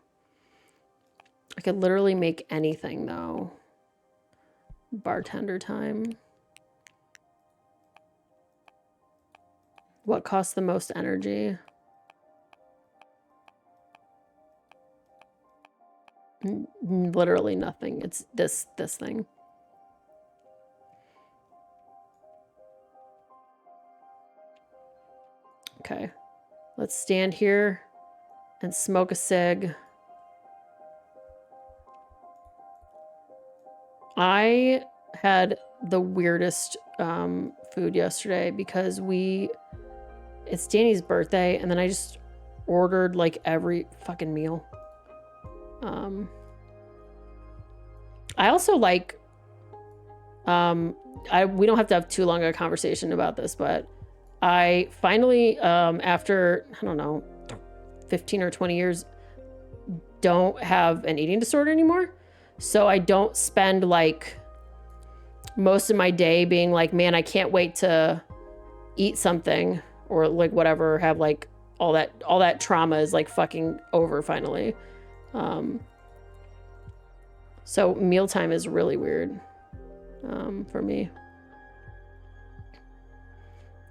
I could literally make anything though. Bartender time. What costs the most energy? Literally nothing. It's this thing. Okay. Let's stand here and smoke a cig. I had the weirdest food yesterday because it's Danny's birthday and then I just ordered like every fucking meal. I also like, we don't have to have too long a conversation about this, but I finally, after, I don't know, 15 or 20 years, don't have an eating disorder anymore. So I don't spend like most of my day being like, man, I can't wait to eat something or like whatever, have like all that trauma is like fucking over finally. So mealtime is really weird for me.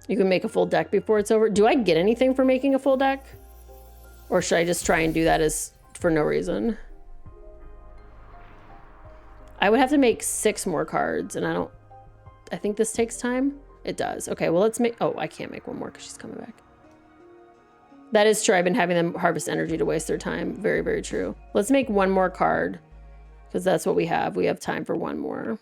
You can make a full deck before it's over. Do I get anything for making a full deck? Or should I just try and do that as for no reason? I would have to make 6 more cards and I think this takes time. It does. Okay, well let's make, oh, I can't make one more because she's coming back. That is true. I've been having them harvest energy to waste their time. Very, very true. Let's make one more card because that's what we have. We have time for one more.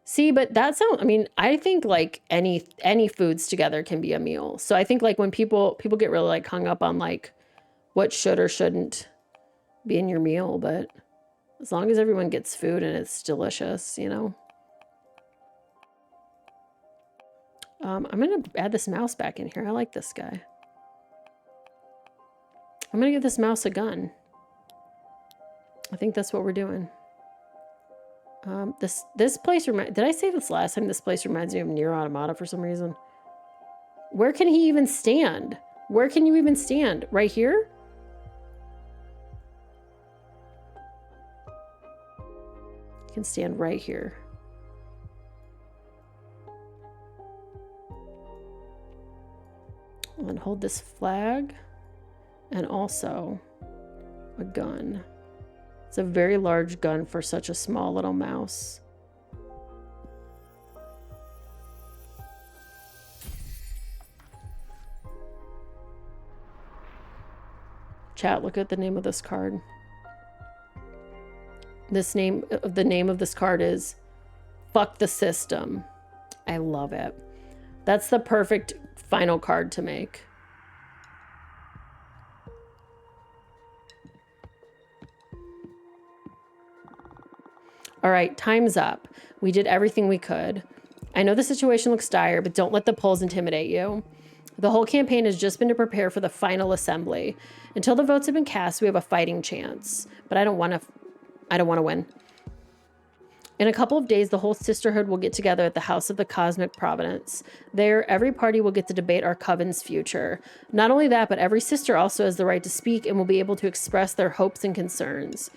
See, but that sounds, I mean, I think like any foods together can be a meal. So I think like when people get really like hung up on like what should or shouldn't be in your meal, but as long as everyone gets food and it's delicious, you know. I'm going to add this mouse back in here. I like this guy. I'm going to give this mouse a gun. I think that's what we're doing. This place did I say this last time? This place reminds me of Nier Automata for some reason. Where can he even stand? Where can you even stand? Right here? You can stand right here. And hold this flag and also a gun. It's a very large gun for such a small little mouse. Chat, look at the name of this card. The name of this card is Fuck the System. I love it. That's the perfect final card to make. All right, time's up. We did everything we could. I know the situation looks dire, but don't let the polls intimidate you. The whole campaign has just been to prepare for the final assembly. Until the votes have been cast, we have a fighting chance. But I don't want to win. In a couple of days, the whole Sisterhood will get together at the House of the Cosmic Providence. There, every party will get to debate our coven's future. Not only that, but every sister also has the right to speak and will be able to express their hopes and concerns.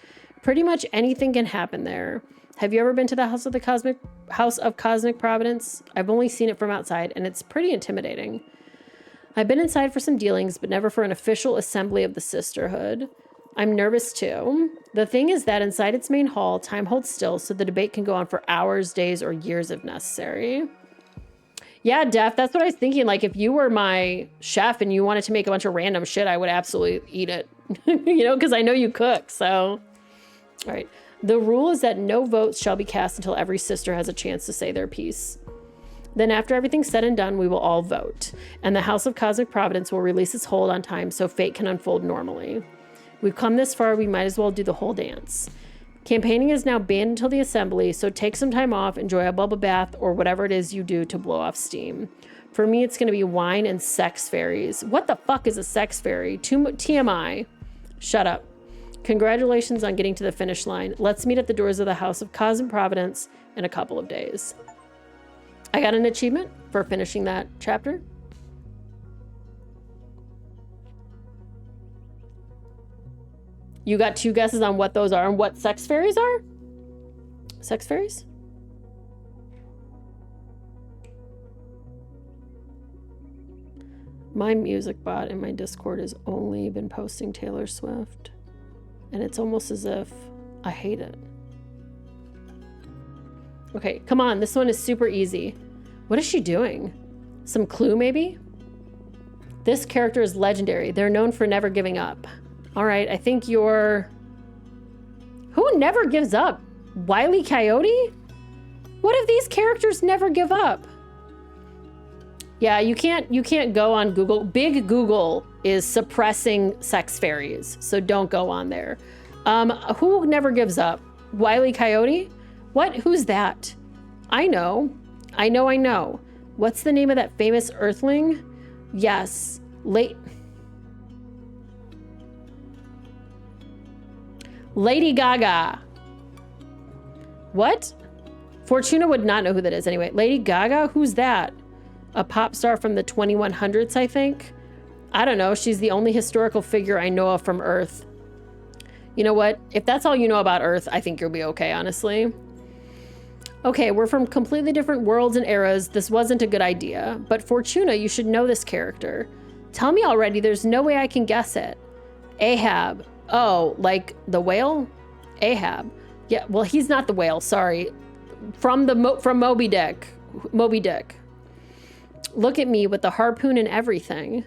Pretty much anything can happen there. Have you ever been to the House of Cosmic Providence? I've only seen it from outside, and it's pretty intimidating. I've been inside for some dealings, but never for an official assembly of the Sisterhood. I'm nervous too. The thing is that inside its main hall, time holds still, so the debate can go on for hours, days, or years if necessary. Yeah, Def, that's what I was thinking. Like, if you were my chef and you wanted to make a bunch of random shit, I would absolutely eat it. You know, because I know you cook, so. All right. The rule is that no votes shall be cast until every sister has a chance to say their piece. Then after everything's said and done, we will all vote. And the House of Cosmic Providence will release its hold on time so fate can unfold normally. We've come this far, we might as well do the whole dance. Campaigning is now banned until the assembly, so take some time off, enjoy a bubble bath, or whatever it is you do to blow off steam. For me, it's going to be wine and sex fairies. What the fuck is a sex fairy? TMI. Shut up. Congratulations on getting to the finish line. Let's meet at the doors of the House of Cosmic Providence in a couple of days. I got an achievement for finishing that chapter. You got 2 guesses on what those are and what sex fairies are? Sex fairies? My music bot in my Discord has only been posting Taylor Swift. And it's almost as if I hate it. Okay, come on. This one is super easy. What is she doing? Some clue, maybe? This character is legendary. They're known for never giving up. All right, I think you're... Who never gives up? Wile E. Coyote? What if these characters never give up? Yeah, you can't go on Google. Big Google is suppressing sex fairies, so don't go on there. Who never gives up? Wile E. Coyote? What? Who's that? I know. What's the name of that famous earthling? Yes. Lady Gaga. What? Fortuna would not know who that is anyway. Lady Gaga? Who's that? A pop star from the 2100s, I think. I don't know. She's the only historical figure I know of from Earth. You know what? If that's all you know about Earth, I think you'll be okay, honestly. Okay, we're from completely different worlds and eras. This wasn't a good idea. But Fortuna, you should know this character. Tell me already. There's no way I can guess it. Ahab. Oh, like the whale? Ahab. Yeah, well, he's not the whale. Sorry. From Moby Dick. Moby Dick. Look at me with the harpoon and everything.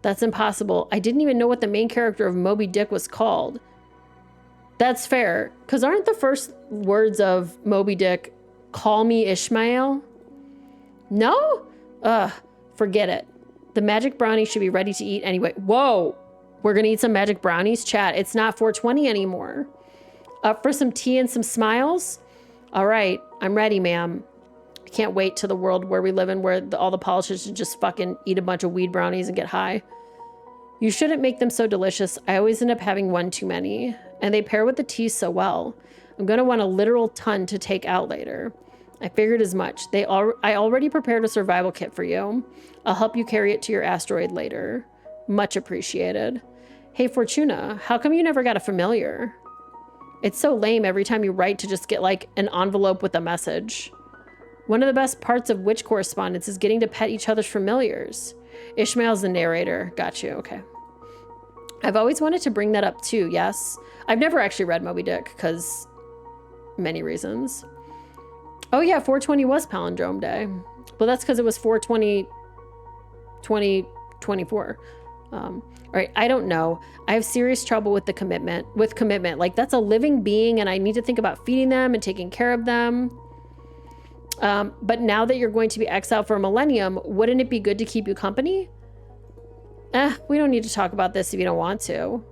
That's impossible. I didn't even know what the main character of Moby Dick was called. That's fair. Because aren't the first words of Moby Dick, call me Ishmael? No? Forget it. The magic brownie should be ready to eat anyway. Whoa. We're going to eat some magic brownies? Chat, it's not 420 anymore. Up for some tea and some smiles? All right. I'm ready, ma'am. Can't wait to the world where we live in where all the politicians just fucking eat a bunch of weed brownies and get high. You shouldn't make them so delicious. I always end up having one too many. And they pair with the tea so well. I'm going to want a literal ton to take out later. I figured as much. I already prepared a survival kit for you. I'll help you carry it to your asteroid later. Much appreciated. Hey, Fortuna, how come you never got a familiar? It's so lame every time you write to just get like an envelope with a message. One of the best parts of witch correspondence is getting to pet each other's familiars. Ishmael's the narrator. Got you. Okay. I've always wanted to bring that up too. Yes. I've never actually read Moby Dick because many reasons. Oh yeah, 420 was Palindrome Day. Well, that's because it was 420, 2024. All right. I don't know. I have serious trouble with commitment. Like that's a living being and I need to think about feeding them and taking care of them. But now that you're going to be exiled for a millennium, wouldn't it be good to keep you company? We don't need to talk about this if you don't want to.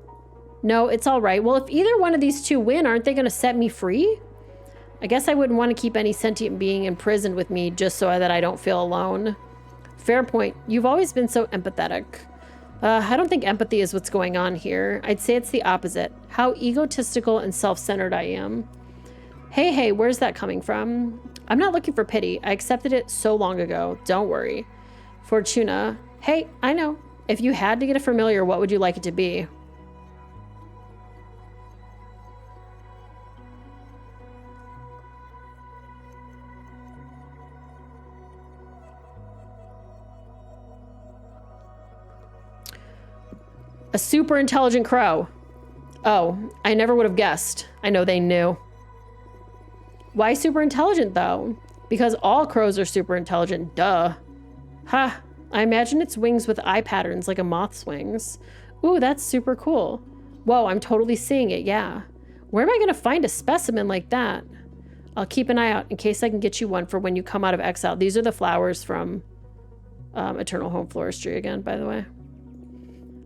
No, it's all right. Well, if either one of these two win, aren't they going to set me free? I guess I wouldn't want to keep any sentient being imprisoned with me just so that I don't feel alone. Fair point. You've always been so empathetic. I don't think empathy is what's going on here. I'd say it's the opposite. How egotistical and self-centered I am. Hey, where's that coming from? I'm not looking for pity. I accepted it so long ago. Don't worry. Fortuna. Hey, I know. If you had to get a familiar, what would you like it to be? A super intelligent crow. Oh, I never would have guessed. I know they knew. Why super intelligent, though? Because all crows are super intelligent, duh. Ha, I imagine its wings with eye patterns like a moth's wings. Ooh, that's super cool. Whoa, I'm totally seeing it, yeah. Where am I gonna find a specimen like that? I'll keep an eye out in case I can get you one for when you come out of exile. These are the flowers from Eternal Home Floristry again, by the way.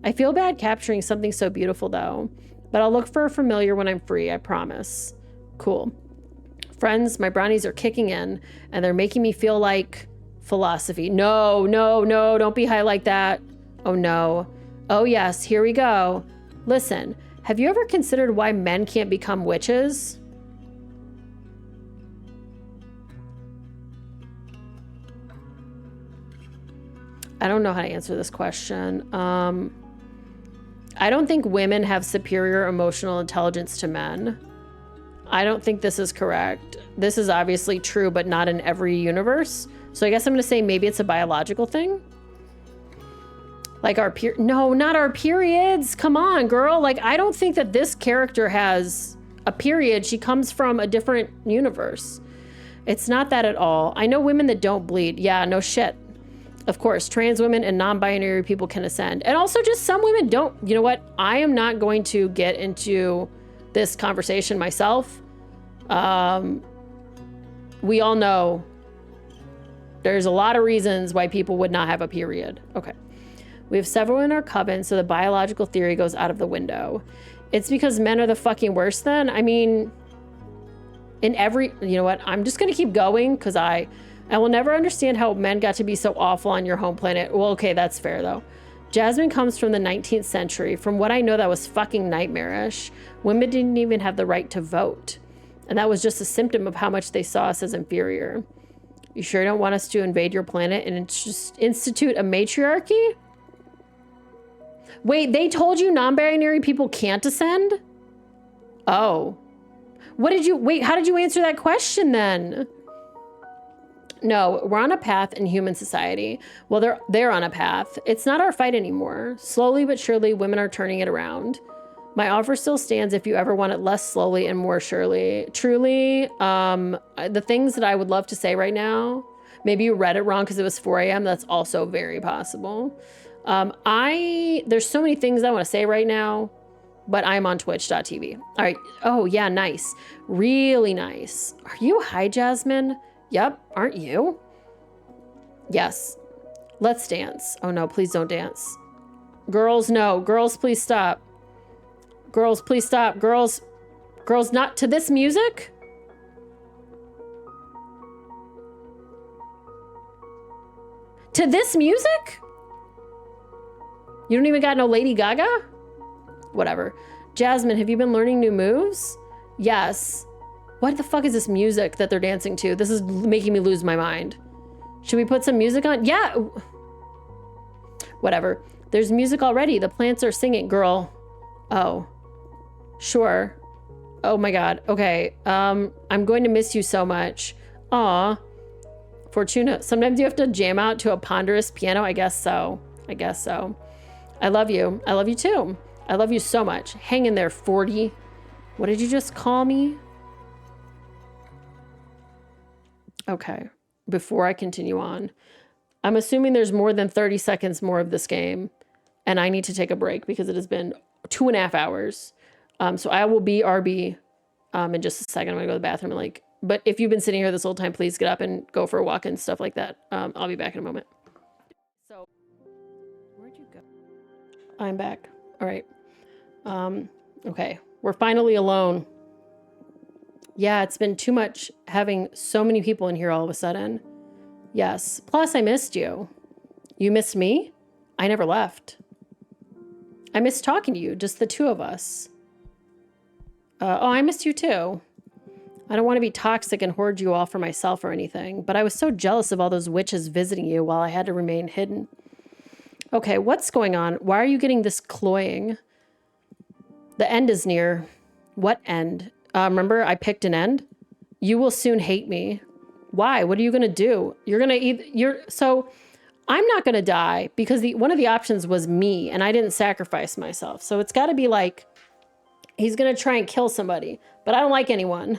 I feel bad capturing something so beautiful, though. But I'll look for a familiar when I'm free, I promise. Cool. Friends, my brownies are kicking in, and they're making me feel like philosophy. No, don't be high like that. Oh, no. Oh, yes, here we go. Listen, have you ever considered why men can't become witches? I don't know how to answer this question. I don't think women have superior emotional intelligence to men. I don't think this is correct. This is obviously true, but not in every universe. So I guess I'm going to say maybe it's a biological thing. Like our no, not our periods. Come on, girl. Like, I don't think that this character has a period. She comes from a different universe. It's not that at all. I know women that don't bleed. Yeah, no shit. Of course, trans women and non-binary people can ascend. And also just some women don't. You know what? I am not going to get into this conversation myself. We all know there's a lot of reasons why people would not have a period. Okay. We have several in our coven, so the biological theory goes out of the window. It's because men are the fucking worst then? I mean, in every... You know what? I'm just going to keep going because I will never understand how men got to be so awful on your home planet. Well, okay, that's fair, though. Jasmine comes from the 19th century. From what I know, that was fucking nightmarish. Women didn't even have the right to vote. And that was just a symptom of how much they saw us as inferior. You sure don't want us to invade your planet and just institute a matriarchy? Wait, they told you non-binary people can't ascend? Oh. What did you... Wait, how did you answer that question then? No, we're on a path in human society. Well, they're on a path. It's not our fight anymore. Slowly but surely, women are turning it around. My offer still stands if you ever want it less slowly and more surely. Truly, the things that I would love to say right now, maybe you read it wrong because it was 4 a.m. That's also very possible. There's so many things I want to say right now, but I'm on twitch.tv. All right. Oh, yeah, nice. Really nice. Are you high, Jasmine? Yep, aren't you? Yes. Let's dance. Oh no, please don't dance. Girls, no. Girls, please stop. Girls, please stop. Girls, not to this music? To this music? You don't even got no Lady Gaga? Whatever. Jasmine, have you been learning new moves? Yes. What the fuck is this music that they're dancing to? This is making me lose my mind. Should we put some music on? Yeah. Whatever. There's music already. The plants are singing, girl. Oh. Sure. Oh my God. Okay. I'm going to miss you so much. Aw. Fortuna. Sometimes you have to jam out to a ponderous piano. I guess so. I guess so. I love you. I love you too. I love you so much. Hang in there, 40. What did you just call me? Okay, before I continue on, I'm assuming there's more than 30 seconds more of this game, and I need to take a break because it has been 2.5 hours. So I will be RB in just a second. I'm gonna go to the bathroom and but if you've been sitting here this whole time, please get up and go for a walk and stuff like that. I'll be back in a moment. So, where'd you go? I'm back. All right. Okay, we're finally alone. Yeah, it's been too much having so many people in here all of a sudden. Yes. Plus, I missed you. You missed me? I never left. I missed talking to you, just the two of us. Oh, I missed you too. I don't want to be toxic and hoard you all for myself or anything, but I was so jealous of all those witches visiting you while I had to remain hidden. Okay, what's going on? Why are you getting this cloying? The end is near. What end? Remember, I picked an end? You will soon hate me. Why? What are you going to do? You're going to so I'm not going to die because one of the options was me and I didn't sacrifice myself. So it's got to be like, he's going to try and kill somebody, but I don't like anyone.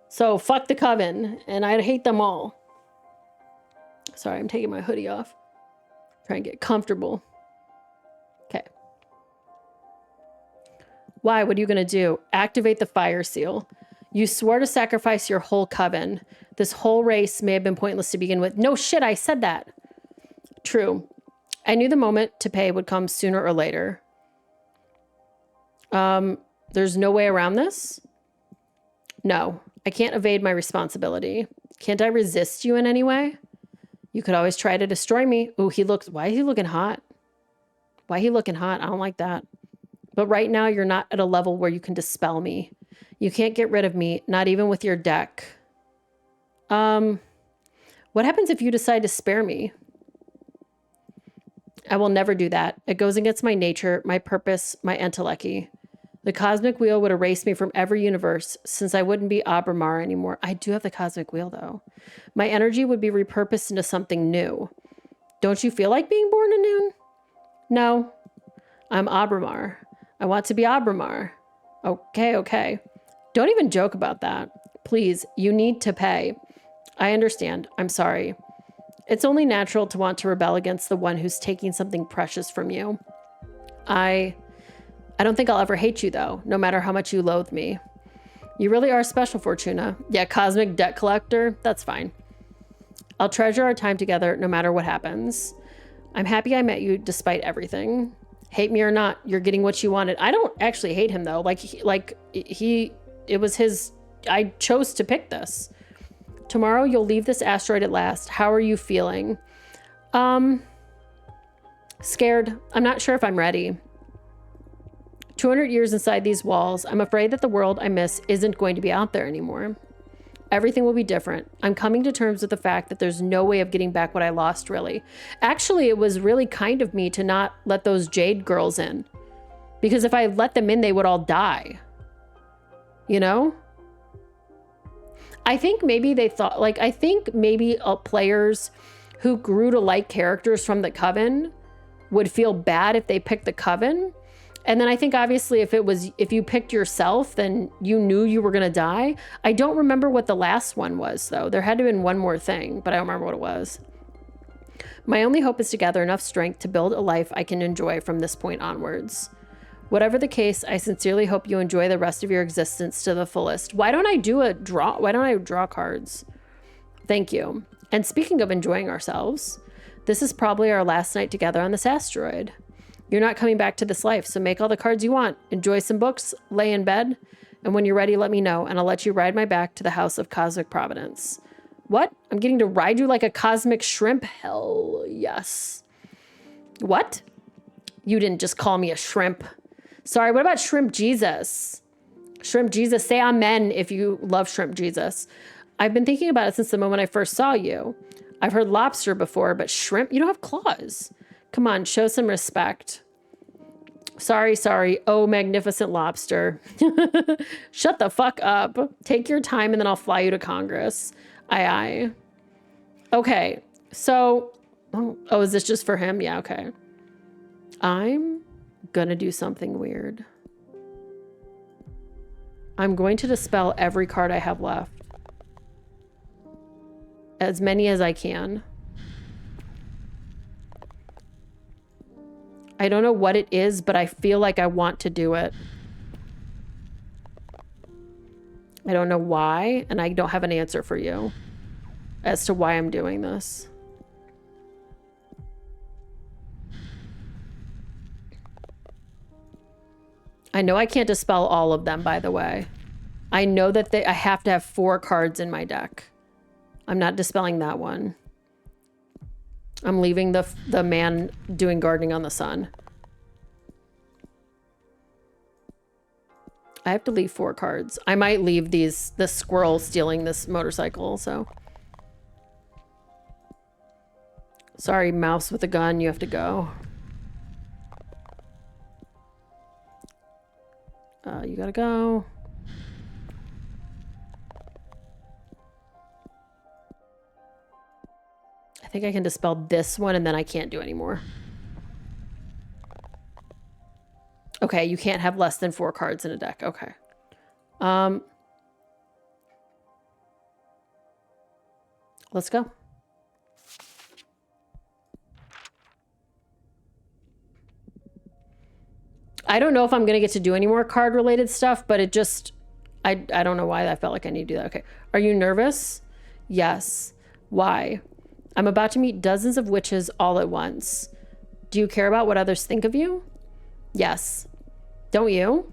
So fuck the coven and I hate them all. Sorry, I'm taking my hoodie off. Try and get comfortable. Okay. Why? What are you going to do? Activate the fire seal. You swore to sacrifice your whole coven. This whole race may have been pointless to begin with. No shit, I said that. True. I knew the moment to pay would come sooner or later. There's no way around this? No, I can't evade my responsibility. Can't I resist you in any way? You could always try to destroy me. Ooh, why is he looking hot? Why he looking hot? I don't like that. But right now you're not at a level where you can dispel me. You can't get rid of me, not even with your deck. What happens if you decide to spare me? I will never do that. It goes against my nature, my purpose, my entelechy. The cosmic wheel would erase me from every universe since I wouldn't be Abramar anymore. I do have the cosmic wheel, though. My energy would be repurposed into something new. Don't you feel like being born anew? No. I'm Abramar. I want to be Abramar. Okay. Don't even joke about that. Please, you need to pay. I understand. I'm sorry. It's only natural to want to rebel against the one who's taking something precious from you. I don't think I'll ever hate you, though, no matter how much you loathe me. You really are special, Fortuna. Yeah, cosmic debt collector. That's fine. I'll treasure our time together no matter what happens. I'm happy I met you despite everything. Hate me or not, you're getting what you wanted. I don't actually hate him, though. It was his... I chose to pick this. Tomorrow, you'll leave this asteroid at last. How are you feeling? Scared. I'm not sure if I'm ready. 200 years inside these walls, I'm afraid that the world I miss isn't going to be out there anymore. Everything will be different. I'm coming to terms with the fact that there's no way of getting back what I lost, really. Actually, it was really kind of me to not let those Jade girls in. Because if I let them in, they would all die. You know? I think maybe they thought, players who grew to like characters from the Coven would feel bad if they picked the Coven. And then I think obviously if you picked yourself, then you knew you were going to die. I don't remember what the last one was, though. There had to have been one more thing, but I don't remember what it was. My only hope is to gather enough strength to build a life I can enjoy from this point onwards. Whatever the case, I sincerely hope you enjoy the rest of your existence to the fullest. Why don't I draw cards? Thank you. And speaking of enjoying ourselves, this is probably our last night together on this asteroid. You're not coming back to this life, so make all the cards you want. Enjoy some books, lay in bed, and when you're ready, let me know, and I'll let you ride my back to the House of Cosmic Providence. What? I'm getting to ride you like a cosmic shrimp? Hell yes. What? You didn't just call me a shrimp. Sorry, what about Shrimp Jesus? Shrimp Jesus, say amen if you love Shrimp Jesus. I've been thinking about it since the moment I first saw you. I've heard lobster before, but shrimp? You don't have claws. Come on, show some respect. Sorry. Oh, magnificent lobster. Shut the fuck up. Take your time and then I'll fly you to Congress. Aye. Okay, so... Oh, is this just for him? Yeah, okay. I'm gonna do something weird. I'm going to dispel every card I have left. As many as I can. I don't know what it is, but I feel like I want to do it. I don't know why, and I don't have an answer for you as to why I'm doing this. I know I can't dispel all of them, by the way. I know that I have to have 4 cards in my deck. I'm not dispelling that one. I'm leaving the man doing gardening on the sun. I have to leave 4 cards. I might leave the squirrel stealing this motorcycle, so. Sorry, mouse with a gun, you have to go. You gotta go. I think I can dispel this one and then I can't do anymore. Okay, you can't have less than 4 cards in a deck. Okay. Let's go. I don't know if I'm going to get to do any more card related stuff, but it just, I don't know why I felt like I need to do that. Okay. Are you nervous? Yes. Why? I'm about to meet dozens of witches all at once. Do you care about what others think of you? Yes. Don't you?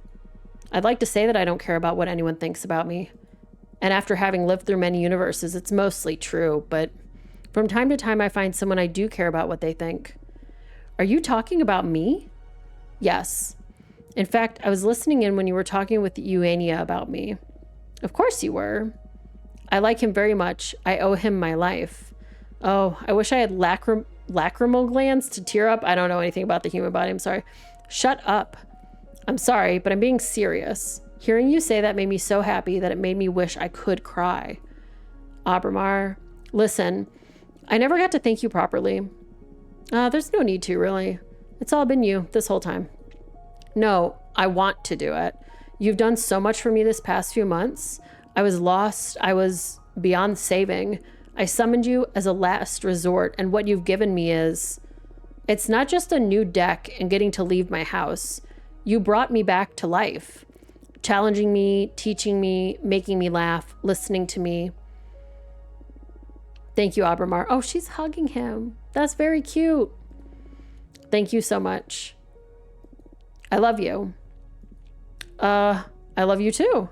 I'd like to say that I don't care about what anyone thinks about me. And after having lived through many universes, it's mostly true, but from time to time I find someone I do care about what they think. Are you talking about me? Yes. In fact, I was listening in when you were talking with Eugenia about me. Of course you were. I like him very much. I owe him my life. Oh, I wish I had lacrimal glands to tear up. I don't know anything about the human body. I'm sorry. Shut up. I'm sorry, but I'm being serious. Hearing you say that made me so happy that it made me wish I could cry. Abramar, listen, I never got to thank you properly. There's no need to, really. It's all been you this whole time. No, I want to do it. You've done so much for me this past few months. I was lost. I was beyond saving. I summoned you as a last resort, and what you've given me is... It's not just a new deck and getting to leave my house. You brought me back to life. Challenging me, teaching me, making me laugh, listening to me. Thank you, Abramar. Oh, she's hugging him. That's very cute. Thank you so much. I love you. I love you too,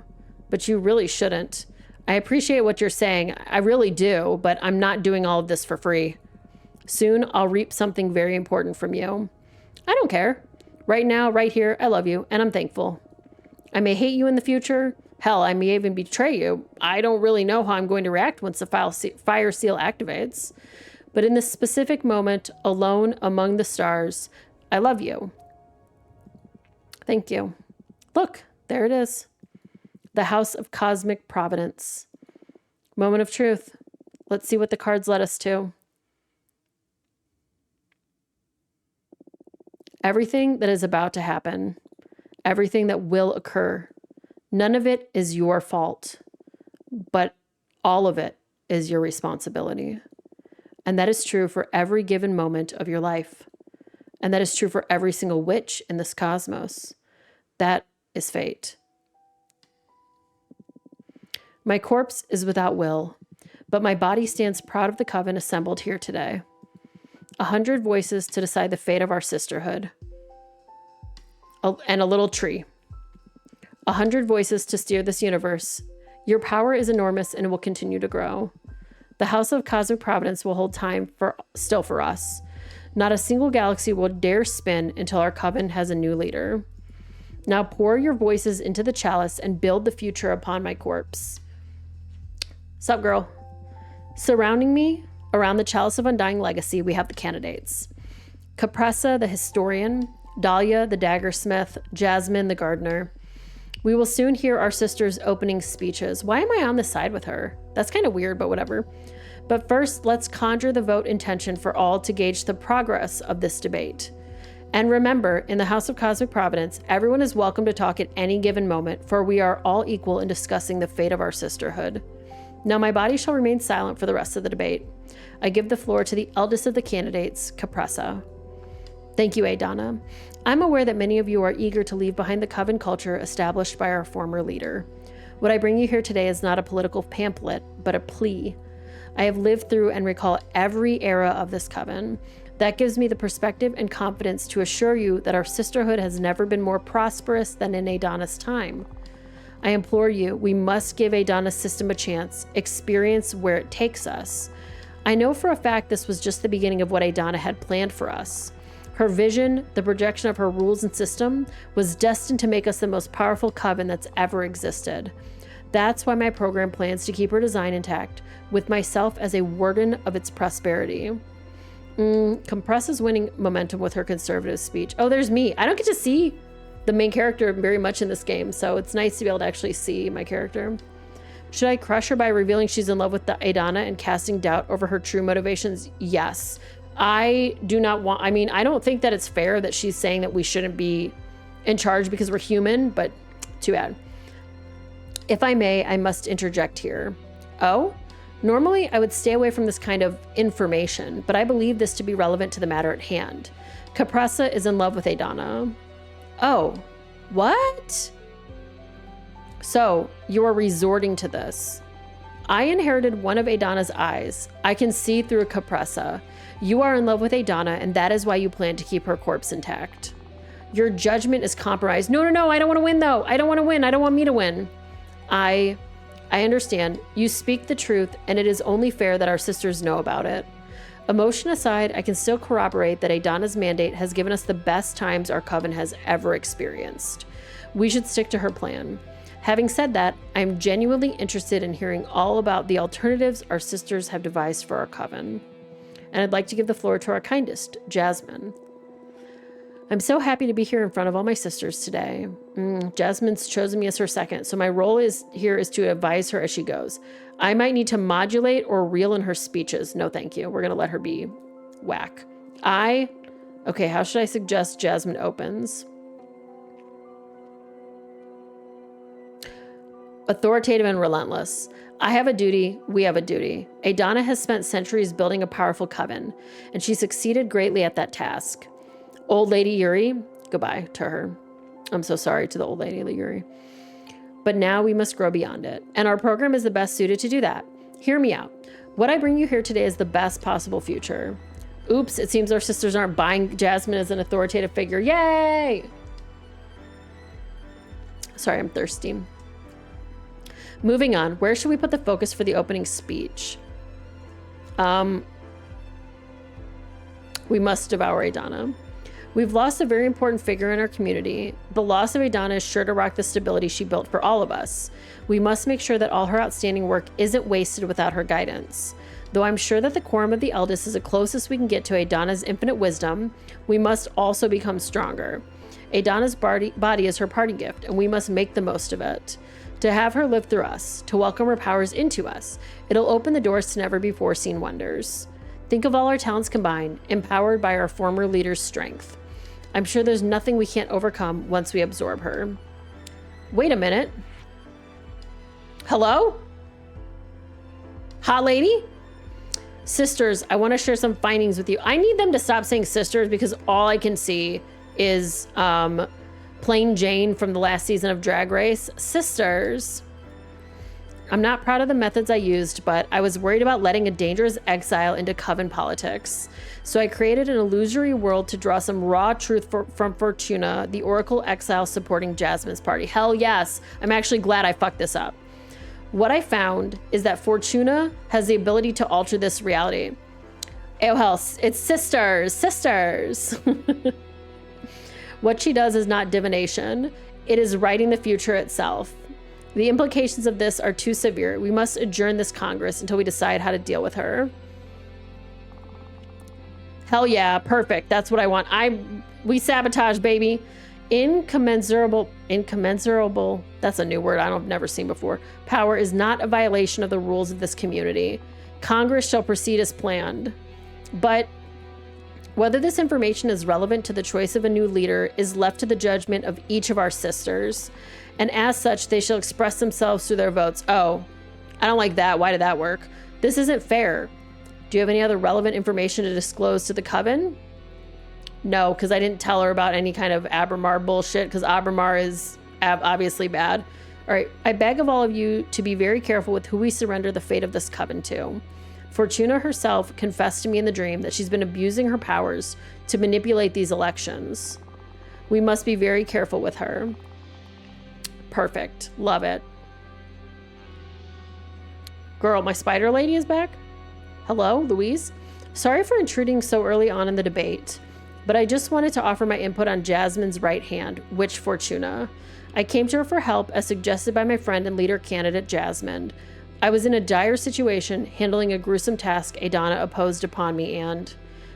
but you really shouldn't. I appreciate what you're saying. I really do, but I'm not doing all of this for free. Soon I'll reap something very important from you. I don't care. Right now, right here, I love you, and I'm thankful. I may hate you in the future. Hell, I may even betray you. I don't really know how I'm going to react once the fire seal activates. But in this specific moment, alone among the stars, I love you. Thank you. Look, there it is. The House of Cosmic Providence. Moment of truth. Let's see what the cards led us to. Everything that is about to happen, everything that will occur, none of it is your fault, but all of it is your responsibility. And that is true for every given moment of your life. And that is true for every single witch in this cosmos. That is fate. My corpse is without will, but my body stands proud of the coven assembled here today. 100 voices to decide the fate of our sisterhood. And a little tree. 100 voices to steer this universe. Your power is enormous and will continue to grow. The House of Cosmic Providence will hold time still for us. Not a single galaxy will dare spin until our coven has a new leader. Now pour your voices into the chalice and build the future upon my corpse. Sup, girl? Surrounding me, around the chalice of undying legacy, we have the candidates. Capressa, the historian. Dahlia, the daggersmith. Jasmine, the gardener. We will soon hear our sister's opening speeches. Why am I on the side with her? That's kind of weird, but whatever. But first, let's conjure the vote intention for all to gauge the progress of this debate. And remember, in the House of Cosmic Providence, everyone is welcome to talk at any given moment, for we are all equal in discussing the fate of our sisterhood. Now my body shall remain silent for the rest of the debate. I give the floor to the eldest of the candidates, Capressa. Thank you, Adana. I'm aware that many of you are eager to leave behind the coven culture established by our former leader. What I bring you here today is not a political pamphlet, but a plea. I have lived through and recall every era of this coven. That gives me the perspective and confidence to assure you that our sisterhood has never been more prosperous than in Adana's time. I implore you, we must give Adana's system a chance, experience where it takes us. I know for a fact this was just the beginning of what Adana had planned for us. Her vision, the projection of her rules and system, was destined to make us the most powerful coven that's ever existed. That's why my program plans to keep her design intact, with myself as a warden of its prosperity. Compress is winning momentum with her conservative speech. Oh, there's me. I don't get to see the main character very much in this game, so it's nice to be able to actually see my character. Should I crush her by revealing she's in love with Adana and casting doubt over her true motivations? Yes. I don't think that it's fair that she's saying that we shouldn't be in charge because we're human, but too bad. If I may, I must interject here. Oh? Normally, I would stay away from this kind of information, but I believe this to be relevant to the matter at hand. Capressa is in love with Adana. Oh, what? So, you are resorting to this. I inherited one of Adana's eyes. I can see through Capressa. You are in love with Adana, and that is why you plan to keep her corpse intact. Your judgment is compromised. No, I don't want to win, though. I don't want to win. I don't want me to win. I understand. You speak the truth, and it is only fair that our sisters know about it. Emotion aside, I can still corroborate that Adana's mandate has given us the best times our coven has ever experienced. We should stick to her plan. Having said that, I am genuinely interested in hearing all about the alternatives our sisters have devised for our coven. And I'd like to give the floor to our kindest, Jasmine. I'm so happy to be here in front of all my sisters today. Jasmine's chosen me as her second, so my role is to advise her as she goes. I might need to modulate or reel in her speeches. No, thank you. We're going to let her be whack. Okay, how should I suggest Jasmine opens? Authoritative and relentless. I have a duty, we have a duty. Adana has spent centuries building a powerful coven, and she succeeded greatly at that task. Old Lady Yuri, goodbye to her. I'm so sorry to the old lady Yuri. But now we must grow beyond it, and our program is the best suited to do that. Hear me out. What I bring you here today is the best possible future. Oops, it seems our sisters aren't buying Jasmine as an authoritative figure. Yay! Sorry, I'm thirsty. Moving on, where should we put the focus for the opening speech? We must devour Adana. We've lost a very important figure in our community. The loss of Adana is sure to rock the stability she built for all of us. We must make sure that all her outstanding work isn't wasted without her guidance. Though I'm sure that the quorum of the eldest is the closest we can get to Adana's infinite wisdom, we must also become stronger. Adana's body is her parting gift, and we must make the most of it. To have her live through us, to welcome her powers into us, it'll open the doors to never before seen wonders. Think of all our talents combined, empowered by our former leader's strength. I'm sure there's nothing we can't overcome once we absorb her. Wait a minute. Hello? Hot lady? Sisters, I want to share some findings with you. I need them to stop saying sisters because all I can see is plain Jane from the last season of Drag Race. Sisters. I'm not proud of the methods I used, but I was worried about letting a dangerous exile into coven politics. So I created an illusory world to draw some raw truth from Fortuna, the Oracle exile supporting Jasmine's party. Hell yes. I'm actually glad I fucked this up. What I found is that Fortuna has the ability to alter this reality. Oh hell, it's sisters. What she does is not divination. It is writing the future itself. The implications of this are too severe. We must adjourn this Congress until we decide how to deal with her. Hell yeah, perfect. That's what I want. We sabotage, baby. Incommensurable, that's a new word I've never seen before. Power is not a violation of the rules of this community. Congress shall proceed as planned. But whether this information is relevant to the choice of a new leader is left to the judgment of each of our sisters. And as such, they shall express themselves through their votes. Oh, I don't like that. Why did that work? This isn't fair. Do you have any other relevant information to disclose to the coven? No, because I didn't tell her about any kind of Abramar bullshit, because Abramar is obviously bad. All right, I beg of all of you to be very careful with who we surrender the fate of this coven to. Fortuna herself confessed to me in the dream that she's been abusing her powers to manipulate these elections. We must be very careful with her. Perfect. Love it. Girl, my spider lady is back. Hello, Louise. Sorry for intruding so early on in the debate, but I just wanted to offer my input on Jasmine's right hand, Witch Fortuna. I came to her for help as suggested by my friend and leader candidate Jasmine. I was in a dire situation, handling a gruesome task Adana opposed upon me, and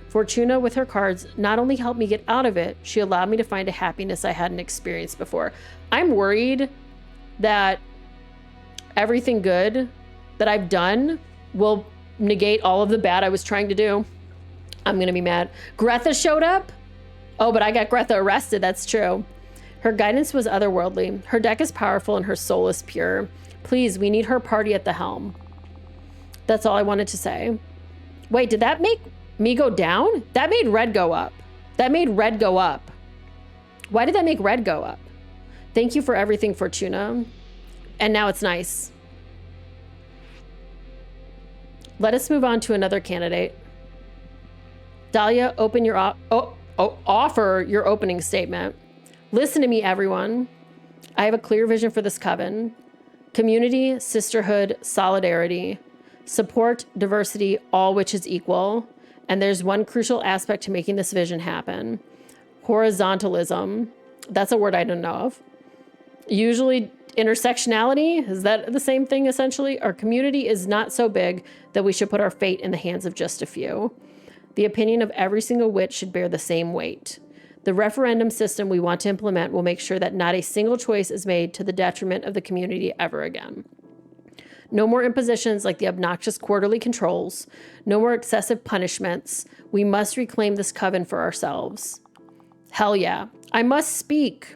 Fortuna, with her cards, not only helped me get out of it, she allowed me to find a happiness I hadn't experienced before. I'm worried that everything good that I've done will negate all of the bad I was trying to do. I'm gonna be mad. Greta showed up? Oh, but I got Greta arrested, that's true. Her guidance was otherworldly. Her deck is powerful and her soul is pure. Please, we need her party at the helm. That's all I wanted to say. Wait, did that make me go down? That made red go up. That made red go up. Why did that make red go up? Thank you for everything, Fortuna. And now it's nice. Let us move on to another candidate. Dahlia, open your offer your opening statement. Listen to me, everyone. I have a clear vision for this coven. Community, sisterhood, solidarity, support, diversity, all which is equal. And there's one crucial aspect to making this vision happen. Horizontalism. That's a word I don't know of. Usually intersectionality, is that the same thing essentially? Our community is not so big that we should put our fate in the hands of just a few. The opinion of every single witch should bear the same weight. The referendum system we want to implement will make sure that not a single choice is made to the detriment of the community ever again. No more impositions like the obnoxious quarterly controls. No more excessive punishments. We must reclaim this coven for ourselves. Hell yeah. I must speak.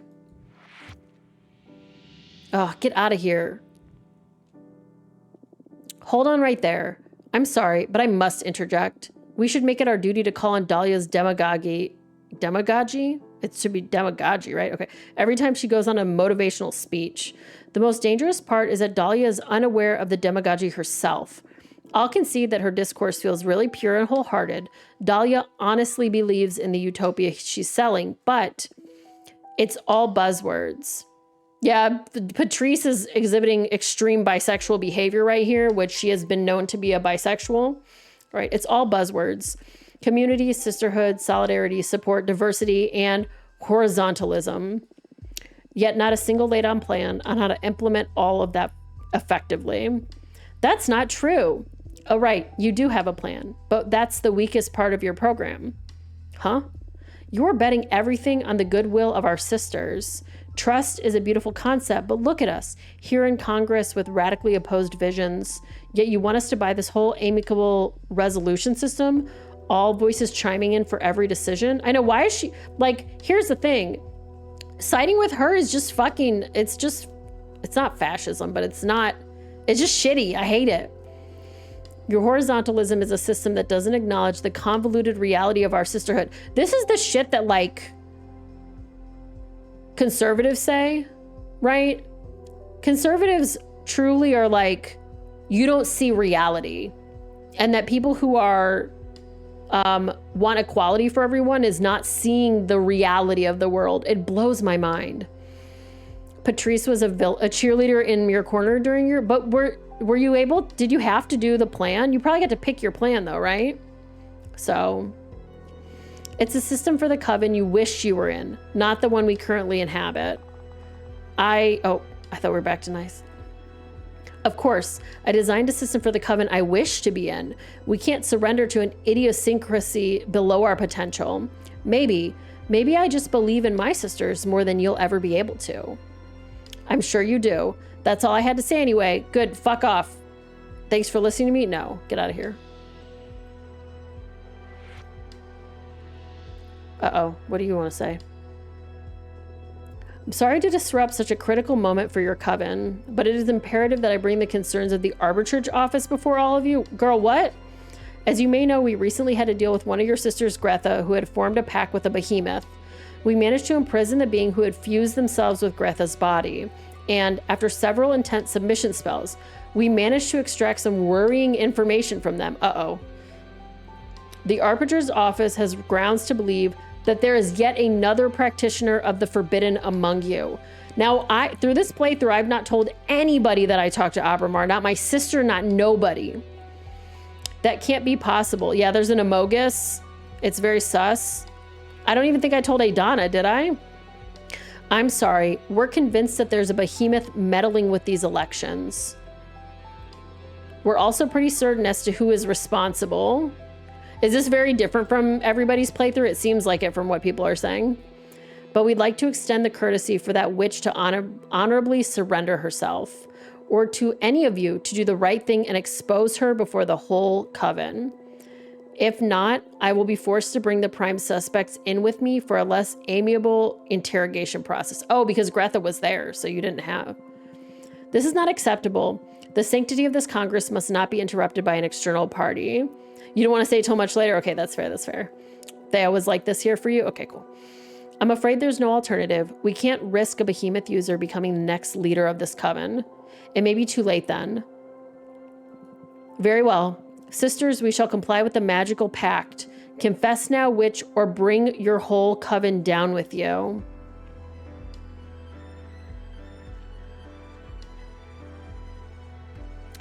Oh, get out of here. Hold on right there. I'm sorry, but I must interject. We should make it our duty to call on Dahlia's demagogy? It should be demagogy, right? Okay. Every time she goes on a motivational speech. The most dangerous part is that Dahlia is unaware of the demagogy herself. I'll concede that her discourse feels really pure and wholehearted. Dahlia honestly believes in the utopia she's selling, but it's all buzzwords. Yeah, Patrice is exhibiting extreme bisexual behavior right here, which she has been known to be a bisexual, right? It's all buzzwords. Community, sisterhood, solidarity, support, diversity, and horizontalism. Yet not a single laid on plan on how to implement all of that effectively. That's not true. Oh, right, you do have a plan, but that's the weakest part of your program. Huh? You're betting everything on the goodwill of our sisters. Trust is a beautiful concept, but look at us, here in Congress with radically opposed visions, yet you want us to buy this whole amicable resolution system, all voices chiming in for every decision. I know, why is she, like, here's the thing. Siding with her is just fucking, it's not fascism, but it's just shitty. I hate it. Your horizontalism is a system that doesn't acknowledge the convoluted reality of our sisterhood. This is the shit that, like, conservatives say, right? Conservatives truly are like, you don't see reality. And that people who are want equality for everyone is not seeing the reality of the world. It blows my mind. Patrice was a cheerleader in your corner during your, but were you able, did you have to do the plan? You probably got to pick your plan though, right? So it's a system for the coven you wish you were in, not the one we currently inhabit. I thought we were back to nice. Of course, I designed a system for the coven I wish to be in. We can't surrender to an idiosyncrasy below our potential. Maybe I just believe in my sisters more than you'll ever be able to. I'm sure you do. That's all I had to say anyway. Good, fuck off. Thanks for listening to me. No, get out of here. Uh-oh, what do you want to say? I'm sorry to disrupt such a critical moment for your coven, but it is imperative that I bring the concerns of the arbitrage office before all of you. Girl, what? As you may know, we recently had to deal with one of your sisters, Greta, who had formed a pact with a behemoth. We managed to imprison the being who had fused themselves with Greta's body. And after several intense submission spells, we managed to extract some worrying information from them. Uh-oh. The arbitrage's office has grounds to believe that there is yet another practitioner of the forbidden among you. Now, through this playthrough, I've not told anybody that I talked to Abramar, not my sister, not nobody. That can't be possible. Yeah, there's an Amogus. It's very sus. I don't even think I told Adana, did I? I'm sorry. We're convinced that there's a behemoth meddling with these elections. We're also pretty certain as to who is responsible. Is this very different from everybody's playthrough? It seems like it from what people are saying. But we'd like to extend the courtesy for that witch to honorably surrender herself, or to any of you to do the right thing and expose her before the whole coven. If not, I will be forced to bring the prime suspects in with me for a less amiable interrogation process. Oh, because Greta was there, so you didn't have. This is not acceptable. The sanctity of this Congress must not be interrupted by an external party. You don't want to say it till much later? Okay, that's fair, that's fair. Thea was like this here for you? Okay, cool. I'm afraid there's no alternative. We can't risk a behemoth user becoming the next leader of this coven. It may be too late then. Very well. Sisters, we shall comply with the magical pact. Confess now, witch, or bring your whole coven down with you.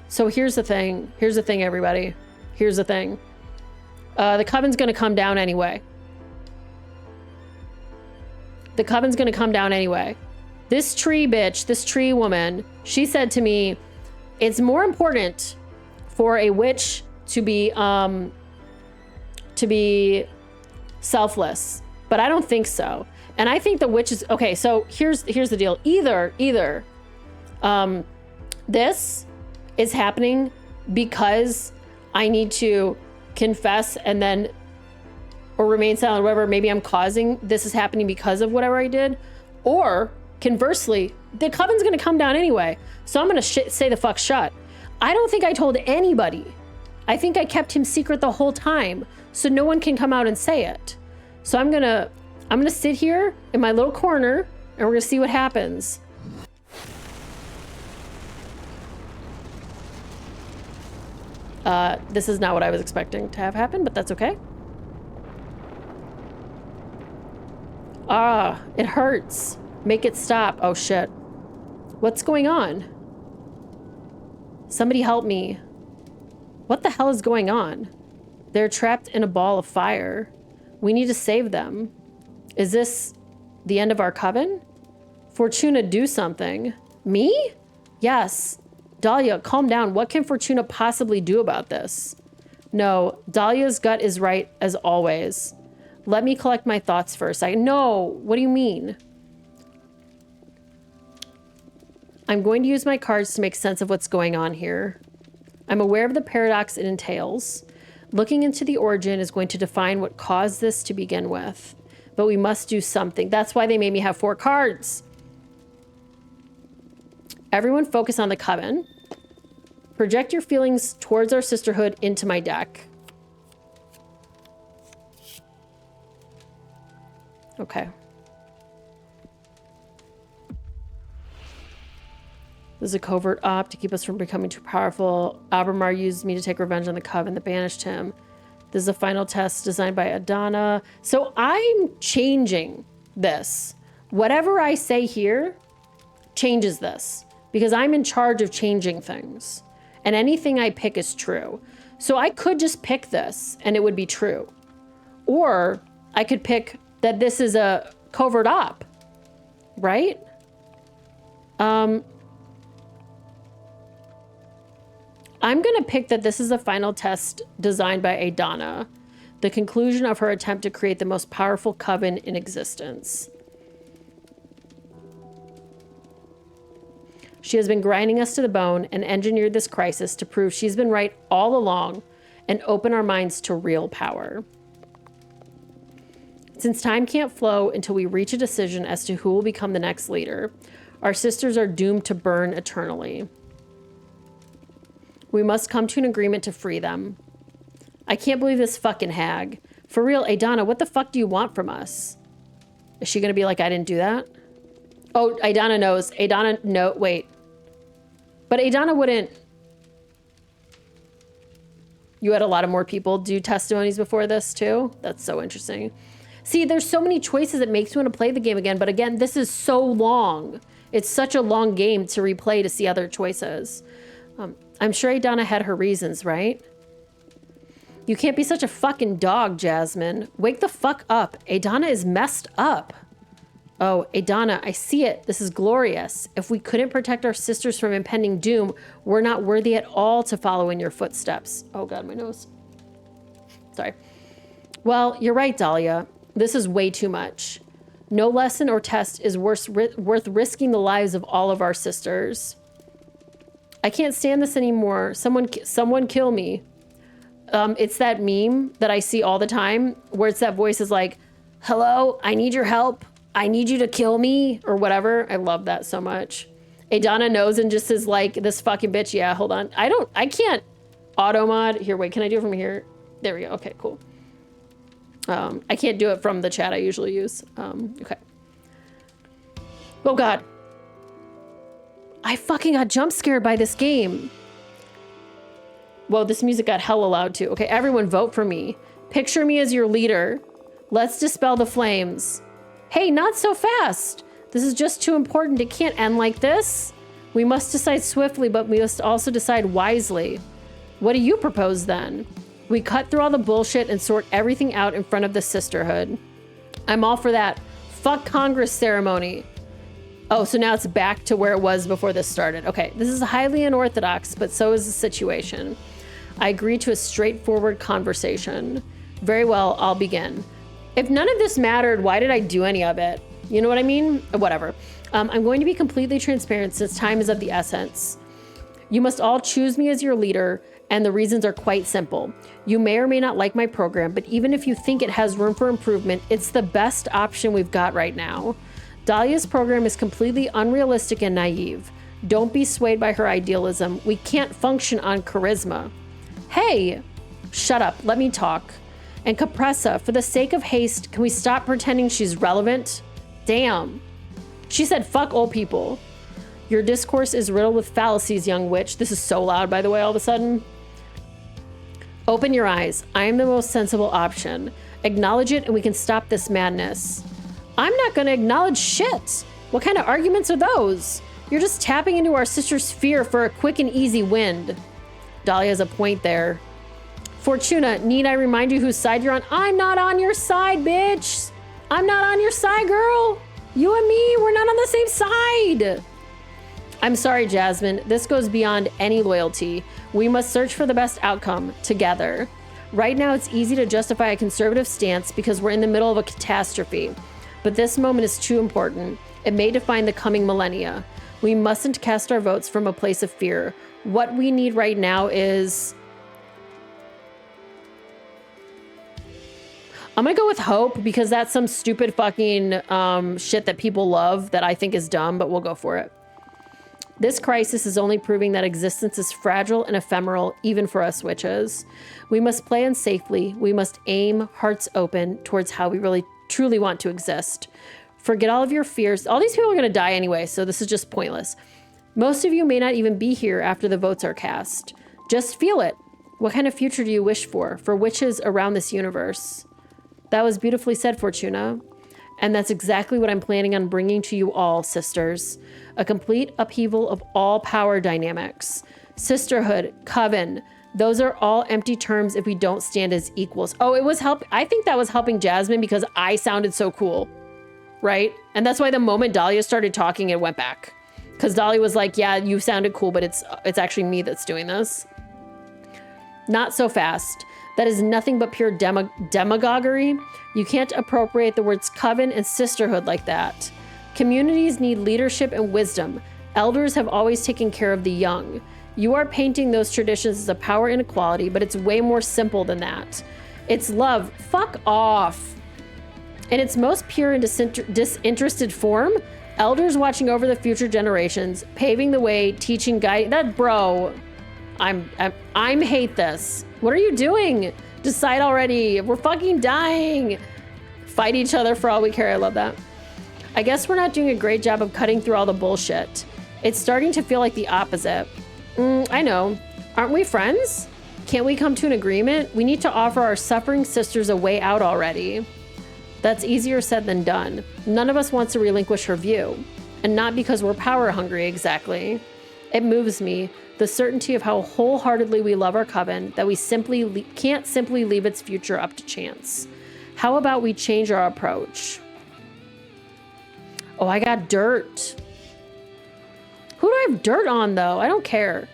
So here's the thing. Here's the thing, everybody. Here's the thing. The coven's going to come down anyway. The coven's going to come down anyway. This tree bitch, this tree woman, she said to me, it's more important for a witch to be selfless, but I don't think so. And I think the witch is okay. So here's the deal. Either this is happening because I need to confess and then or remain silent, or whatever. Maybe I'm causing this is happening because of whatever I did, or conversely, the coven's going to come down anyway. So I'm going to say the fuck shut. I don't think I told anybody. I think I kept him secret the whole time, so no one can come out and say it. So I'm gonna sit here in my little corner, and we're gonna see what happens. This is not what I was expecting to have happen, but that's okay. Ah, it hurts. Make it stop. Oh shit. What's going on? Somebody help me. What the hell is going on? They're trapped in a ball of fire. We need to save them. Is this the end of our coven? Fortuna, do something. Me? Yes. Dahlia, calm down. What can Fortuna possibly do about this? No, Dahlia's gut is right as always. Let me collect my thoughts for a second. No, what do you mean? I'm going to use my cards to make sense of what's going on here. I'm aware of the paradox it entails. Looking into the origin is going to define what caused this to begin with. But we must do something. That's why they made me have 4 cards. Everyone focus on the coven. Project your feelings towards our sisterhood into my deck. Okay. This is a covert op to keep us from becoming too powerful. Abramar used me to take revenge on the coven that banished him. This is a final test designed by Adana. So I'm changing this. Whatever I say here changes this, because I'm in charge of changing things. And anything I pick is true. So I could just pick this and it would be true. Or I could pick that this is a covert op, right? I'm going to pick that this is a final test designed by Adana, the conclusion of her attempt to create the most powerful coven in existence. She has been grinding us to the bone and engineered this crisis to prove she's been right all along and open our minds to real power. Since time can't flow until we reach a decision as to who will become the next leader, our sisters are doomed to burn eternally. We must come to an agreement to free them. I can't believe this fucking hag. For real, Adana, what the fuck do you want from us? Is she gonna be like, I didn't do that? Oh, Adana knows. Adana, no, wait. But Adana wouldn't... You had a lot of more people do testimonies before this too? That's so interesting. See, there's so many choices it makes me want to play the game again, but again, this is so long. It's such a long game to replay to see other choices. I'm sure Adana had her reasons, right? You can't be such a fucking dog, Jasmine. Wake the fuck up. Adana is messed up. Oh, Adana, I see it. This is glorious. If we couldn't protect our sisters from impending doom, we're not worthy at all to follow in your footsteps. Oh God, my nose. Sorry. Well, you're right, Dahlia. This is way too much. No lesson or test is worth risking the lives of all of our sisters. I can't stand this anymore. Someone kill me. It's that meme that I see all the time where it's that voice is like, hello, I need your help. I need you to kill me or whatever. I love that so much. Adana knows and just is like, this fucking bitch. Yeah, hold on. I can't auto mod. Here, wait, can I do it from here? There we go. Okay, cool. I can't do it from the chat I usually use. Okay. Oh God. I fucking got jump scared by this game. Whoa, this music got hella loud too. Okay, everyone vote for me. Picture me as your leader. Let's dispel the flames. Hey, not so fast. This is just too important. It can't end like this. We must decide swiftly, but we must also decide wisely. What do you propose then? We cut through all the bullshit and sort everything out in front of the Sisterhood. I'm all for that. Fuck Congress ceremony. Oh, so now it's back to where it was before this started. Okay, this is highly unorthodox, but so is the situation. I agree to a straightforward conversation. Very well, I'll begin. If none of this mattered, why did I do any of it? You know what I mean? Whatever. I'm going to be completely transparent since time is of the essence. You must all choose me as your leader, and the reasons are quite simple. You may or may not like my program, but even if you think it has room for improvement, it's the best option we've got right now. Dahlia's program is completely unrealistic and naive. Don't be swayed by her idealism. We can't function on charisma. Hey, shut up, let me talk. And Capressa, for the sake of haste, can we stop pretending she's relevant? Damn. She said, fuck old people. Your discourse is riddled with fallacies, young witch. This is so loud, by the way, all of a sudden. Open your eyes. I am the most sensible option. Acknowledge it and we can stop this madness. I'm not gonna acknowledge shit. What kind of arguments are those? You're just tapping into our sister's fear for a quick and easy win. Dahlia has a point there. Fortuna, need I remind you whose side you're on? I'm not on your side, bitch. I'm not on your side, girl. You and me, we're not on the same side. I'm sorry, Jasmine. This goes beyond any loyalty. We must search for the best outcome together. Right now, it's easy to justify a conservative stance because we're in the middle of a catastrophe. But this moment is too important. It may define the coming millennia. We mustn't cast our votes from a place of fear. What we need right now is... I'm gonna go with hope because that's some stupid fucking shit that people love that I think is dumb, but we'll go for it. This crisis is only proving that existence is fragile and ephemeral, even for us witches. We must plan safely. We must aim, hearts open, towards how we really truly want to exist. Forget all of your fears. All these people are gonna die anyway, so this is just pointless. Most of you may not even be here after the votes are cast. Just feel it. What kind of future do you wish for witches around this universe? That was beautifully said, Fortuna. And that's exactly what I'm planning on bringing to you all, sisters. A complete upheaval of all power dynamics. Sisterhood, coven, those are all empty terms if we don't stand as equals. Oh, I think that was helping Jasmine because I sounded so cool, right? And that's why the moment Dahlia started talking, it went back. Because Dahlia was like, yeah, you sounded cool, but it's actually me that's doing this. Not so fast. That is nothing but pure demagoguery. You can't appropriate the words coven and sisterhood like that. Communities need leadership and wisdom. Elders have always taken care of the young. You are painting those traditions as a power inequality, but it's way more simple than that. It's love. Fuck off. In its most pure and disinterested form, elders watching over the future generations, paving the way, teaching, guiding. That, bro, I'm hate this. What are you doing? Decide already. We're fucking dying. Fight each other for all we care. I love that. I guess we're not doing a great job of cutting through all the bullshit. It's starting to feel like the opposite. I know. Aren't we friends? Can't we come to an agreement? We need to offer our suffering sisters a way out already. That's easier said than done. None of us wants to relinquish her view. And not because we're power hungry, exactly. It moves me, the certainty of how wholeheartedly we love our coven, that we can't simply leave its future up to chance. How about we change our approach? Oh, I got dirt. Who do I have dirt on, though? I don't care.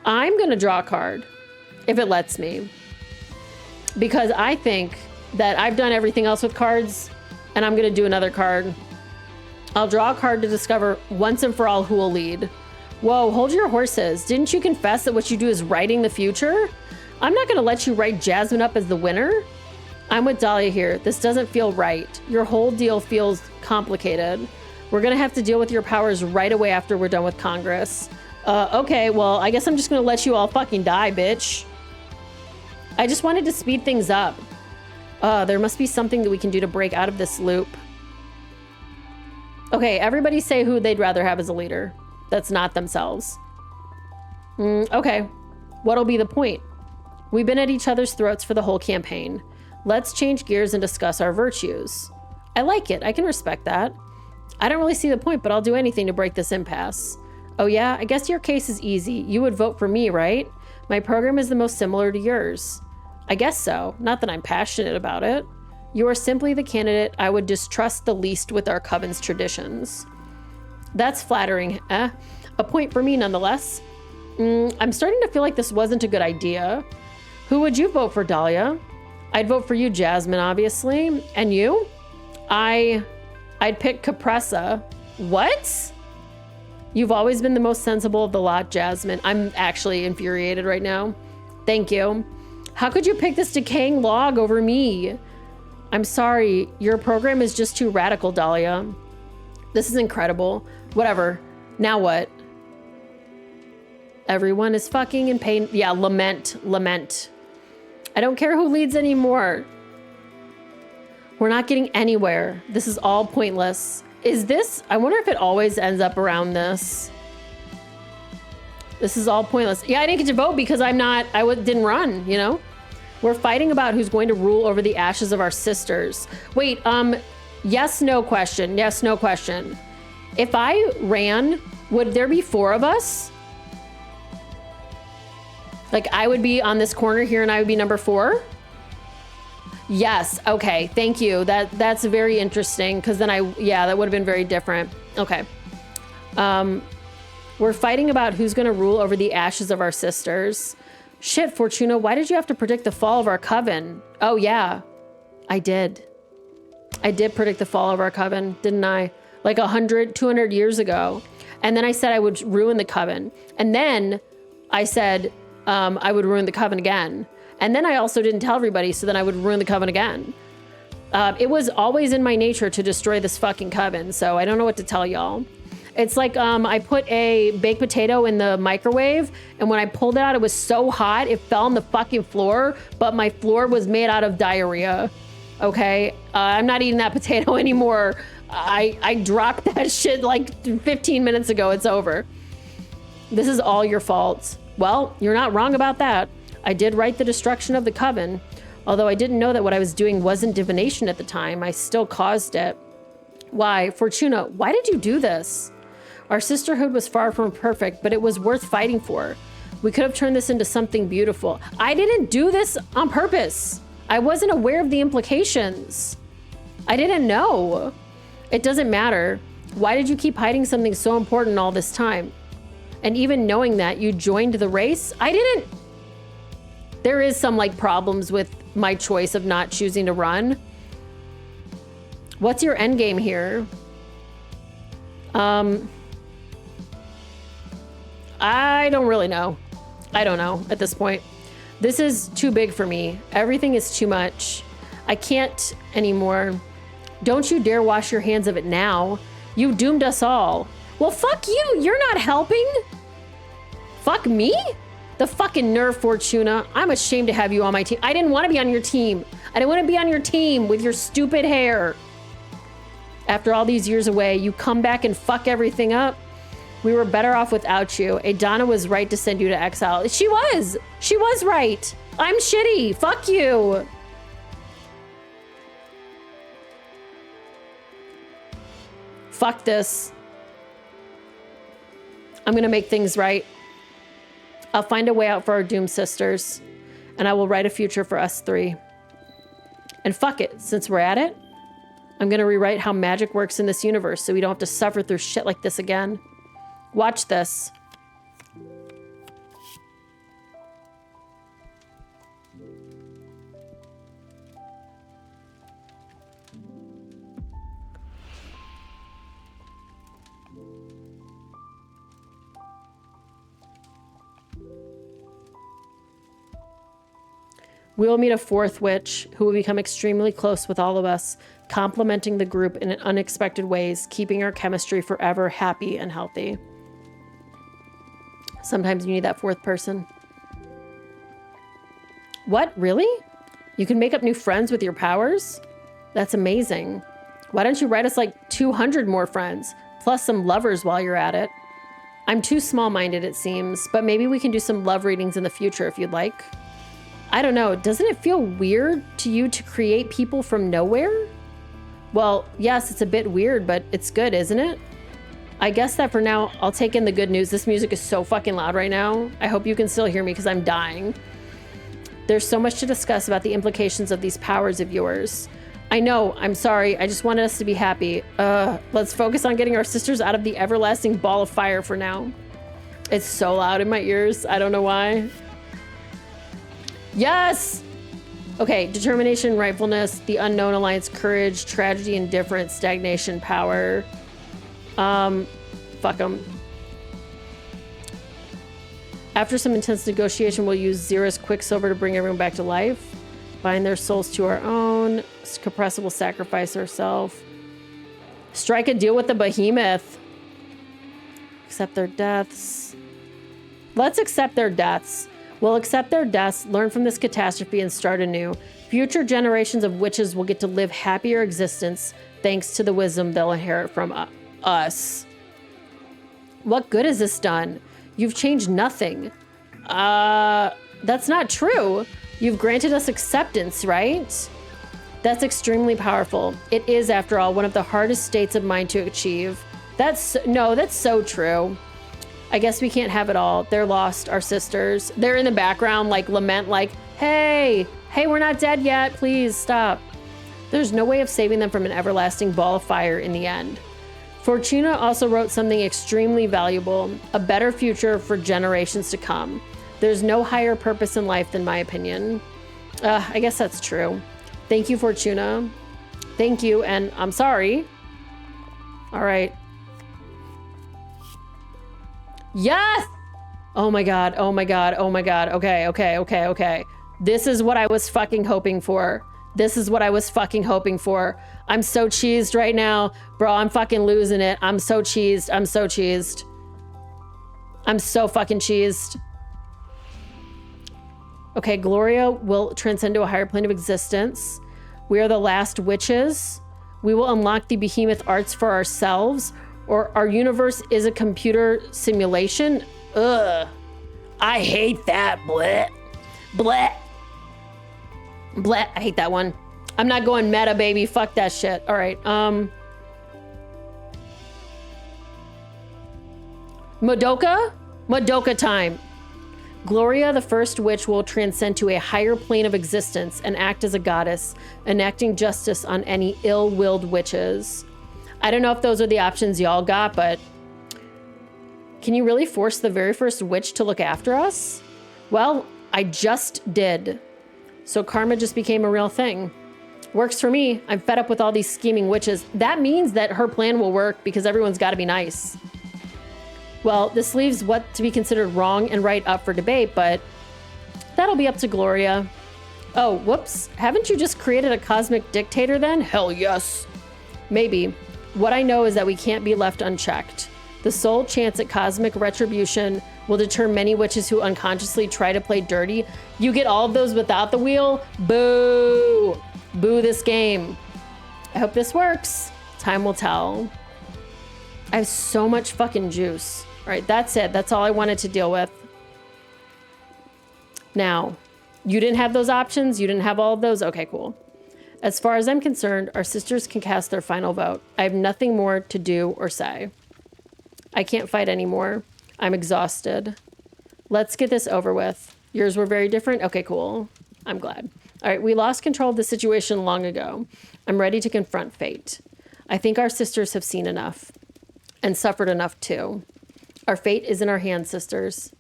I'm going to draw a card, if it lets me. Because I think that I've done everything else with cards, and I'm going to do another card. I'll draw a card to discover once and for all who will lead. Whoa, hold your horses. Didn't you confess that what you do is writing the future? I'm not going to let you write Jasmine up as the winner. I'm with Dahlia here. This doesn't feel right. Your whole deal feels complicated. We're going to have to deal with your powers right away after we're done with Congress. Okay, well, I guess I'm just going to let you all fucking die, bitch. I just wanted to speed things up. There must be something that we can do to break out of this loop. Okay, everybody say who they'd rather have as a leader. That's not themselves. Okay, what'll be the point? We've been at each other's throats for the whole campaign. Let's change gears and discuss our virtues. I like it. I can respect that. I don't really see the point, but I'll do anything to break this impasse. Oh yeah, I guess your case is easy. You would vote for me, right? My program is the most similar to yours. I guess so. Not that I'm passionate about it. You are simply the candidate I would distrust the least with our coven's traditions. That's flattering, eh? A point for me nonetheless. I'm starting to feel like this wasn't a good idea. Who would you vote for, Dahlia? I'd vote for you, Jasmine, obviously. And you? I'd pick Capressa. What? You've always been the most sensible of the lot, Jasmine. I'm actually infuriated right now. Thank you. How could you pick this decaying log over me? I'm sorry. Your program is just too radical, Dahlia. This is incredible. Whatever. Now what? Everyone is fucking in pain. Yeah, lament. I don't care who leads anymore. We're not getting anywhere. This is all pointless. Is this? I wonder if it always ends up around this. This is all pointless. Yeah, I didn't get to vote because didn't run, you know? We're fighting about who's going to rule over the ashes of our sisters. Wait, yes, no question. Yes, no question. If I ran, would there be 4 of us? Like I would be on this corner here and I would be number 4? Yes. Okay. Thank you. That's very interesting because then that would have been very different. Okay. We're fighting about who's going to rule over the ashes of our sisters. Shit, Fortuna, why did you have to predict the fall of our coven? Oh yeah, I did. I did predict the fall of our coven, didn't I? Like 100, 200 years ago. And then I said I would ruin the coven. And then I said I would ruin the coven again. And then I also didn't tell everybody, so then I would ruin the coven again. It was always in my nature to destroy this fucking coven, so I don't know what to tell y'all. It's like I put a baked potato in the microwave, and when I pulled it out, it was so hot, it fell on the fucking floor, but my floor was made out of diarrhea, okay? I'm not eating that potato anymore. I dropped that shit like 15 minutes ago. It's over. This is all your fault. Well, you're not wrong about that. I did write the destruction of the coven. Although I didn't know that what I was doing wasn't divination at the time, I still caused it. Why, Fortuna, why did you do this? Our sisterhood was far from perfect, but it was worth fighting for. We could have turned this into something beautiful. I didn't do this on purpose. I wasn't aware of the implications. I didn't know. It doesn't matter. Why did you keep hiding something so important all this time? And even knowing that, you joined the race? I didn't. There is some like problems with my choice of not choosing to run. What's your end game here? I don't really know. I don't know at this point. This is too big for me. Everything is too much. I can't anymore. Don't you dare wash your hands of it now. You doomed us all. Well, fuck you. You're not helping. Fuck me? The fucking nerve, Fortuna. I'm ashamed to have you on my team. I didn't want to be on your team. I didn't want to be on your team with your stupid hair. After all these years away, you come back and fuck everything up. We were better off without you. Adana was right to send you to exile. She was right. I'm shitty. Fuck you. Fuck this. I'm gonna make things right. I'll find a way out for our doomed sisters, and I will write a future for us three. And fuck it, since we're at it, I'm gonna rewrite how magic works in this universe so we don't have to suffer through shit like this again. Watch this. We will meet a fourth witch who will become extremely close with all of us, complementing the group in unexpected ways, keeping our chemistry forever happy and healthy. Sometimes you need that fourth person. What? Really? You can make up new friends with your powers? That's amazing. Why don't you write us like 200 more friends, plus some lovers while you're at it? I'm too small-minded, it seems, but maybe we can do some love readings in the future if you'd like. I don't know, doesn't it feel weird to you to create people from nowhere? Well, yes, it's a bit weird, but it's good, isn't it? I guess that for now, I'll take in the good news. This music is so fucking loud right now. I hope you can still hear me because I'm dying. There's so much to discuss about the implications of these powers of yours. I know, I'm sorry, I just wanted us to be happy. Let's focus on getting our sisters out of the everlasting ball of fire for now. It's so loud in my ears, I don't know why. Yes! Okay, determination, rightfulness, the unknown alliance, courage, tragedy, indifference, stagnation, power. Fuck them. After some intense negotiation, we'll use Zira's Quicksilver to bring everyone back to life. Bind their souls to our own. Compressor will sacrifice ourselves. Strike a deal with the behemoth. Accept their deaths. Let's accept their deaths. We'll accept their deaths, learn from this catastrophe, and start anew. Future generations of witches will get to live happier existence thanks to the wisdom they'll inherit from us. What good has this done? You've changed nothing. That's not true. You've granted us acceptance, right? That's extremely powerful. It is, after all, one of the hardest states of mind to achieve. That's so true. I guess we can't have it all. They're lost, our sisters. They're in the background, like, lament, like, hey, we're not dead yet. Please stop. There's no way of saving them from an everlasting ball of fire in the end. Fortuna also wrote something extremely valuable, a better future for generations to come. There's no higher purpose in life than my opinion. I guess that's true. Thank you, Fortuna. Thank you, and I'm sorry. All right. Yes! Oh my god, oh my god, oh my god. Okay. This is what I was fucking hoping for. This is what I was fucking hoping for. I'm so cheesed right now. Bro, I'm fucking losing it. I'm so cheesed. I'm so cheesed. I'm so fucking cheesed. Okay, Gloria will transcend to a higher plane of existence. We are the last witches. We will unlock the behemoth arts for ourselves. Or our universe is a computer simulation. Ugh. I hate that. Bleh. Bleh. Bleh. I hate that one. I'm not going meta, baby. Fuck that shit. All right. Madoka? Madoka time. Gloria, the first witch, will transcend to a higher plane of existence and act as a goddess, enacting justice on any ill-willed witches. I don't know if those are the options y'all got, but can you really force the very first witch to look after us? Well, I just did. So karma just became a real thing. Works for me. I'm fed up with all these scheming witches. That means that her plan will work because everyone's got to be nice. Well, this leaves what to be considered wrong and right up for debate, but that'll be up to Gloria. Oh, whoops. Haven't you just created a cosmic dictator then? Hell yes. Maybe. What I know is that we can't be left unchecked. The sole chance at cosmic retribution will deter many witches who unconsciously try to play dirty. You get all of those without the wheel? Boo! Boo this game. I hope this works. Time will tell. I have so much fucking juice. All right, that's it. That's all I wanted to deal with. Now, you didn't have those options? You didn't have all of those? Okay, cool. As far as I'm concerned, our sisters can cast their final vote. I have nothing more to do or say. I can't fight anymore. I'm exhausted. Let's get this over with. Yours were very different? Okay, cool. I'm glad. All right, we lost control of the situation long ago. I'm ready to confront fate. I think our sisters have seen enough. And suffered enough too. Our fate is in our hands, sisters.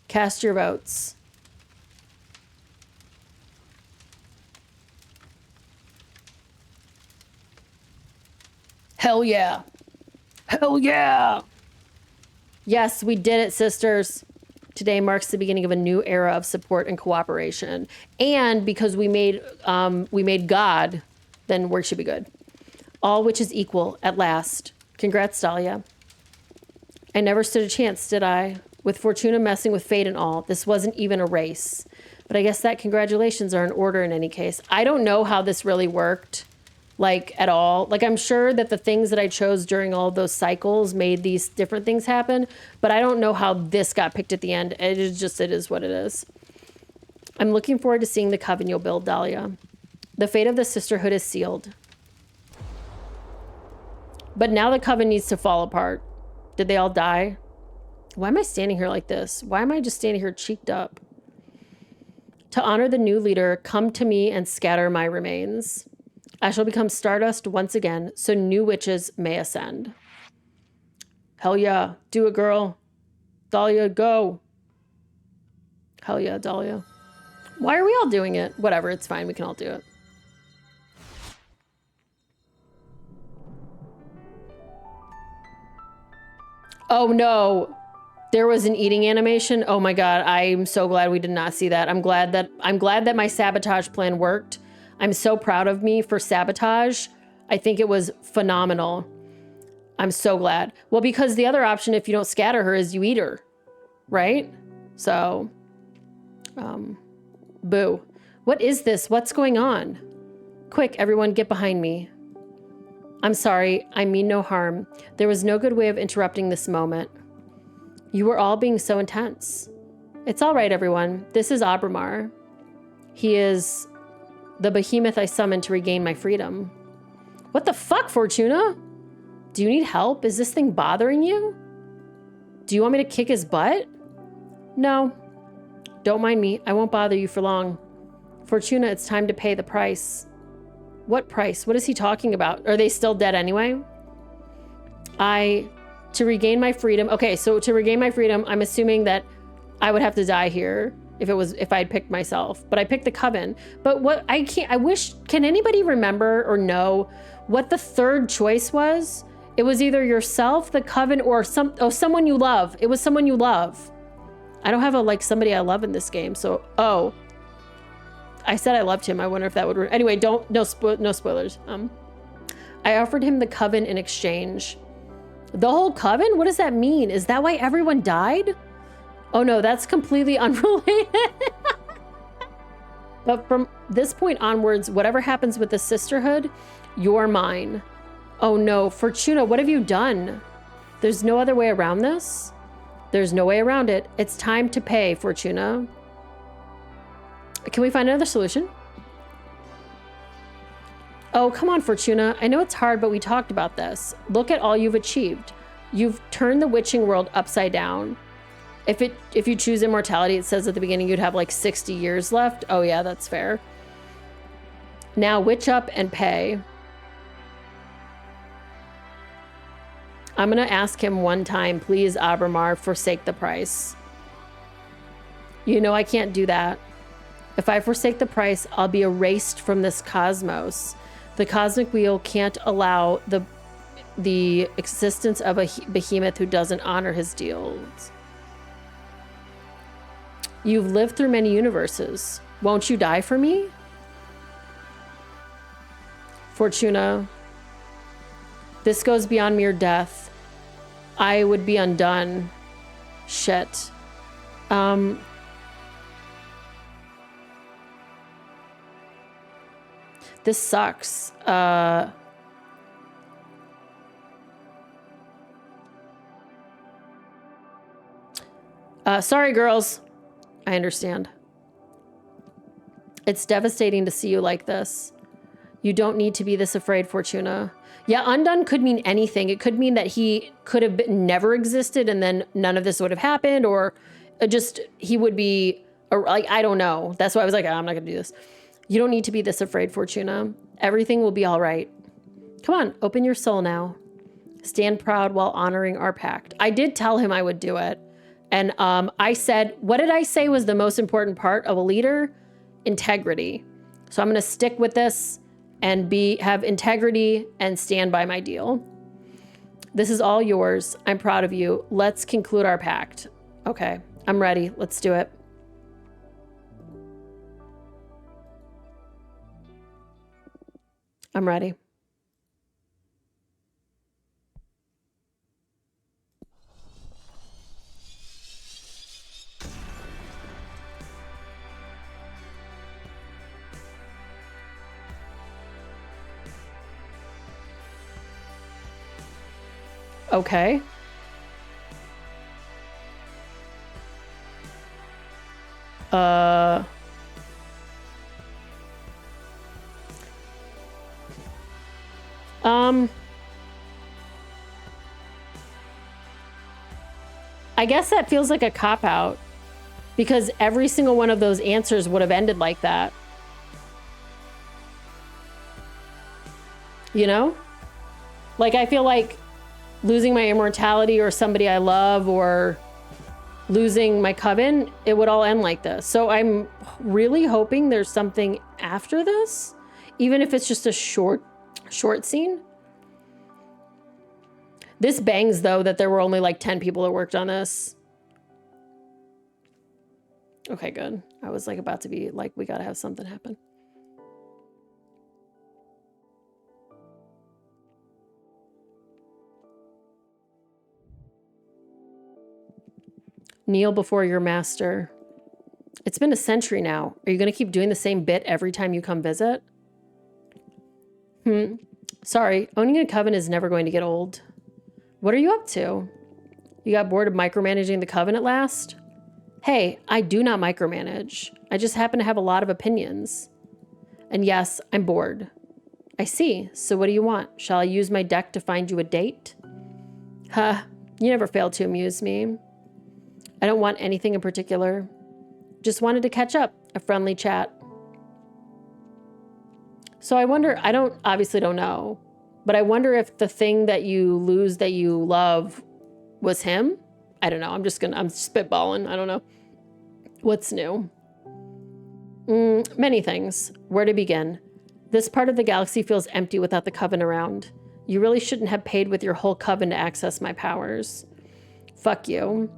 Cast your votes. Hell yeah. Hell yeah. Yes, we did it, sisters. Today marks the beginning of a new era of support and cooperation. And because we made God, then work should be good. All which is equal at last. Congrats, Dahlia. I never stood a chance, did I? With Fortuna messing with fate and all, this wasn't even a race. But I guess that congratulations are in order in any case. I don't know how this really worked, like, at all. Like, I'm sure that the things that I chose during all those cycles made these different things happen, but I don't know how this got picked at the end. It is what it is. I'm looking forward to seeing the coven you'll build, Dahlia. The fate of the Sisterhood is sealed. But now the coven needs to fall apart. Did they all die? Why am I standing here like this? Why am I just standing here cheeked up? To honor the new leader, come to me and scatter my remains. I shall become stardust once again, so new witches may ascend. Hell yeah. Do it, girl. Dahlia, go. Hell yeah, Dahlia. Why are we all doing it? Whatever, it's fine. We can all do it. Oh no, there was an eating animation. Oh my God, I'm so glad we did not see that. I'm glad that my sabotage plan worked. I'm so proud of me for sabotage. I think it was phenomenal. I'm so glad. Well, because the other option, if you don't scatter her, is you eat her, right? So, boo. What is this? What's going on? Quick, everyone, get behind me. I'm sorry, I mean no harm. There was no good way of interrupting this moment. You were all being so intense. It's all right, everyone. This is Abramar. He is the behemoth I summoned to regain my freedom. What the fuck, Fortuna? Do you need help? Is this thing bothering you? Do you want me to kick his butt? No. Don't mind me. I won't bother you for long. Fortuna, it's time to pay the price. What price? What is he talking about? Are they still dead anyway? To regain my freedom. Okay, so to regain my freedom, I'm assuming that I would have to die here if I'd picked myself. But I picked the coven. But what can anybody remember or know what the third choice was? It was either yourself, the coven, or someone you love. It was someone you love. I don't have somebody I love in this game, so I said I loved him. I wonder if that would... Anyway, no spoilers. I offered him the coven in exchange. The whole coven? What does that mean? Is that why everyone died? Oh no, that's completely unrelated. But from this point onwards, whatever happens with the Sisterhood, you're mine. Oh no, Fortuna, what have you done? There's no other way around this? There's no way around it. It's time to pay, Fortuna. Can we find another solution? Oh, come on, Fortuna. I know it's hard, but we talked about this. Look at all you've achieved. You've turned the witching world upside down. If you choose immortality, it says at the beginning you'd have 60 years left. Oh yeah, that's fair. Now witch up and pay. I'm gonna ask him one time, please, Abramar, forsake the price. You know I can't do that. If I forsake the price, I'll be erased from this cosmos. The cosmic wheel can't allow the existence of a behemoth who doesn't honor his deals. You've lived through many universes. Won't you die for me? Fortuna, this goes beyond mere death. I would be undone. Shit. This sucks. Sorry, girls. I understand. It's devastating to see you like this. You don't need to be this afraid, Fortuna. Yeah, undone could mean anything. It could mean that he could have never existed and then none of this would have happened, or just he would be, like, I don't know. That's why I was like, I'm not going to do this. You don't need to be this afraid, Fortuna. Everything will be all right. Come on, open your soul now. Stand proud while honoring our pact. I did tell him I would do it. And I said, what did I say was the most important part of a leader? Integrity. So I'm going to stick with this and have integrity and stand by my deal. This is all yours. I'm proud of you. Let's conclude our pact. Okay, I'm ready. Let's do it. I'm ready. Okay. I guess that feels like a cop-out because every single one of those answers would have ended like that. You know? Like, I feel like losing my immortality or somebody I love or losing my coven, it would all end like this. So I'm really hoping there's something after this, even if it's just a short scene. This bangs, though, that there were only like 10 people that worked on this. Okay, good. I was like about to be like, we got to have something happen. Kneel before your master. It's been a century now. Are you going to keep doing the same bit every time you come visit? Sorry, owning a coven is never going to get old. What are you up to? You got bored of micromanaging the coven at last? Hey, I do not micromanage. I just happen to have a lot of opinions. And yes, I'm bored. I see. So what do you want? Shall I use my deck to find you a date? Huh, you never fail to amuse me. I don't want anything in particular. Just wanted to catch up, a friendly chat. So I wonder, obviously don't know, but I wonder if the thing that you lose that you love was him. I don't know. I'm spitballing. I don't know. What's new? Many things. Where to begin? This part of the galaxy feels empty without the coven around. You really shouldn't have paid with your whole coven to access my powers. Fuck you.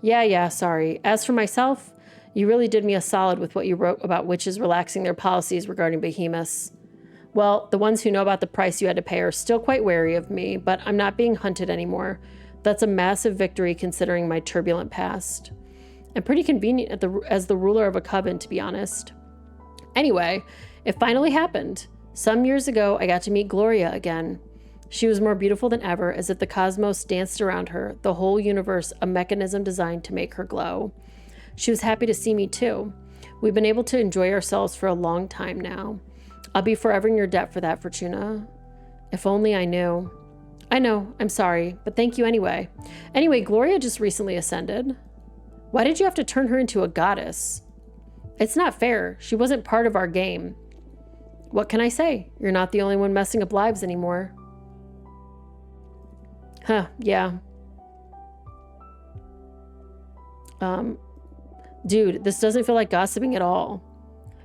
Yeah, sorry. As for myself, you really did me a solid with what you wrote about witches relaxing their policies regarding behemoths. Well, the ones who know about the price you had to pay are still quite wary of me, but I'm not being hunted anymore. That's a massive victory considering my turbulent past. And pretty convenient as the ruler of a coven, to be honest. Anyway, it finally happened. Some years ago, I got to meet Gloria again. She was more beautiful than ever, as if the cosmos danced around her, the whole universe a mechanism designed to make her glow. She was happy to see me too. We've been able to enjoy ourselves for a long time now. I'll be forever in your debt for that, Fortuna. If only I knew. I know, I'm sorry, but thank you anyway. Anyway, Gloria just recently ascended. Why did you have to turn her into a goddess? It's not fair. She wasn't part of our game. What can I say? You're not the only one messing up lives anymore. Huh, yeah. Dude, this doesn't feel like gossiping at all.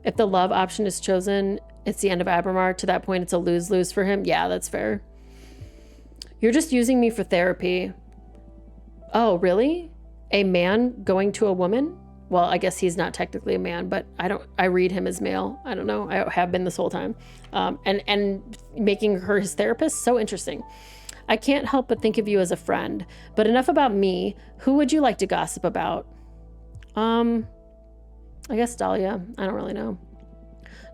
If the love option is chosen, it's the end of Abramar. To that point, it's a lose-lose for him. Yeah, that's fair. You're just using me for therapy. Oh, really? A man going to a woman? Well, I guess he's not technically a man, but I read him as male. I don't know. I have been this whole time. And making her his therapist, so interesting. I can't help but think of you as a friend. But enough about me. Who would you like to gossip about? I guess Dahlia. I don't really know.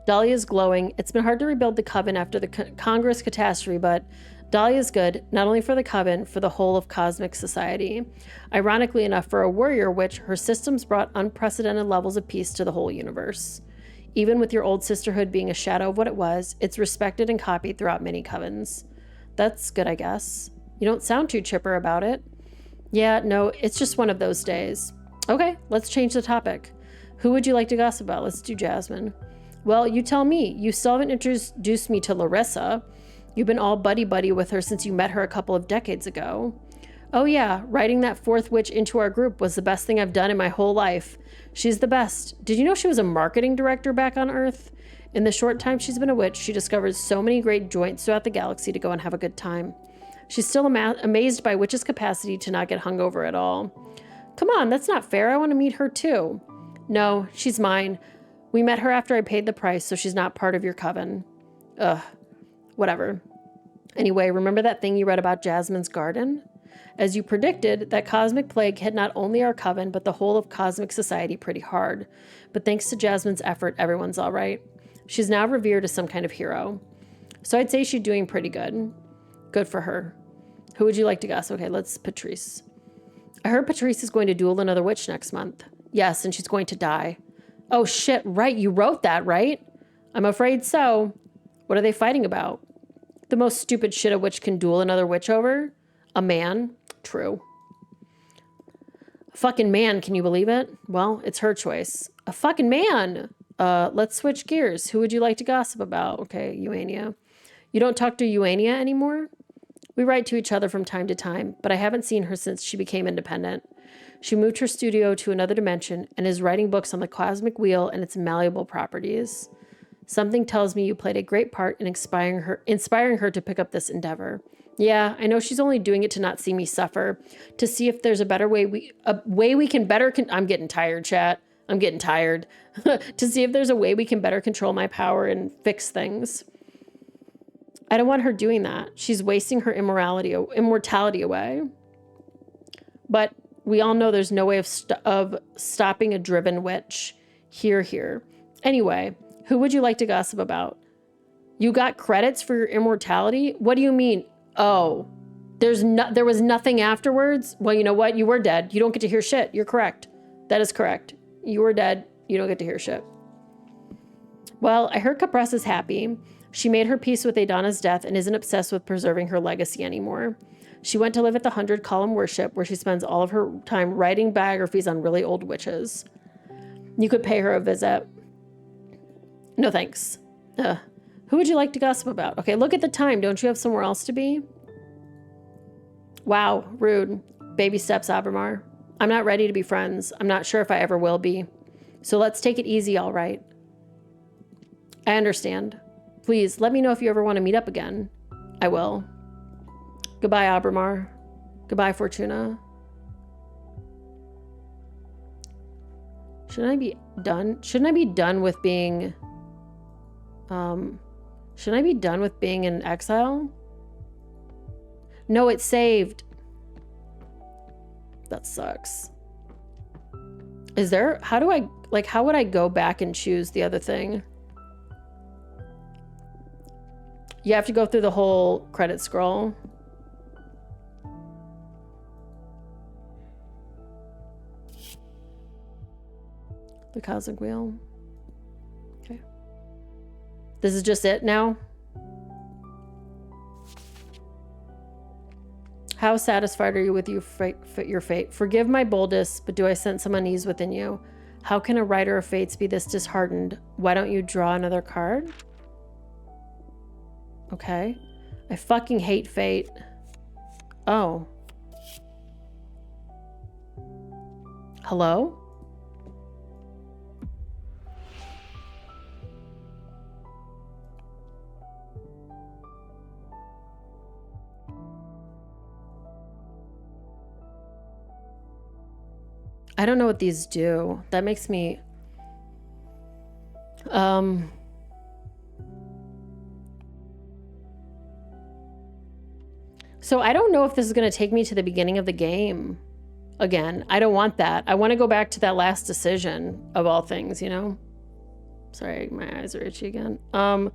Dahlia's glowing. It's been hard to rebuild the coven after the Congress catastrophe, but Dahlia's good, not only for the coven, for the whole of cosmic society. Ironically enough, for a warrior witch, her systems brought unprecedented levels of peace to the whole universe. Even with your old sisterhood being a shadow of what it was, it's respected and copied throughout many covens. That's good, I guess. You don't sound too chipper about it. Yeah, no, it's just one of those days. Okay, let's change the topic. Who would you like to gossip about? Let's do Jasmine. Well, you tell me. You still haven't introduced me to Larissa. You've been all buddy-buddy with her since you met her a couple of decades ago. Oh yeah, writing that fourth witch into our group was the best thing I've done in my whole life. She's the best. Did you know she was a marketing director back on Earth? In the short time she's been a witch, she discovered so many great joints throughout the galaxy to go and have a good time. She's still amazed by witches' capacity to not get hungover at all. Come on, that's not fair. I want to meet her too. No, she's mine. We met her after I paid the price, so she's not part of your coven. Ugh, whatever. Anyway, remember that thing you read about Jasmine's garden? As you predicted, that cosmic plague hit not only our coven, but the whole of cosmic society pretty hard. But thanks to Jasmine's effort, everyone's all right. She's now revered as some kind of hero. So I'd say she's doing pretty good. Good for her. Who would you like to guess? Okay, let's Patrice. I heard Patrice is going to duel another witch next month. Yes, and she's going to die. Oh shit, right, you wrote that, right? I'm afraid so. What are they fighting about? The most stupid shit a witch can duel another witch over? A man? True. A fucking man, can you believe it? Well, it's her choice. A fucking man! Let's switch gears. Who would you like to gossip about? Okay, Eugenia. You don't talk to Eugenia anymore? We write to each other from time to time, but I haven't seen her since she became independent. She moved her studio to another dimension and is writing books on the cosmic wheel and its malleable properties. Something tells me you played a great part in inspiring her to pick up this endeavor. Yeah, I know she's only doing it to not see me suffer, to see if there's a better way we can better I'm getting tired, chat. I'm getting tired. To see if there's a way we can better control my power and fix things. I don't want her doing that. She's wasting her immortality away. But we all know there's no way of stopping a driven witch. Here. Anyway, who would you like to gossip about? You got credits for your immortality? What do you mean? Oh, there was nothing afterwards? Well, you know what? You were dead. You don't get to hear shit. You're correct. That is correct. You were dead. You don't get to hear shit. Well, I heard Capress is happy. She made her peace with Adana's death and isn't obsessed with preserving her legacy anymore. She went to live at the 100-column worship, where she spends all of her time writing biographies on really old witches. You could pay her a visit. No thanks. Who would you like to gossip about? Okay, look at the time. Don't you have somewhere else to be? Wow, rude. Baby steps, Abramar. I'm not ready to be friends. I'm not sure if I ever will be. So let's take it easy, all right? I understand. Please, let me know if you ever want to meet up again. I will. Goodbye, Abramar. Goodbye, Fortuna. Shouldn't I be done? Shouldn't I be done with being... Shouldn't I be done with being in exile? No, it's saved. That sucks. Is there... How would I go back and choose the other thing? You have to go through the whole credit scroll. The cosmic wheel. Okay. This is just it now? How satisfied are you with your fate? Forgive my boldness, but do I sense some unease within you? How can a writer of fates be this disheartened? Why don't you draw another card? Okay. I fucking hate fate. Oh. Hello? I don't know what these do. That makes me... So I don't know if this is going to take me to the beginning of the game again. I don't want that. I want to go back to that last decision of all things, you know? Sorry, my eyes are itchy again. I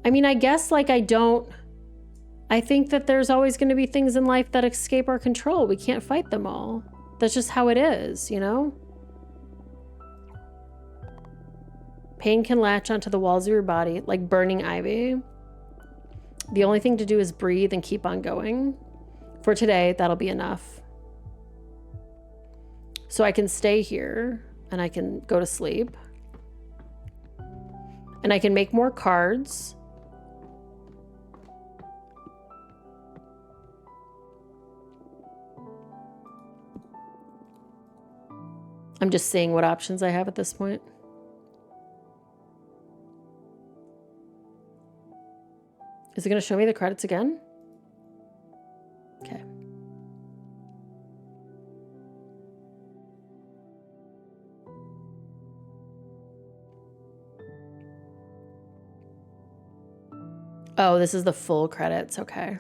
mean, I guess like I think that there's always going to be things in life that escape our control. We can't fight them all. That's just how it is, you know? Pain can latch onto the walls of your body like burning ivy. The only thing to do is breathe and keep on going. For today, that'll be enough. So I can stay here and I can go to sleep. And I can make more cards. I'm just seeing what options I have at this point. Is it going to show me the credits again? Okay. Oh, this is the full credits. Okay.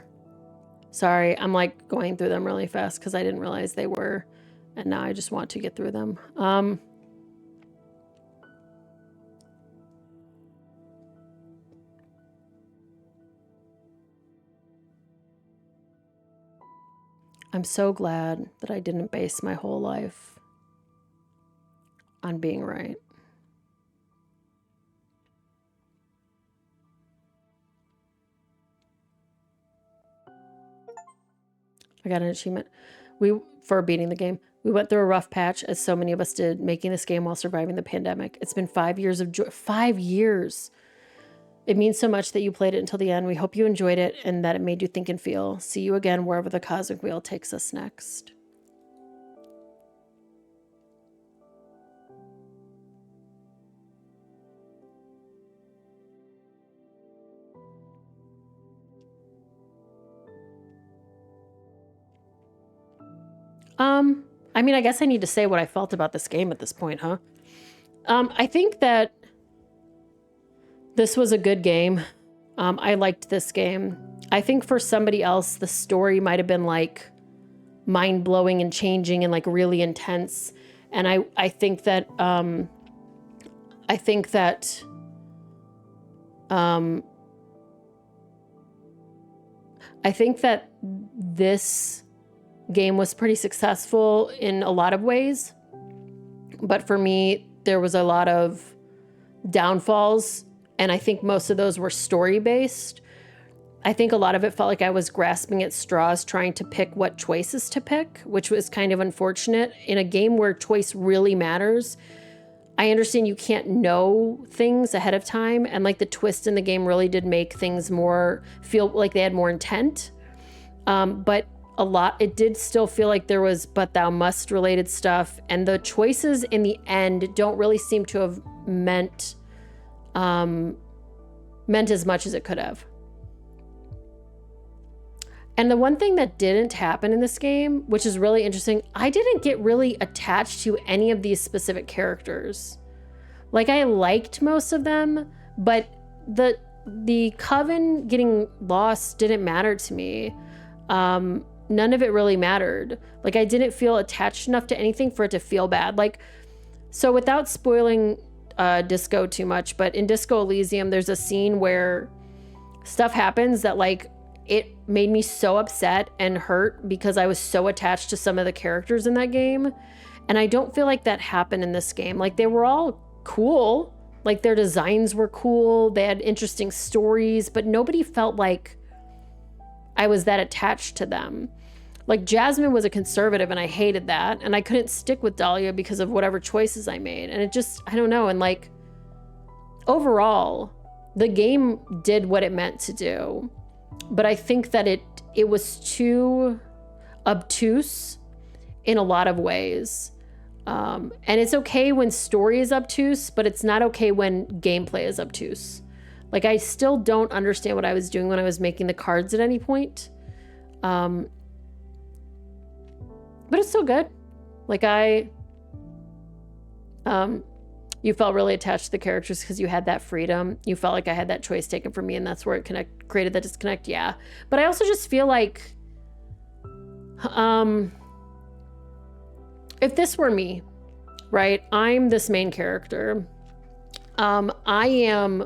Sorry, I'm like going through them really fast because I didn't realize they were, and now I just want to get through them. I'm so glad that I didn't base my whole life on being right. I got an achievement for beating the game. We went through a rough patch, as so many of us did, making this game while surviving the pandemic. It's been 5 years of joy. 5 years. It means so much that you played it until the end. We hope you enjoyed it and that it made you think and feel. See you again wherever the cosmic wheel takes us next. I mean, I guess I need to say what I felt about this game at this point, huh? I think that this was a good game. I liked this game. I think for somebody else, the story might have been like mind-blowing and changing and like really intense. And I think that this game was pretty successful in a lot of ways. But for me, there was a lot of downfalls. And I think most of those were story-based. I think a lot of it felt like I was grasping at straws trying to pick what choices to pick, which was kind of unfortunate. In a game where choice really matters, I understand you can't know things ahead of time. And like the twist in the game really did make things feel like they had more intent. But it did still feel like there was but thou must related stuff. And the choices in the end don't really seem to have meant as much as it could have. And the one thing that didn't happen in this game, which is really interesting, I didn't get really attached to any of these specific characters. Like, I liked most of them, but the coven getting lost didn't matter to me. None of it really mattered. Like, I didn't feel attached enough to anything for it to feel bad. Like, so without spoiling Disco too much, but in Disco Elysium, there's a scene where stuff happens that like it made me so upset and hurt because I was so attached to some of the characters in that game. And I don't feel like that happened in this game. Like, they were all cool. Like, their designs were cool. They had interesting stories, but nobody felt like I was that attached to them. Like, Jasmine was a conservative and I hated that. And I couldn't stick with Dahlia because of whatever choices I made. And it just, I don't know. And like, overall, the game did what it meant to do. But I think that it was too obtuse in a lot of ways. And it's okay when story is obtuse, but it's not okay when gameplay is obtuse. Like, I still don't understand what I was doing when I was making the cards at any point. But it's still good. Like, you felt really attached to the characters because you had that freedom. You felt like I had that choice taken from me, and that's where it created that disconnect. Yeah. But I also just feel like, if this were me, right? I'm this main character. I am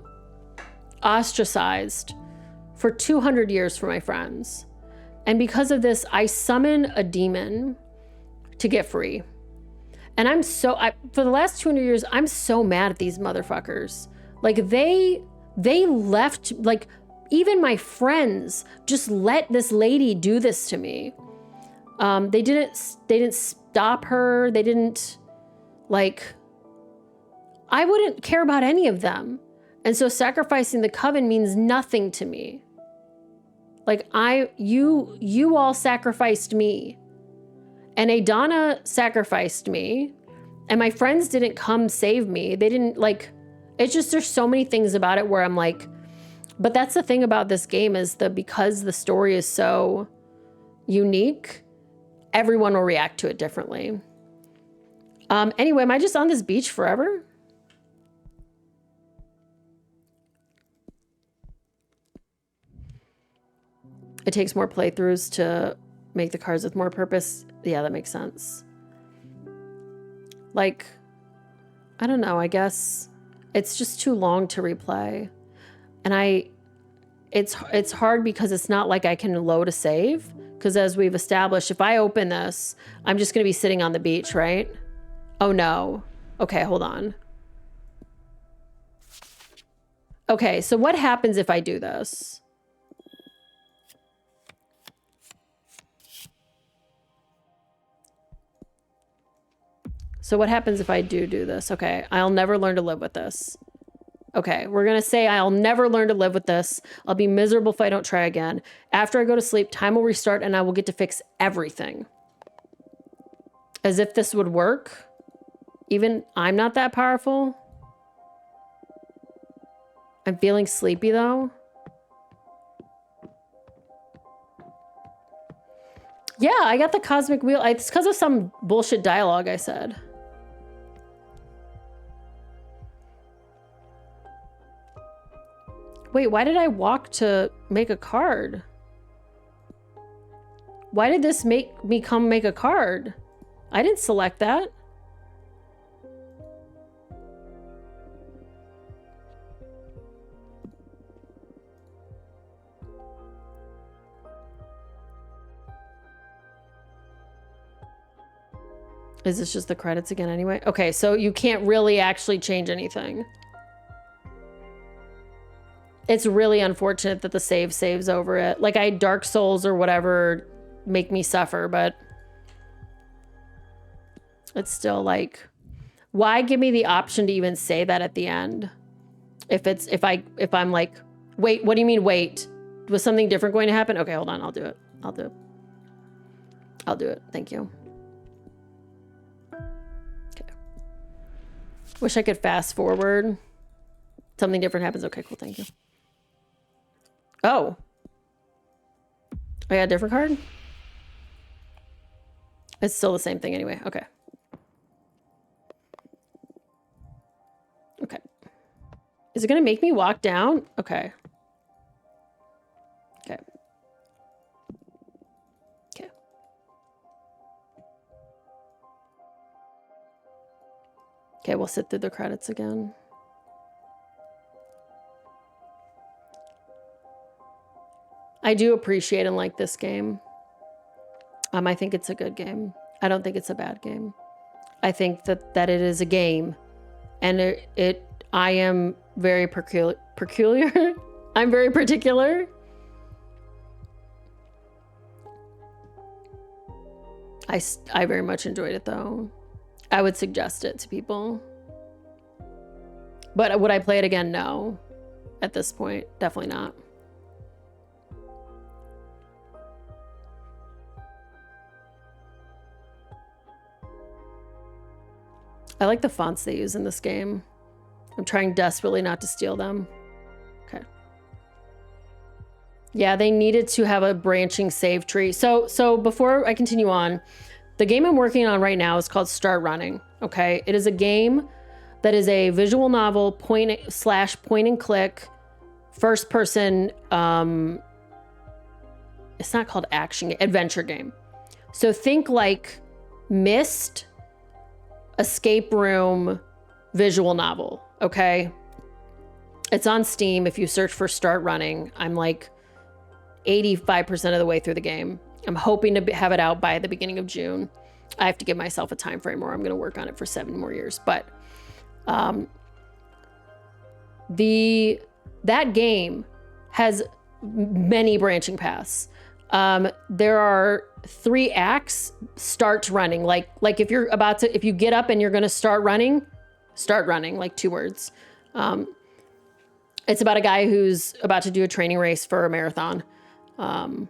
ostracized for 200 years from my friends. And because of this, I summon a demon to get free. And for the last 200 years, I'm so mad at these motherfuckers. Like they left, like even my friends just let this lady do this to me. They didn't stop her. They didn't, like, I wouldn't care about any of them. And so sacrificing the coven means nothing to me. Like you all sacrificed me. And Adana sacrificed me. And my friends didn't come save me. They didn't, like, it's just, there's so many things about it where I'm like, but that's the thing about this game is because the story is so unique, everyone will react to it differently. Anyway, am I just on this beach forever? It takes more playthroughs to make the cards with more purpose. Yeah, that makes sense. Like, I don't know, I guess it's just too long to replay. And it's hard because it's not like I can load a save. Because as we've established, if I open this, I'm just going to be sitting on the beach, right? Oh no. Okay, hold on. Okay, so what happens if I do this? So what happens if I do this? Okay, I'll never learn to live with this. Okay, we're going to say I'll never learn to live with this. I'll be miserable if I don't try again. After I go to sleep, time will restart and I will get to fix everything. As if this would work. Even I'm not that powerful. I'm feeling sleepy though. Yeah, I got the cosmic wheel. It's because of some bullshit dialogue I said. Wait, why did I walk to make a card? Why did this make me come make a card? I didn't select that. Is this just the credits again anyway? Okay, so you can't really actually change anything. It's really unfortunate that the save saves over it. Like, I Dark Souls or whatever make me suffer, but it's still like, why give me the option to even say that at the end? If I'm like, wait, what do you mean wait? Was something different going to happen? Okay, hold on, I'll do it. I'll do it. Thank you. Okay. Wish I could fast forward. Something different happens. Okay, cool, thank you. Oh. I got a different card? It's still the same thing anyway. Okay. Okay. Is it going to make me walk down? Okay. Okay. Okay. Okay, we'll sit through the credits again. I do appreciate and like this game. I think it's a good game. I don't think it's a bad game. I think that it is a game, and I am very peculiar. I'm very particular. I very much enjoyed it though. I would suggest it to people. But would I play it again? No. At this point, definitely not. I like the fonts they use in this game. I'm trying desperately not to steal them. Okay. Yeah, they needed to have a branching save tree. So before I continue on, the game I'm working on right now is called Start Running. Okay. It is a game that is a visual novel point and click first person. It's not called adventure game. So think like Myst, escape room, visual novel. Okay. It's on Steam. If you search for Start Running, I'm like 85% of the way through the game. I'm hoping to have it out by the beginning of June. I have to give myself a time frame, or I'm going to work on it for 7 more years. But that game has many branching paths. There are 3 acts. Start running. Like if you get up and you're going to start running, like 2 words. It's about a guy who's about to do a training race for a marathon. And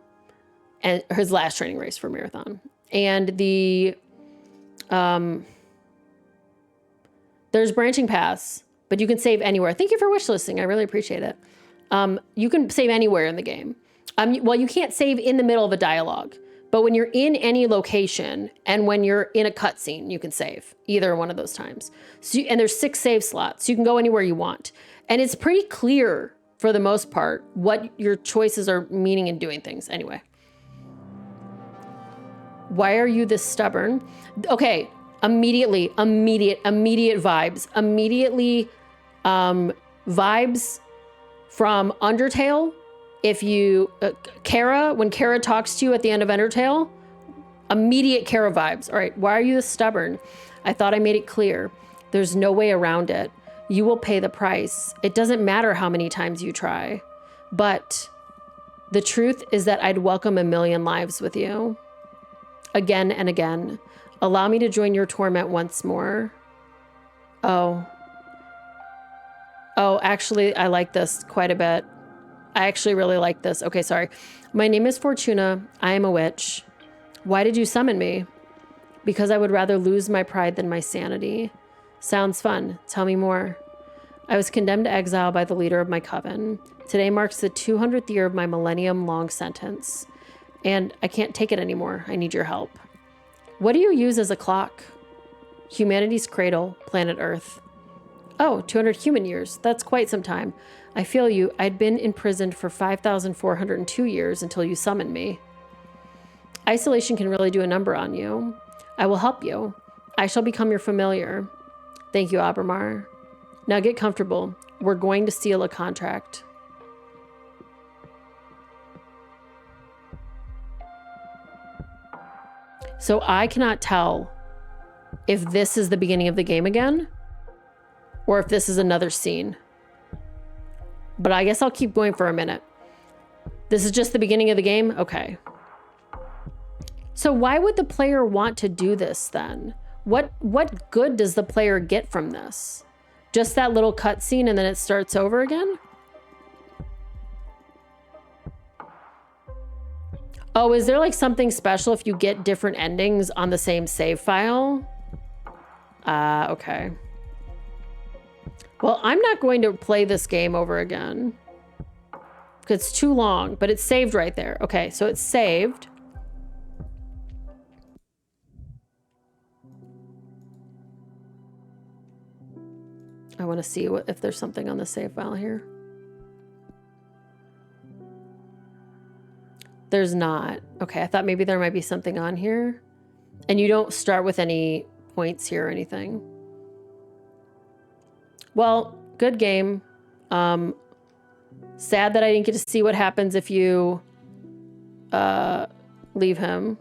his last training race for a marathon. And there's branching paths, but you can save anywhere. Thank you for wish listing. I really appreciate it. You can save anywhere in the game. Well, you can't save in the middle of a dialogue, but when you're in any location and when you're in a cutscene, you can save either one of those times. And there's 6 save slots. So you can go anywhere you want. And it's pretty clear for the most part what your choices are meaning and doing things. Anyway. Why are you this stubborn? Okay, immediate vibes. Immediately vibes from Undertale. If you, Kara, when Kara talks to you at the end of Undertale, immediate Kara vibes. All right, why are you this stubborn? I thought I made it clear. There's no way around it. You will pay the price. It doesn't matter how many times you try. But the truth is that I'd welcome a million lives with you. Again and again. Allow me to join your torment once more. Oh, actually, I like this quite a bit. I actually really like this. Okay, sorry. My name is Fortuna. I am a witch. Why did you summon me? Because I would rather lose my pride than my sanity. Sounds fun. Tell me more. I was condemned to exile by the leader of my coven. Today marks the 200th year of my millennium-long sentence. And I can't take it anymore. I need your help. What do you use as a clock? Humanity's cradle, planet Earth. Oh, 200 human years. That's quite some time. I feel you. I'd been imprisoned for 5,402 years until you summoned me. Isolation can really do a number on you. I will help you. I shall become your familiar. Thank you, Abramar. Now get comfortable. We're going to seal a contract. So I cannot tell if this is the beginning of the game again or if this is another scene. But I guess I'll keep going for a minute. This is just the beginning of the game? Okay. So why would the player want to do this then? What good does the player get from this? Just that little cutscene and then it starts over again? Oh, is there like something special if you get different endings on the same save file? Okay. Well, I'm not going to play this game over again because it's too long, but it's saved right there. Okay, so it's saved. I want to see if there's something on the save file here. There's not. Okay, I thought maybe there might be something on here. And you don't start with any points here or anything. Well, good game. Sad that I didn't get to see what happens if you leave him.